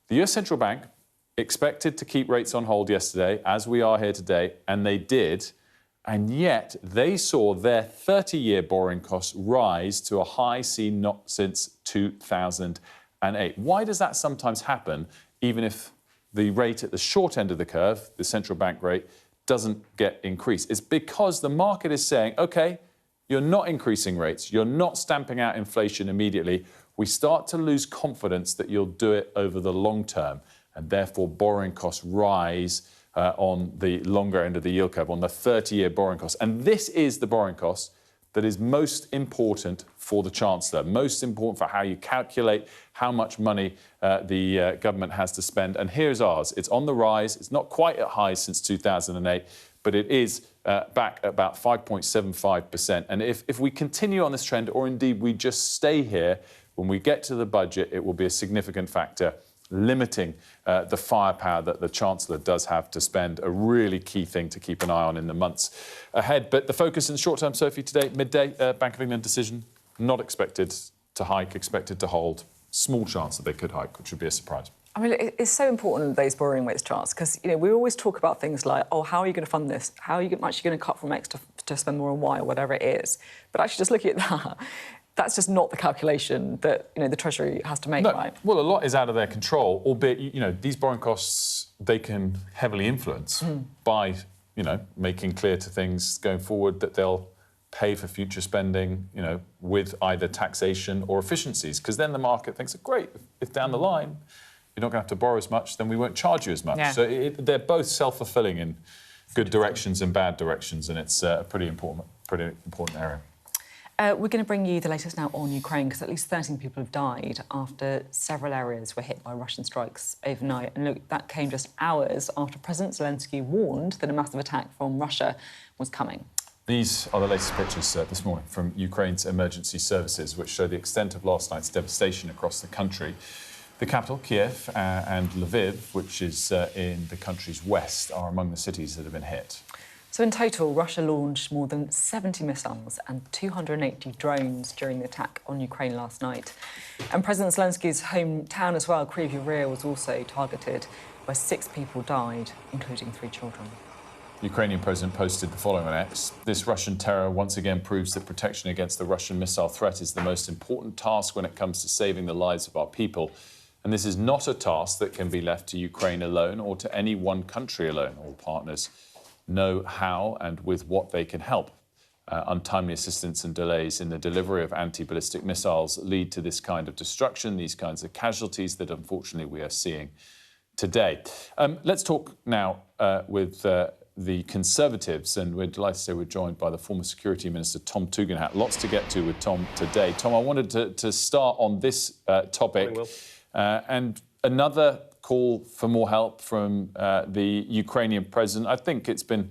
The US Central Bank expected to keep rates on hold yesterday, as we are here today, and they did. And yet they saw their 30-year borrowing costs rise to a high seen not since 2008. Why does that sometimes happen, even if the rate at the short end of the curve, the central bank rate, doesn't get increased? It's because the market is saying, OK, you're not increasing rates, you're not stamping out inflation immediately. We start to lose confidence that you'll do it over the long term, and therefore borrowing costs rise on the longer end of the yield curve, on the 30-year borrowing costs. And this is the borrowing cost that is most important for the Chancellor, most important for how you calculate how much money the government has to spend. And here's ours. It's on the rise. It's not quite at highs since 2008, but it is back at about 5.75%. And if we continue on this trend, or indeed we just stay here, when we get to the budget, it will be a significant factor limiting the firepower that the Chancellor does have to spend, a really key thing to keep an eye on in the months ahead. But the focus in the short term, Sophie, today, midday, Bank of England decision, not expected to hike, expected to hold. Small chance that they could hike, which would be a surprise. I mean, it's so important, those borrowing rates charts, because, you know, we always talk about things like, oh, how are you going to fund this? How are you actually going to cut from X to spend more on Y, or whatever it is? But actually, just looking at that, that's just not the calculation that, you know, the Treasury has to make, right? Well, a lot is out of their control, albeit, you know, these borrowing costs, they can heavily influence by, you know, making clear to things going forward that they'll pay for future spending, you know, with either taxation or efficiencies, because then the market thinks, great, if down the line you're not going to have to borrow as much, then we won't charge you as much. Yeah. So they're both self-fulfilling in good directions and bad directions, and it's a pretty important area. We're going to bring you the latest now on Ukraine, because at least 13 people have died after several areas were hit by Russian strikes overnight. And look, that came just hours after President Zelensky warned that a massive attack from Russia was coming. These are the latest pictures this morning from Ukraine's emergency services, which show the extent of last night's devastation across the country. The capital, Kiev, and Lviv, which is in the country's west, are among the cities that have been hit. So in total, Russia launched more than 70 missiles and 280 drones during the attack on Ukraine last night. And President Zelensky's hometown as well, Kryvyi Rih, was also targeted, where 6 people died, including 3 children. The Ukrainian president posted the following on X. This Russian terror once again proves that protection against the Russian missile threat is the most important task when it comes to saving the lives of our people. And this is not a task that can be left to Ukraine alone or to any one country alone. All partners know how and with what they can help. Untimely assistance and delays in the delivery of anti-ballistic missiles lead to this kind of destruction, these kinds of casualties that unfortunately we are seeing today. Let's talk now with the Conservatives, and we're delighted to say we're joined by the former Security Minister, Tom Tugendhat. Lots to get to with Tom today. Tom, I wanted to start on this topic and another call for more help from the Ukrainian president. I think it's been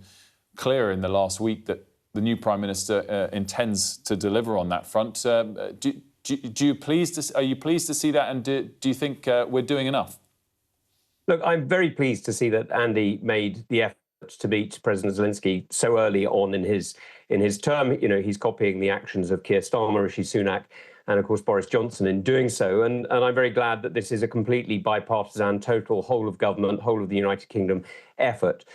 clear in the last week that the new Prime Minister intends to deliver on that front. Are you pleased to see that, and do you think we're doing enough? Look, I'm very pleased to see that Andy made the effort to beat President Zelensky so early on in his term. You know, he's copying the actions of Keir Starmer, Rishi Sunak, and of course Boris Johnson in doing so. And I'm very glad that this is a completely bipartisan, total whole of government, whole of the United Kingdom effort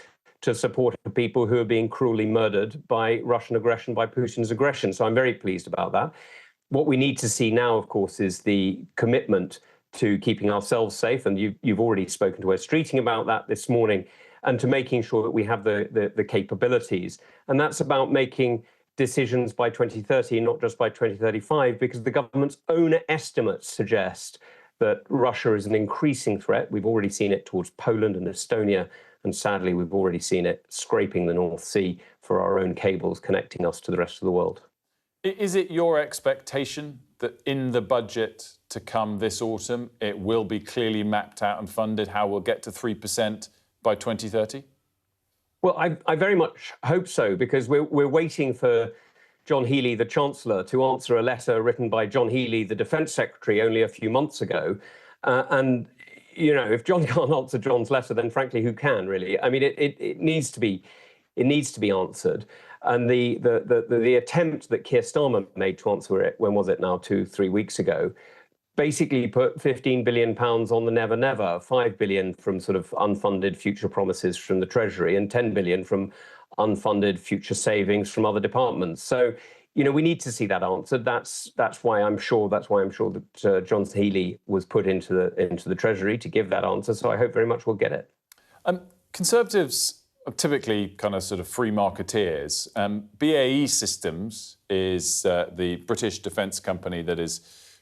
to support people who are being cruelly murdered by Russian aggression, by Putin's aggression. So I'm very pleased about that. What we need to see now, of course, is the commitment to keeping ourselves safe. And you've already spoken to Wes Streeting about that this morning, and to making sure that we have the capabilities. And that's about making decisions by 2030, not just by 2035, because the government's own estimates suggest that Russia is an increasing threat. We've already seen it towards Poland and Estonia, and sadly, we've already seen it scraping the North Sea for our own cables connecting us to the rest of the world. Is it your expectation that in the budget to come this autumn, it will be clearly mapped out and funded how we'll get to 3% by 2030? Well, I very much hope so, because we're waiting for John Healey, the Chancellor, to answer a letter written by John Healey, the Defence Secretary, only a few months ago. And, you know, if John can't answer John's letter, then frankly, who can, really? I mean, it needs to be answered. And the attempt that Keir Starmer made to answer it, when was it now, 2-3 weeks ago, basically put £15 billion on the never, never, 5 billion from sort of unfunded future promises from the Treasury and 10 billion from unfunded future savings from other departments. So, you know, we need to see that answered. That's why I'm sure that John Healey was put into the Treasury to give that answer. So I hope very much we'll get it. Conservatives are typically kind of sort of free marketeers. BAE Systems is the British defence company that is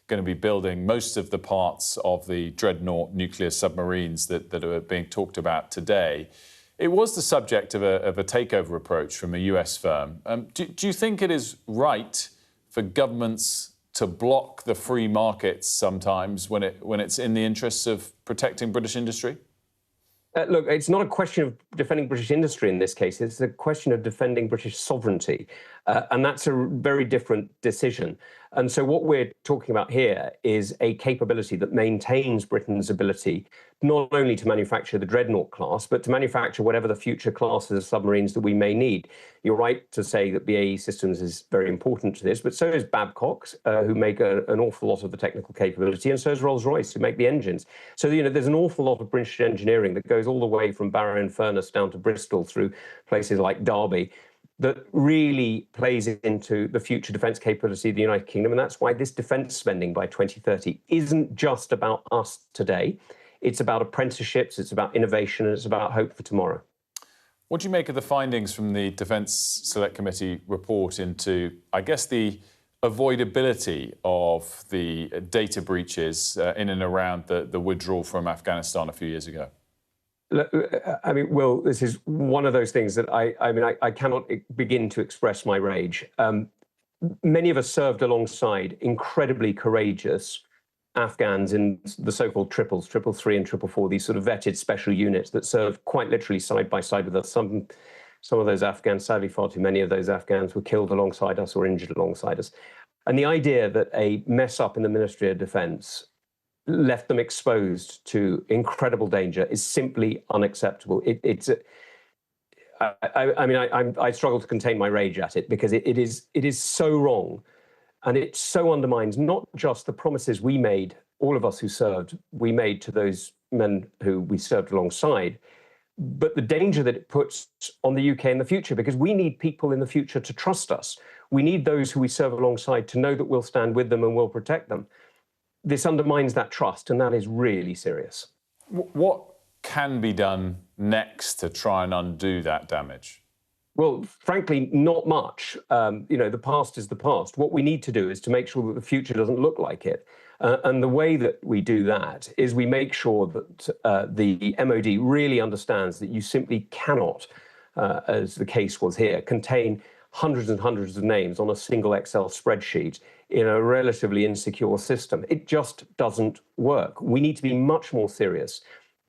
going to be building most of the parts of the dreadnought nuclear submarines that are being talked about today. It was the subject of a takeover approach from a US firm. Do you think it is right for governments to block the free markets sometimes when it's in the interests of protecting British industry? Look, it's not a question of defending British industry in this case. It's a question of defending British sovereignty. And that's a very different decision. And so what we're talking about here is a capability that maintains Britain's ability not only to manufacture the dreadnought class, but to manufacture whatever the future classes of submarines that we may need. You're right to say that BAE Systems is very important to this, but so is Babcock, who make an awful lot of the technical capability, and so is Rolls-Royce, who make the engines. So, you know, there's an awful lot of British engineering that goes all the way from Barrow-in-Furness down to Bristol through places like Derby, that really plays into the future defence capability of the United Kingdom. And that's why this defence spending by 2030 isn't just about us today. It's about apprenticeships, it's about innovation, and it's about hope for tomorrow. What do you make of the findings from the Defence Select Committee report into, I guess, the avoidability of the data breaches in and around the withdrawal from Afghanistan a few years ago? I mean, Will, this is one of those things that I cannot begin to express my rage. Many of us served alongside incredibly courageous Afghans in the so-called triples, 333 and 444, these sort of vetted special units that served quite literally side by side with us. Some of those Afghans, sadly far too many of those Afghans, were killed alongside us or injured alongside us. And the idea that a mess up in the Ministry of Defence left them exposed to incredible danger is simply unacceptable. I struggle to contain my rage at it because it is so wrong, and it so undermines not just the promises we made, all of us who served, we made to those men who we served alongside, but the danger that it puts on the UK in the future, because we need people in the future to trust us. We need those who we serve alongside to know that we'll stand with them and we'll protect them. This undermines that trust, and that is really serious. What can be done next to try and undo that damage? Well, frankly, not much. The past is the past. What we need to do is to make sure that the future doesn't look like it. And the way that we do that is we make sure that the MOD really understands that you simply cannot, as the case was here, contain hundreds and hundreds of names on a single Excel spreadsheet in a relatively insecure system. It just doesn't work. We need to be much more serious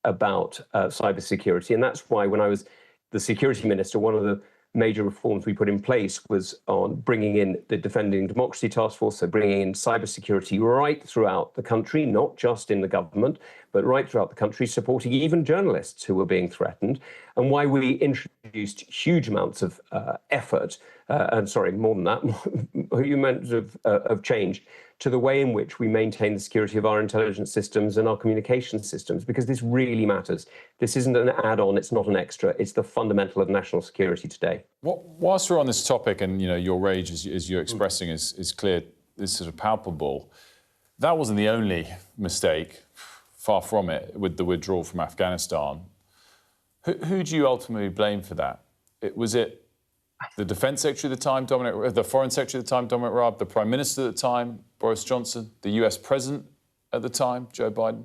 about cybersecurity. And that's why when I was the security minister, one of the major reforms we put in place was on bringing in the Defending Democracy Task Force, so bringing in cybersecurity right throughout the country, not just in the government, but right throughout the country, supporting even journalists who were being threatened, and why we introduced huge amounts of effort, more than that, huge amounts of change to the way in which we maintain the security of our intelligence systems and our communication systems, because this really matters. This isn't an add-on, it's not an extra, it's the fundamental of national security today. Whilst we're on this topic, and your rage as you're expressing is clear, is sort of palpable, that wasn't the only mistake, far from it, with the withdrawal from Afghanistan. Who do you ultimately blame for that? Was it the Defence Secretary at the time, the Foreign Secretary at the time, Dominic Raab, the Prime Minister at the time, Boris Johnson, the US President at the time, Joe Biden?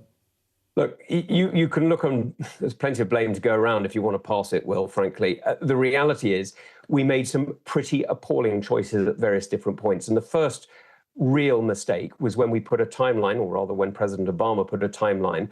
Look, you can look on, there's plenty of blame to go around if you want to pass it, Will, frankly. The reality is we made some pretty appalling choices at various different points. And the first real mistake was when we put a timeline, or rather when President Obama put a timeline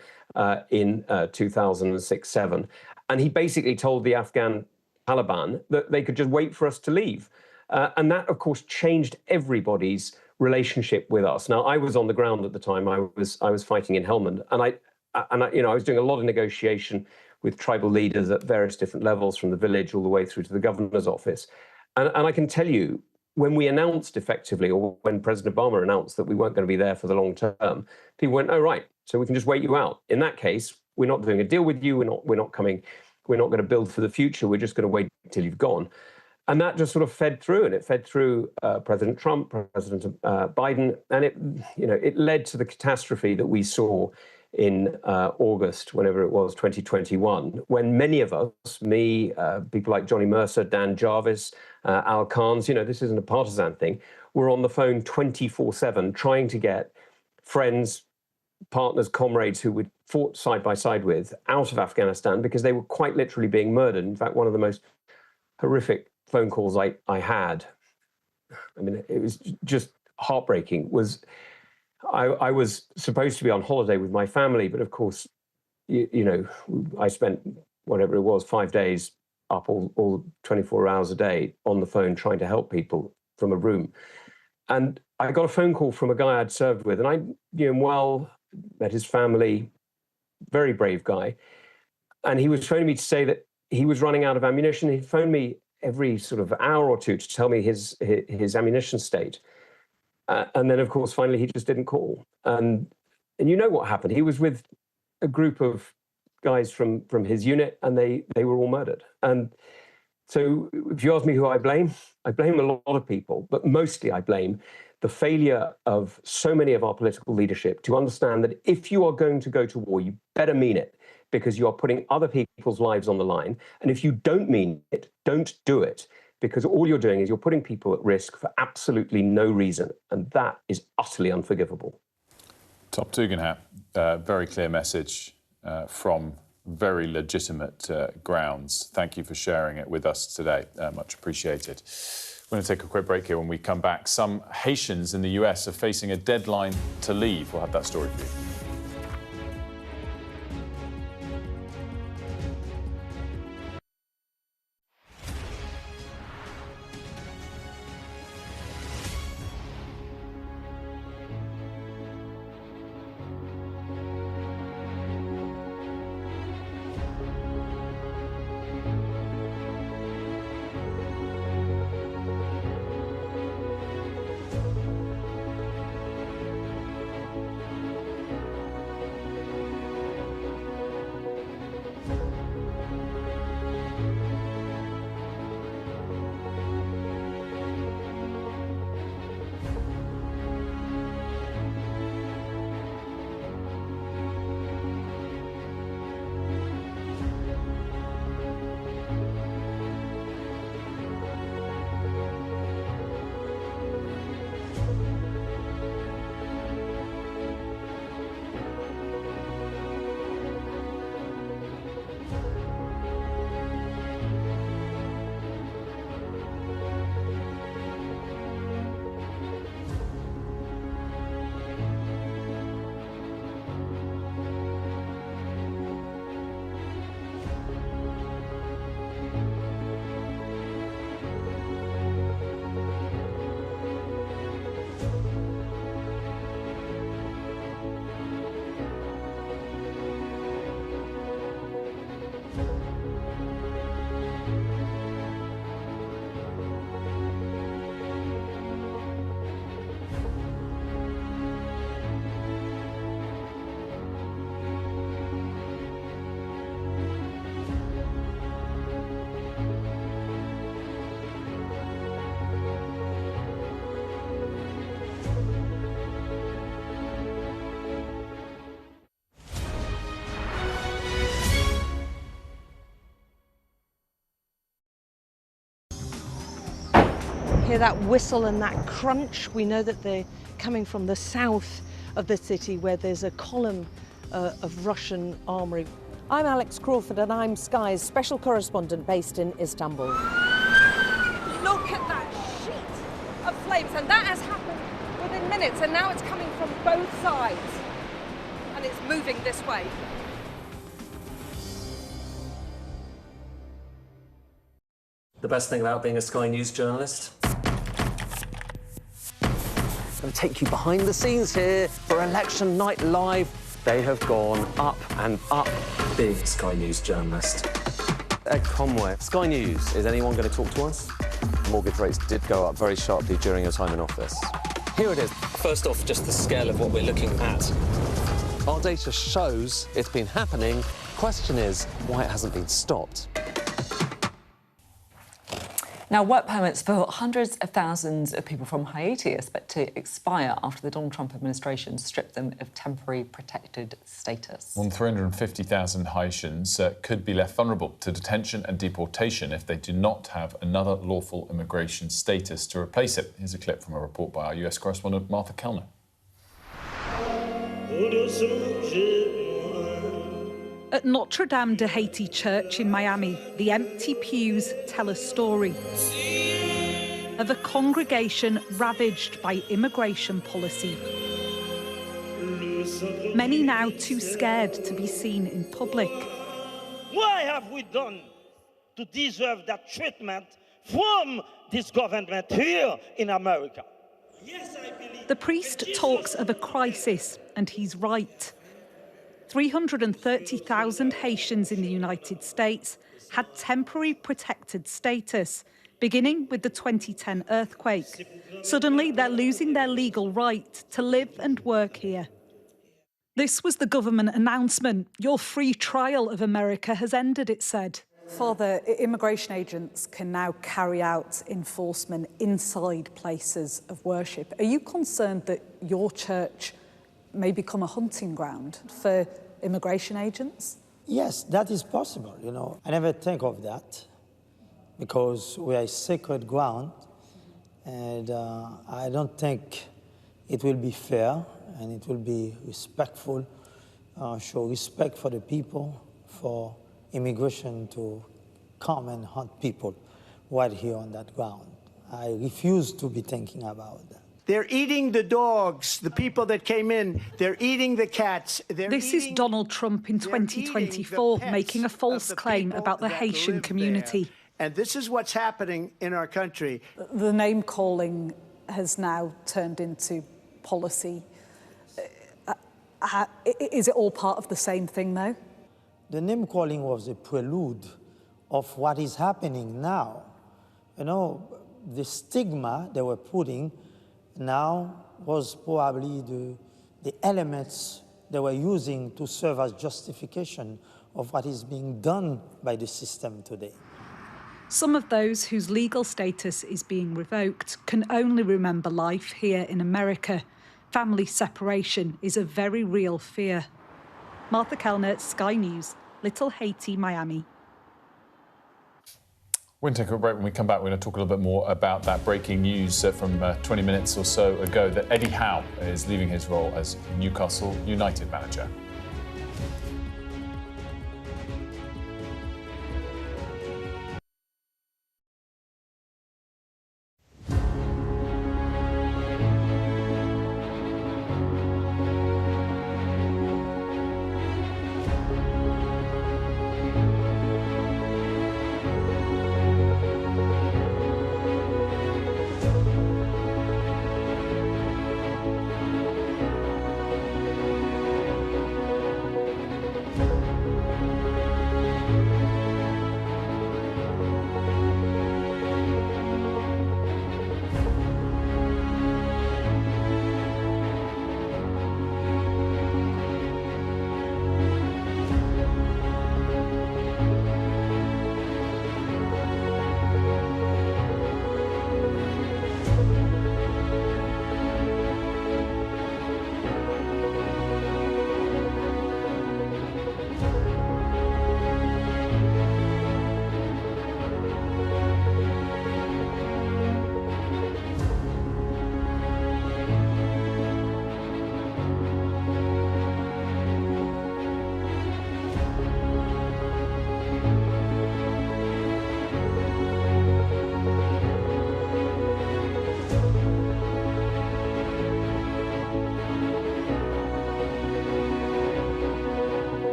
in 2006-07. And he basically told the Afghan Taliban that they could just wait for us to leave. And that, of course, changed everybody's relationship with us. Now, I was on the ground at the time. I was fighting in Helmand, and I was doing a lot of negotiation with tribal leaders at various different levels, from the village all the way through to the governor's office. And I can tell you, when we announced effectively, or when President Obama announced that we weren't going to be there for the long term, people went, "Oh, right, so we can just wait you out. In that case, we're not doing a deal with you. We're not coming we're not going to build for the future, we're just going to wait till you've gone. And that just sort of fed through, and it fed through President Trump, President Biden, and it led to the catastrophe that we saw in August, whenever it was, 2021, when many of us, me, people like Johnny Mercer, Dan Jarvis, Al Kahns, this isn't a partisan thing, were on the phone 24/7 trying to get friends, partners, comrades who we'd fought side by side with out of Afghanistan because they were quite literally being murdered. In fact, one of the most horrific phone calls I had, I mean, it was just heartbreaking, was I was supposed to be on holiday with my family, but of course, I spent whatever it was, 5 days up all 24 hours a day on the phone trying to help people from a room. And I got a phone call from a guy I'd served with, and I knew him well, met his family, very brave guy. And he was phoning me to say that he was running out of ammunition. He'd phone me every sort of hour or two to tell me his ammunition state. And then, of course, finally, he just didn't call. And you know what happened. He was with a group of guys from his unit, and they were all murdered. And so if you ask me who I blame a lot of people, but mostly I blame the failure of so many of our political leadership to understand that if you are going to go to war, you better mean it, because you are putting other people's lives on the line. And if you don't mean it, don't do it, because all you're doing is you're putting people at risk for absolutely no reason. And that is utterly unforgivable. Top Tugendhat, very clear message from very legitimate grounds. Thank you for sharing it with us today. Much appreciated. We're going to take a quick break here. When we come back, some Haitians in the US are facing a deadline to leave. We'll have that story for you. Hear that whistle and that crunch, we know that they're coming from the south of the city where there's a column of Russian armoury. I'm Alex Crawford and I'm Sky's special correspondent based in Istanbul. Look at that sheet of flames, and that has happened within minutes, and now it's coming from both sides and it's moving this way. The best thing about being a Sky News journalist? I'm going to take you behind the scenes here for Election Night Live. They have gone up and up. Being a Sky News journalist. Ed Conway, Sky News, is anyone going to talk to us? Mortgage rates did go up very sharply during your time in office. Here it is. First off, just the scale of what we're looking at. Our data shows it's been happening question is why it hasn't been stopped. Now, work permits for hundreds of thousands of people from Haiti are set to expire after the Donald Trump administration stripped them of temporary protected status. More than 350,000 Haitians could be left vulnerable to detention and deportation if they do not have another lawful immigration status to replace it. Here's a clip from a report by our US correspondent Martha Kellner. At Notre Dame de Haiti Church in Miami, the empty pews tell a story of a congregation ravaged by immigration policy. Many now too scared to be seen in public. What have we done to deserve that treatment from this government here in America? The priest talks of a crisis, and he's right. 330,000 Haitians in the United States had temporary protected status, beginning with the 2010 earthquake. Suddenly, they're losing their legal right to live and work here. This was the government announcement. Your free trial of America has ended, it said. Father, immigration agents can now carry out enforcement inside places of worship. Are you concerned that your church may become a hunting ground for immigration agents? Yes, that is possible, you know. I never think of that because we are sacred ground, and I don't think it will be fair and it will be respectful, show respect for the people, for immigration to come and hunt people right here on that ground. I refuse to be thinking about that. They're eating the dogs, the people that came in. They're eating the cats. This is Donald Trump in 2024 making a false claim about the Haitian community. And this is what's happening in our country. The name calling has now turned into policy. Is it all part of the same thing, though? The name calling was a prelude of what is happening now. You know, the stigma they were putting now was probably the elements they were using to serve as justification of what is being done by the system today. Some of those whose legal status is being revoked can only remember life here in America. Family separation is a very real fear. Martha Kellner, Sky News, Little Haiti, Miami. We're going to take a break. When we come back, we're going to talk a little bit more about that breaking news from 20 minutes or so ago that Eddie Howe is leaving his role as Newcastle United manager.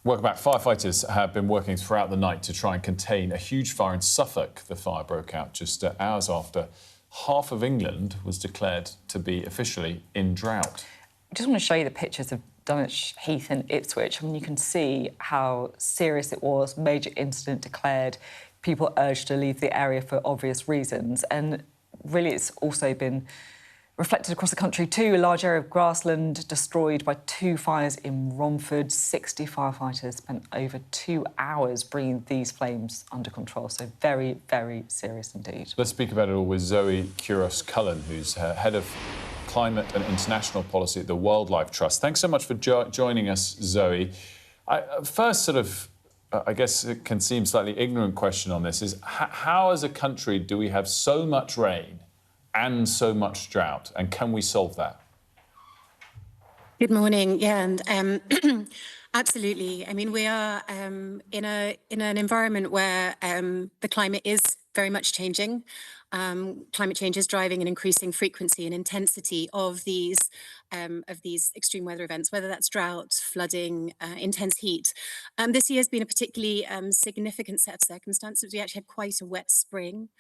Welcome back. Firefighters have been working throughout the night to try and contain a huge fire in Suffolk. The fire broke out just hours after half of England was declared to be officially in drought. I just want to show you the pictures of Dunwich Heath and Ipswich. I mean, you can see how serious it was. Major incident declared. People urged to leave the area for obvious reasons. And really, it's also been reflected across the country too. A large area of grassland destroyed by 2 fires in Romford. 60 firefighters spent over 2 hours bringing these flames under control. So very, very serious indeed. Let's speak about it all with Zoe Kuros-Cullen, who's head of climate and international policy at the Wildlife Trust. Thanks so much for joining us, Zoe. First I guess it can seem slightly ignorant question on this is how as a country do we have so much rain and so much drought, and can we solve that? Good morning. Yeah, and absolutely. I mean, we are in an environment where the climate is very much changing. Climate change is driving an increasing frequency and intensity of these extreme weather events, whether that's drought, flooding, intense heat. This year has been a particularly significant set of circumstances. We actually had quite a wet spring.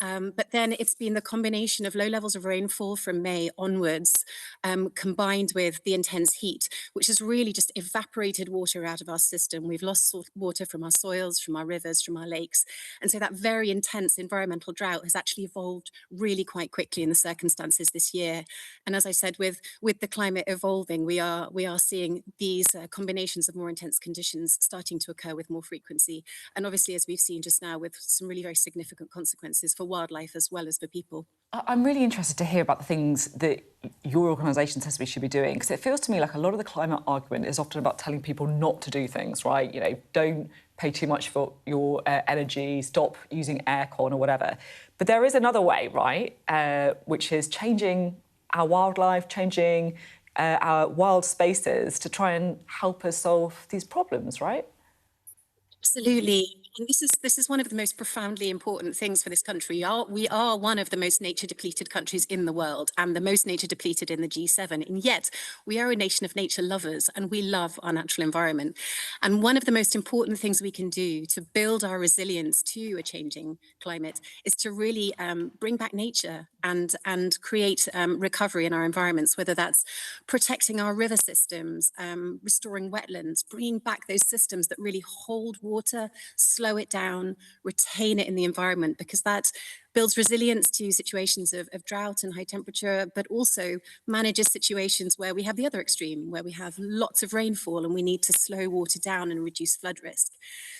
But then it's been the combination of low levels of rainfall from May onwards, combined with the intense heat, which has really just evaporated water out of our system. We've lost water from our soils, from our rivers, from our lakes. And so that very intense environmental drought has actually evolved really quite quickly in the circumstances this year. And as I said, with the climate evolving, we are seeing these combinations of more intense conditions starting to occur with more frequency. And obviously, as we've seen just now, with some really very significant consequences for wildlife as well as for people. I'm really interested to hear about the things that your organisation says we should be doing, because it feels to me like a lot of the climate argument is often about telling people not to do things, right? You know, don't pay too much for your energy, stop using aircon or whatever. But there is another way, right, which is changing our wildlife, changing our wild spaces to try and help us solve these problems, right? Absolutely. And this is one of the most profoundly important things for this country. We are one of the most nature depleted countries in the world and the most nature depleted in the G7. And yet we are a nation of nature lovers and we love our natural environment. And one of the most important things we can do to build our resilience to a changing climate is to really bring back nature and create recovery in our environments, whether that's protecting our river systems, restoring wetlands, bringing back those systems that really hold water, slow it down, retain it in the environment, because that builds resilience to situations of drought and high temperature, but also manages situations where we have the other extreme, where we have lots of rainfall and we need to slow water down and reduce flood risk.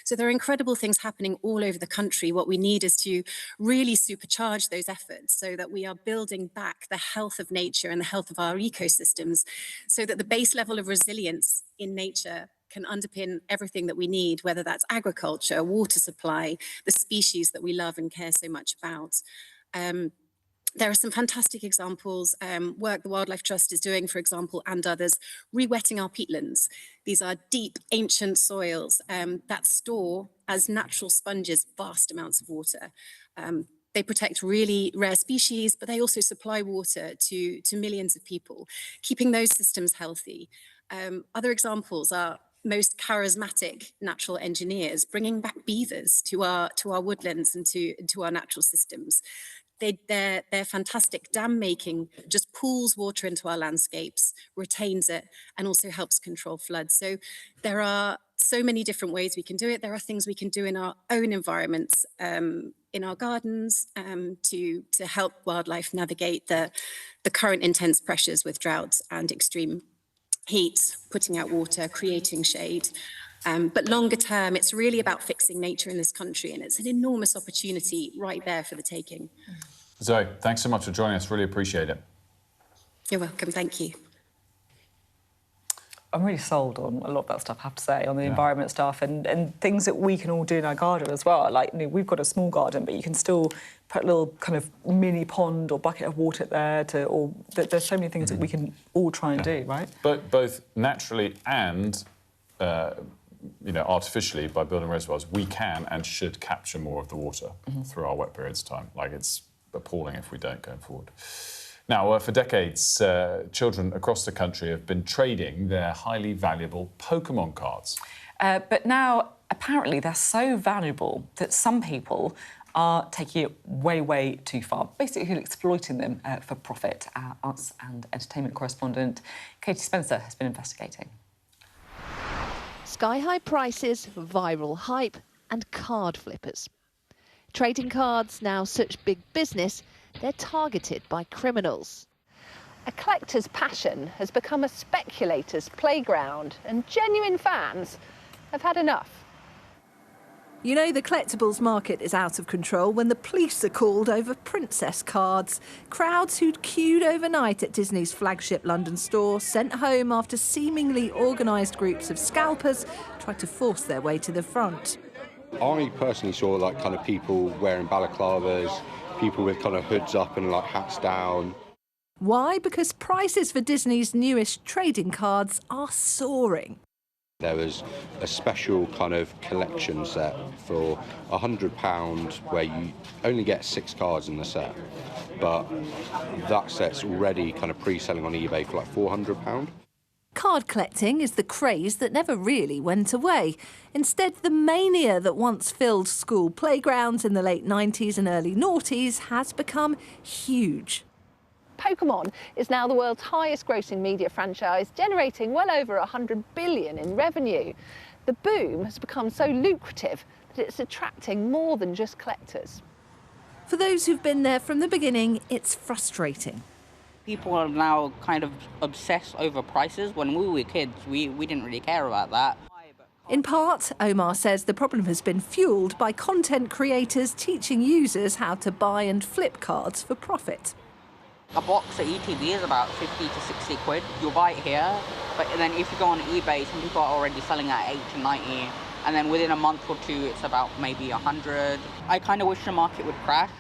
So there are incredible things happening all over the country. What we need is to really supercharge those efforts so that we are building back the health of nature and the health of our ecosystems, so that the base level of resilience in nature can underpin everything that we need, whether that's agriculture, water supply, the species that we love and care so much about. There are some fantastic examples, work the Wildlife Trust is doing, for example, and others, re-wetting our peatlands. These are deep, ancient soils that store, as natural sponges, vast amounts of water. They protect really rare species, but they also supply water to millions of people, keeping those systems healthy. Other examples are most charismatic natural engineers bringing back beavers to our woodlands and to our natural systems. Their fantastic dam making just pools water into our landscapes, retains it, and also helps control floods. So there are so many different ways we can do it. There are things we can do in our own environments, in our gardens, to help wildlife navigate the current intense pressures with droughts and extreme heat, putting out water, creating shade. But longer term, it's really about fixing nature in this country, and it's an enormous opportunity right there for the taking. Zoe, thanks so much for joining us. Really appreciate it. You're welcome. Thank you. I'm really sold on a lot of that stuff, I have to say, on the environment stuff and things that we can all do in our garden as well. Like, you know, we've got a small garden, but you can still put a little kind of mini pond or bucket of water there there's so many things that we can all try and do, right? But both naturally and artificially, by building reservoirs, we can and should capture more of the water through our wet periods of time. Like, it's appalling if we don't going forward. Now, for decades, children across the country have been trading their highly valuable Pokemon cards. But now, apparently, they're so valuable that some people are taking it way, way too far, basically exploiting them for profit. Arts and entertainment correspondent Katie Spencer has been investigating. Sky-high prices, viral hype and card flippers. Trading cards now such big business, they're targeted by criminals. A collector's passion has become a speculator's playground, and genuine fans have had enough. You know the collectibles market is out of control when the police are called over princess cards. Crowds who'd queued overnight at Disney's flagship London store, sent home after seemingly organised groups of scalpers tried to force their way to the front. I personally saw like kind of people wearing balaclavas, people with kind of hoods up and like hats down. Why? Because prices for Disney's newest trading cards are soaring. There was a special kind of collection set for £100 where you only get 6 cards in the set, but that set's already kind of pre-selling on eBay for like £400. Card collecting is the craze that never really went away. Instead, the mania that once filled school playgrounds in the late 90s and early noughties has become huge. Pokemon is now the world's highest grossing media franchise, generating well over $100 billion in revenue. The boom has become so lucrative that it's attracting more than just collectors. For those who've been there from the beginning, it's frustrating. People are now kind of obsessed over prices. When we were kids, we didn't really care about that. In part, Omar says the problem has been fuelled by content creators teaching users how to buy and flip cards for profit. A box at ETB is about 50 to 60 quid. You'll buy it here, but then if you go on eBay, some people are already selling at 8 to 90, and then within a month or two, it's about maybe 100. I kind of wish the market would crash.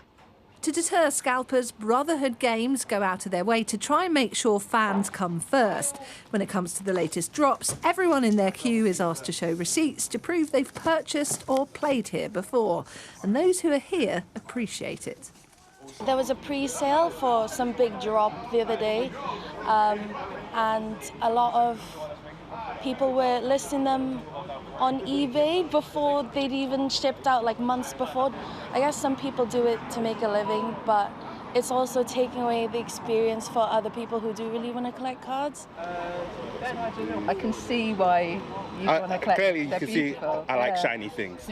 To deter scalpers, Brotherhood Games go out of their way to try and make sure fans come first. When it comes to the latest drops, everyone in their queue is asked to show receipts to prove they've purchased or played here before, and those who are here appreciate it. There was a pre-sale for some big drop the other day, and a lot of people were listing them on eBay before they'd even shipped out, like months before. I guess some people do it to make a living, but it's also taking away the experience for other people who do really want to collect cards. I can see why you want to collect. Clearly, you They're can beautiful. see I like shiny things.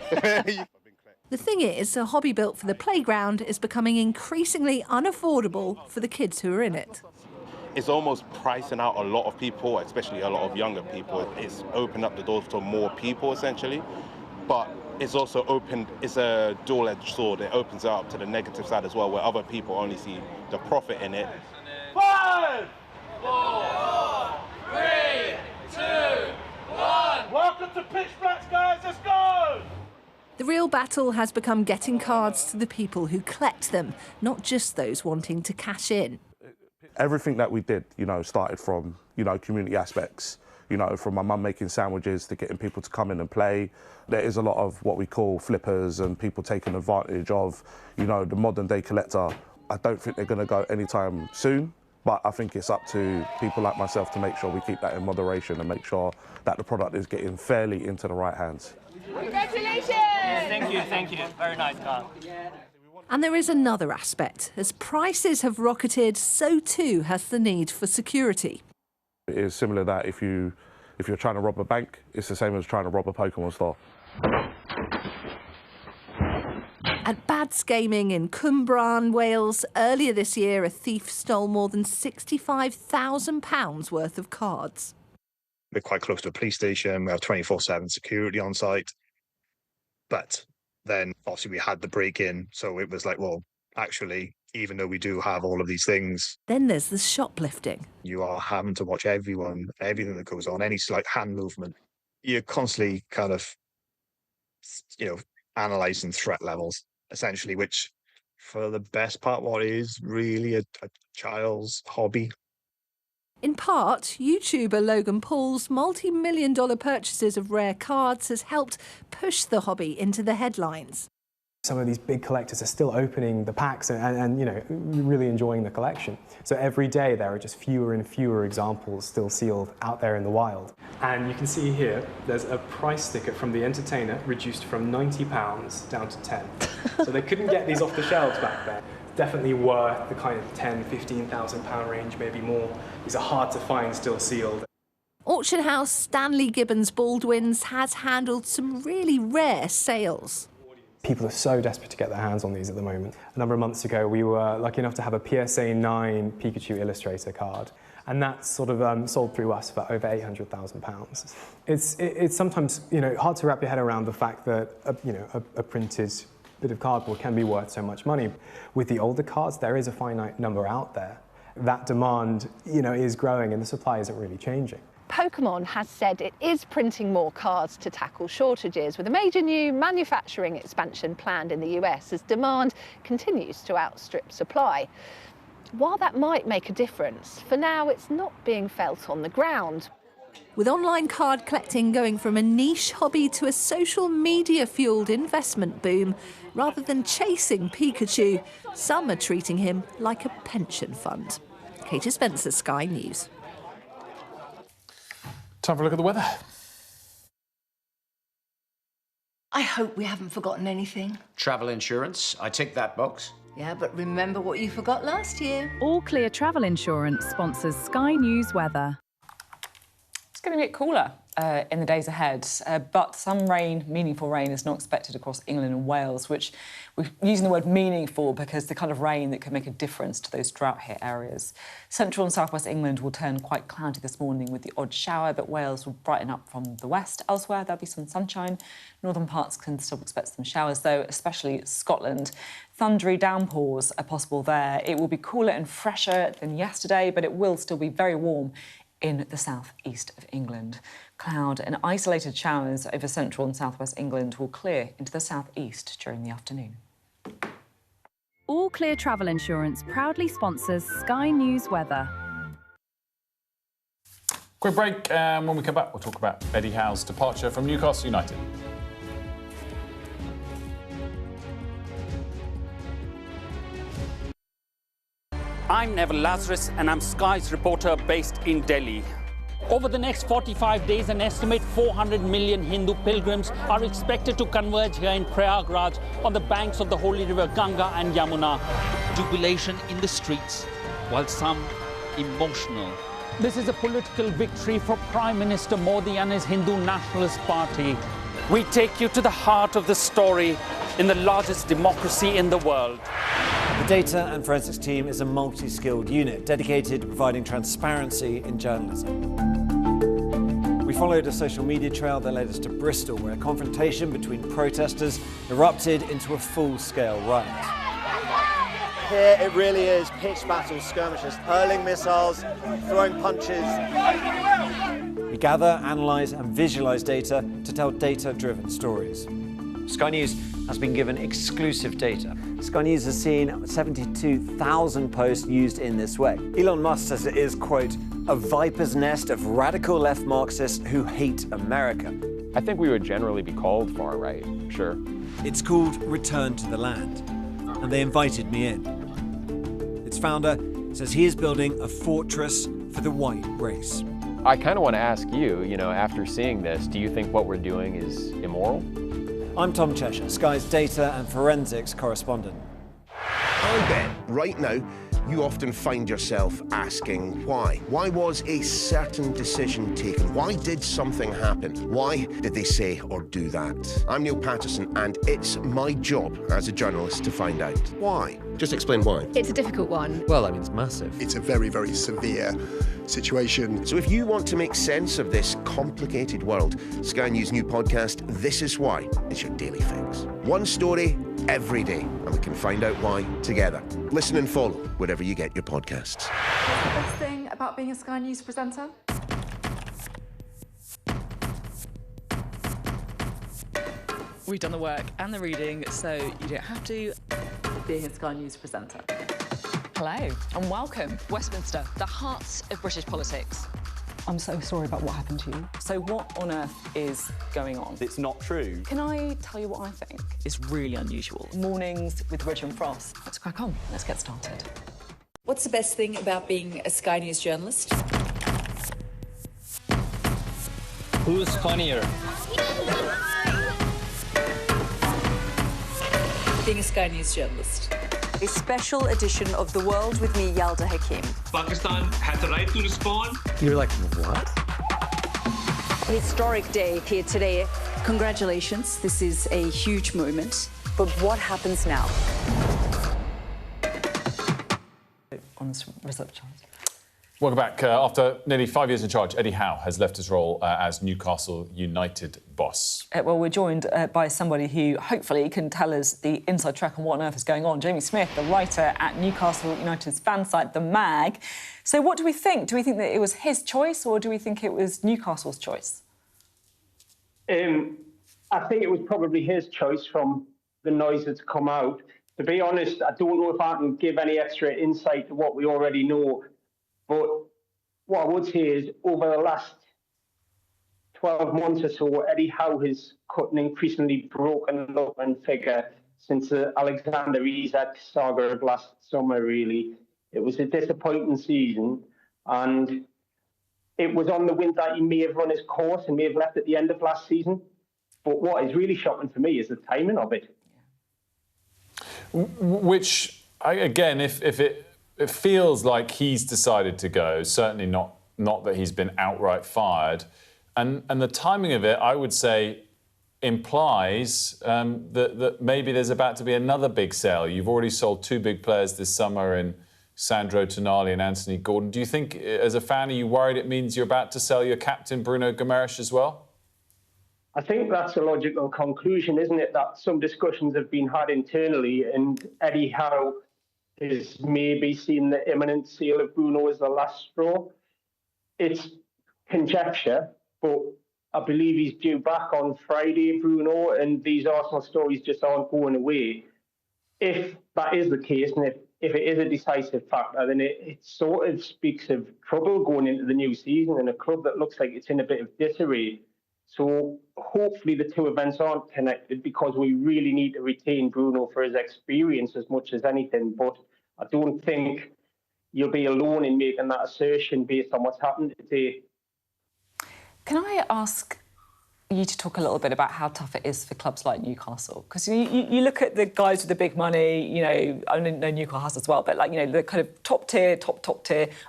The thing is, a hobby built for the playground is becoming increasingly unaffordable for the kids who are in it. It's almost pricing out a lot of people, especially a lot of younger people. It's opened up the doors to more people, essentially. But it's also it's a dual-edged sword. It opens it up to the negative side as well, where other people only see the profit in it. 5, 4, 3, 2, 1. Welcome to Pitch Black, guys. Let's go! The real battle has become getting cards to the people who collect them, not just those wanting to cash in. Everything that we did, started from, community aspects, from my mum making sandwiches to getting people to come in and play. There is a lot of what we call flippers and people taking advantage of, the modern day collector. I don't think they're going to go anytime soon, but I think it's up to people like myself to make sure we keep that in moderation and make sure that the product is getting fairly into the right hands. Congratulations! Thank you. Very nice car. And there is another aspect. As prices have rocketed, so too has the need for security. It is similar that if you're trying to rob a bank, it's the same as trying to rob a Pokemon store. At Bad's Gaming in Cwmbran, Wales, earlier this year, a thief stole more than £65,000 worth of cards. We're quite close to a police station. We have 24/7 security on site. But then, obviously, we had the break-in, so it was like, well, actually, even though we do have all of these things... Then there's the shoplifting. You are having to watch everything that goes on, any slight hand movement. You're constantly kind of, analysing threat levels, essentially, which, for the best part, what is really a child's hobby. In part, YouTuber Logan Paul's multi-million-dollar purchases of rare cards has helped push the hobby into the headlines. Some of these big collectors are still opening the packs and you know, really enjoying the collection. So every day there are just fewer and fewer examples still sealed out there in the wild. And you can see here, there's a price sticker from the Entertainer reduced from £90 down to 10. So they couldn't get these off the shelves back then. Definitely worth the kind of £10,000, £15,000 range, maybe more. These are hard to find still sealed. Auction house Stanley Gibbons Baldwin's has handled some really rare sales. People are so desperate to get their hands on these at the moment. A number of months ago, we were lucky enough to have a PSA 9 Pikachu Illustrator card, and that's sort of sold through us for over £800,000. It's sometimes, you know, hard to wrap your head around the fact that a printed bit of cardboard can be worth so much money. With the older cards, there is a finite number out there. That demand, you know, is growing, and the supply isn't really changing. Pokémon has said it is printing more cards to tackle shortages, with a major new manufacturing expansion planned in the US as demand continues to outstrip supply. While that might make a difference, for now it's not being felt on the ground. With online card collecting going from a niche hobby to a social media-fuelled investment boom, rather than chasing Pikachu, some are treating him like a pension fund. Katie Spencer, Sky News. Time for a look at the weather. I hope we haven't forgotten anything. Travel insurance, I ticked that box. Yeah, but remember what you forgot last year. All Clear Travel Insurance sponsors Sky News weather. It's going to get cooler in the days ahead, but some rain, meaningful rain, is not expected across England and Wales, which we're using the word meaningful because the kind of rain that could make a difference to those drought-hit areas. Central and southwest England will turn quite cloudy this morning with the odd shower, but Wales will brighten up from the west. Elsewhere, there'll be some sunshine. Northern parts can still expect some showers, though, especially Scotland. Thundery downpours are possible there. It will be cooler and fresher than yesterday, but it will still be very warm in the south-east of England. Cloud and isolated showers over central and southwest England will clear into the southeast during the afternoon. All Clear Travel Insurance proudly sponsors Sky News weather. Quick break, and when we come back, we'll talk about Eddie Howe's departure from Newcastle United. I'm Neville Lazarus, and I'm Sky's reporter based in Delhi. Over the next 45 days, an estimate 400 million Hindu pilgrims are expected to converge here in Prayagraj on the banks of the holy river Ganga and Yamuna. Jubilation in the streets, while some emotional. This is a political victory for Prime Minister Modi and his Hindu Nationalist Party. We take you to the heart of the story in the largest democracy in the world. The data and forensics team is a multi-skilled unit dedicated to providing transparency in journalism. We followed a social media trail that led us to Bristol, where a confrontation between protesters erupted into a full-scale riot. Here it really is pitched battle skirmishes, hurling missiles, throwing punches. We gather, analyse and visualise data to tell data-driven stories. Sky News has been given exclusive data. Sky News has seen 72,000 posts used in this way. Elon Musk says it is, quote, a viper's nest of radical left Marxists who hate America. I think we would generally be called far right, sure. It's called Return to the Land, and they invited me in. Its founder says he is building a fortress for the white race. I kind of want to ask you, after seeing this, do you think what we're doing is immoral? I'm Tom Cheshire, Sky's data and forensics correspondent. I bet right now you often find yourself asking why. Why was a certain decision taken? Why did something happen? Why did they say or do that? I'm Neil Patterson, and it's my job as a journalist to find out why. Just explain why. It's a difficult one. Well, I mean, it's massive. It's a very, very severe situation. So if you want to make sense of this complicated world, Sky News' new podcast, This Is Why, is your daily fix. One story every day, and we can find out why together. Listen and follow wherever you get your podcasts. What's the best thing about being a Sky News presenter? We've done the work and the reading, so you don't have to. Being a Sky News presenter. Hello and welcome, Westminster, the heart of British politics. I'm so sorry about what happened to you. So what on earth is going on? It's not true. Can I tell you what I think? It's really unusual. Mornings with Richard and Frost. Let's crack on. Let's get started. What's the best thing about being a Sky News journalist? Who's funnier? Being a Sky News journalist. A special edition of The World with me, Yalda Hakim. Pakistan had the right to respond. You're like, what? Historic day here today. Congratulations, this is a huge moment. But what happens now? On this research chart. Welcome back. After nearly 5 years in charge, Eddie Howe has left his role as Newcastle United boss. Well, we're joined by somebody who hopefully can tell us the inside track on what on earth is going on. Jamie Smith, the writer at Newcastle United's fan site, The Mag. So what do we think? Do we think that it was his choice or do we think it was Newcastle's choice? I think it was probably his choice from the noise that's come out. To be honest, I don't know if I can give any extra insight to what we already know. But what I would say is over the last 12 months or so, Eddie Howe has cut an increasingly broken looking figure since the Alexander Isak saga of last summer, really. It was a disappointing season, and it was on the wind that he may have run his course and may have left at the end of last season. But what is really shocking for me is the timing of it. Which, again, if it feels like he's decided to go, certainly not that he's been outright fired. And the timing of it, I would say, implies that maybe there's about to be another big sale. You've already sold two big players this summer in Sandro Tonali and Anthony Gordon. Do you think, as a fan, are you worried it means you're about to sell your captain, Bruno Guimaraes, as well? I think that's a logical conclusion, isn't it, that some discussions have been had internally and Eddie Howe is maybe seen the imminent sale of Bruno as the last straw. It's conjecture, but I believe he's due back on Friday, Bruno, and these Arsenal stories just aren't going away. If that is the case, and if it is a decisive factor, then it sort of speaks of trouble going into the new season and a club that looks like it's in a bit of disarray. So hopefully the two events aren't connected because we really need to retain Bruno for his experience as much as anything. But I don't think you'll be alone in making that assertion based on what's happened today. Can I ask you to talk a little bit about how tough it is for clubs like Newcastle? Because you look at the guys with the big money, you know, I know Newcastle has as well, but like, you know, the kind of top tier,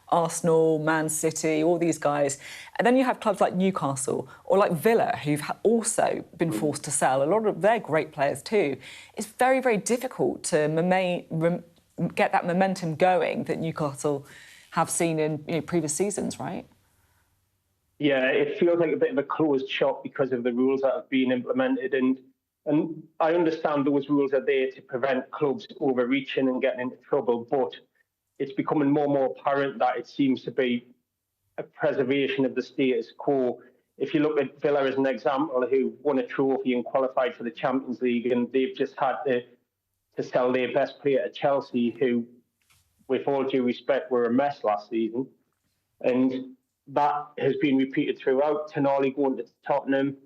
Arsenal, Man City, all these guys. And then you have clubs like Newcastle or like Villa, who've also been forced to sell. A lot of their great players too. It's very, very difficult to get that momentum going that Newcastle have seen in previous seasons, right? Yeah, it feels like a bit of a closed shop because of the rules that have been implemented. And I understand those rules are there to prevent clubs overreaching and getting into trouble, but it's becoming more and more apparent that it seems to be a preservation of the status quo. If you look at Villa as an example, who won a trophy and qualified for the Champions League, and they've just had to sell their best player to Chelsea, who, with all due respect, were a mess last season. And that has been repeated throughout. Tonali going to Tottenham.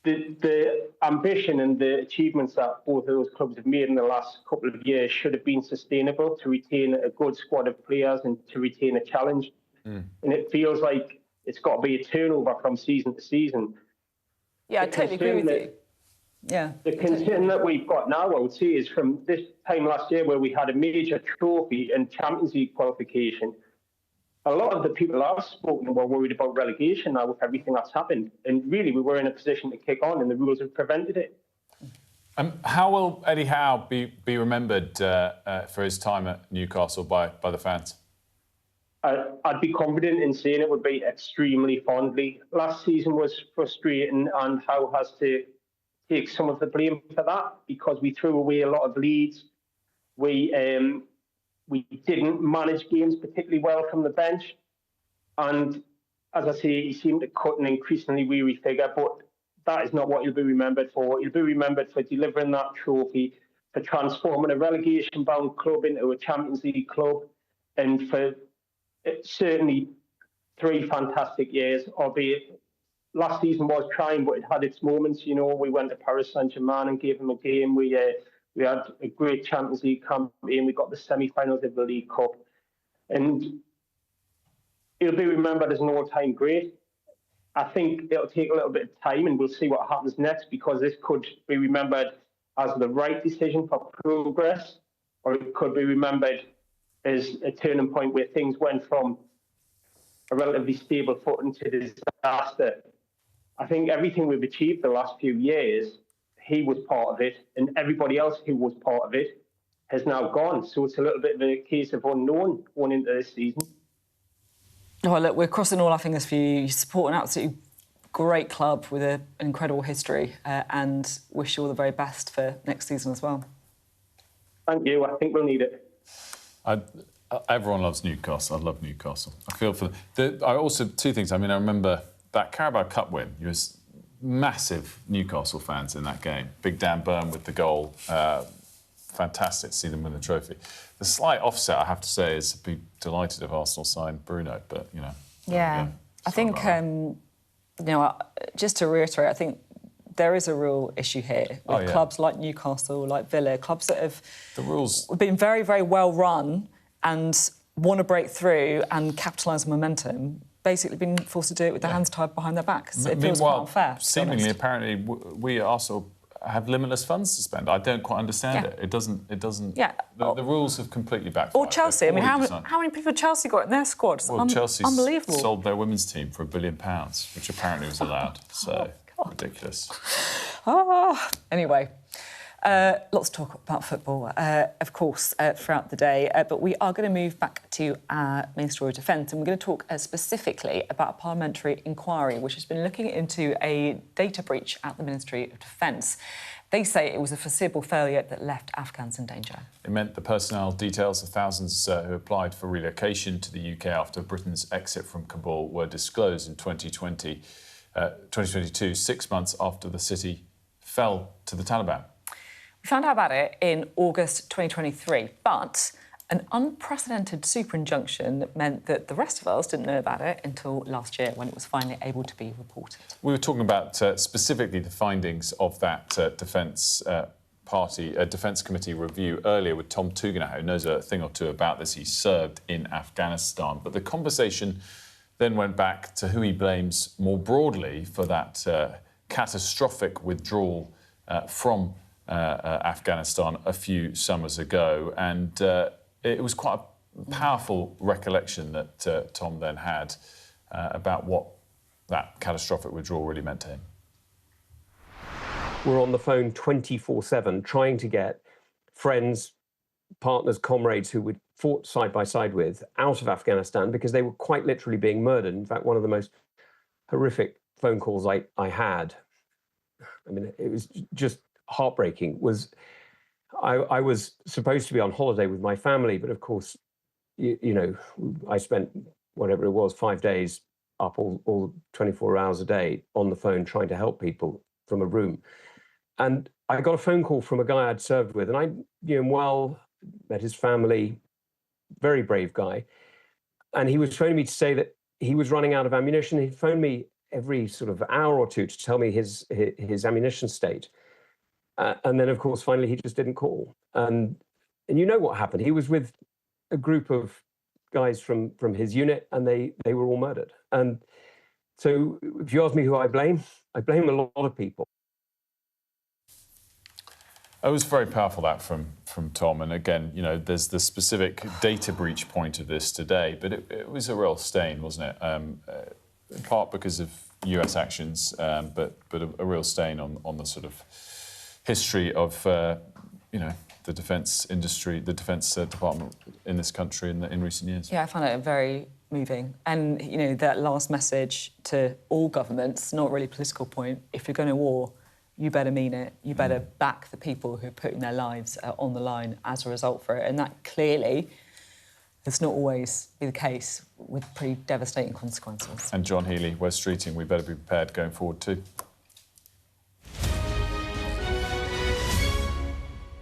The ambition and the achievements that both of those clubs have made in the last couple of years should have been sustainable to retain a good squad of players and to retain a challenge. And it feels like it's got to be a turnover from season to season. Yeah, I totally agree with you. Yeah. The concern that we've got now, I would say, is from this time last year where we had a major trophy and Champions League qualification. A lot of the people I've spoken to were worried about relegation now with everything that's happened. And really, we were in a position to kick on and the rules have prevented it. How will Eddie Howe be remembered for his time at Newcastle by the fans? I'd be confident in saying it would be extremely fondly. Last season was frustrating and Howe has to take some of the blame for that because we threw away a lot of leads. We didn't manage games particularly well from the bench. And as I say, he seemed to cut an increasingly weary figure, but that is not what he'll be remembered for. He'll be remembered for delivering that trophy, for transforming a relegation-bound club into a Champions League club, and for certainly 3 fantastic years, albeit last season was trying, but it had its moments. You know, we went to Paris Saint-Germain and gave them a game. We had a great Champions League campaign. We got the semi-finals of the League Cup. And he'll be remembered as an all-time great. I think it'll take a little bit of time, and we'll see what happens next, because this could be remembered as the right decision for progress, or it could be remembered as a turning point where things went from a relatively stable footing to disaster. I think everything we've achieved the last few years, he was part of it, and everybody else who was part of it has now gone. So it's a little bit of a case of unknown going into this season. Oh, look, we're crossing all our fingers for you. You support an absolutely great club with an incredible history, and wish you all the very best for next season as well. Thank you. I think we'll need it. Everyone loves Newcastle. I love Newcastle. I feel for I also, 2 things. I mean, I remember that Carabao Cup win. You was massive Newcastle fans in that game. Big Dan Burnham with the goal. Fantastic to see them win the trophy. The slight offset, I have to say, is I'd be delighted if Arsenal signed Bruno, but, you know. Yeah. I think, you know, just to reiterate, I think there is a real issue here with clubs like Newcastle, like Villa, clubs that have been very, very well run and want to break through and capitalise on momentum, basically been forced to do it with their hands tied behind their backs. It feels quite unfair. Seemingly, apparently, we Arsenal have limitless funds to spend. I don't quite understand it. It doesn't. Yeah. The rules have completely backfired. Or Chelsea. I mean, how many people Chelsea got in their squad? Well, Chelsea unbelievable. sold their women's team for £1 billion, which apparently was allowed. So ridiculous. Anyway. Lots to talk about football, of course, throughout the day. But we are going to move back to our main story of defence, and we're going to talk specifically about a parliamentary inquiry which has been looking into a data breach at the Ministry of Defence. They say it was a foreseeable failure that left Afghans in danger. It meant the personnel details of thousands who applied for relocation to the UK after Britain's exit from Kabul were disclosed in 2022, 6 months after the city fell to the Taliban. We found out about it in August 2023, but an unprecedented super injunction meant that the rest of us didn't know about it until last year, when it was finally able to be reported. We were talking about specifically the findings of that Defence Committee review earlier with Tom Tugendhat, who knows a thing or two about this. He served in Afghanistan. But the conversation then went back to who he blames more broadly for that catastrophic withdrawal from Afghanistan a few summers ago, and it was quite a powerful recollection that Tom then had about what that catastrophic withdrawal really meant to him. We're on the phone 24/7 trying to get friends, partners, comrades who we'd fought side by side with out of Afghanistan, because they were quite literally being murdered. In fact, one of the most horrific phone calls I had, I mean, it was just heartbreaking, was I was supposed to be on holiday with my family, but of course, you know, I spent whatever it was, 5 days up all 24 hours a day on the phone trying to help people from a room. And I got a phone call from a guy I'd served with, and I knew him well, met his family, very brave guy. And he was phoning me to say that he was running out of ammunition. He'd phone me every sort of hour or two to tell me his ammunition state. And then, of course, finally, he just didn't call. And you know what happened. He was with a group of guys from his unit, and they were all murdered. And so if you ask me who I blame a lot of people. It was very powerful, that from Tom. And again, you know, there's the specific data breach point of this today, but it was a real stain, wasn't it? In part because of US actions, but a real stain on the sort of history of, you know, the defence industry, the defence department in this country in recent years. Yeah, I found it very moving. And, you know, that last message to all governments, not really a political point, if you're going to war, you better mean it. You better back the people who are putting their lives on the line as a result for it. And that clearly has not always been the case, with pretty devastating consequences. And John Healey, West Streeting, we better be prepared going forward too.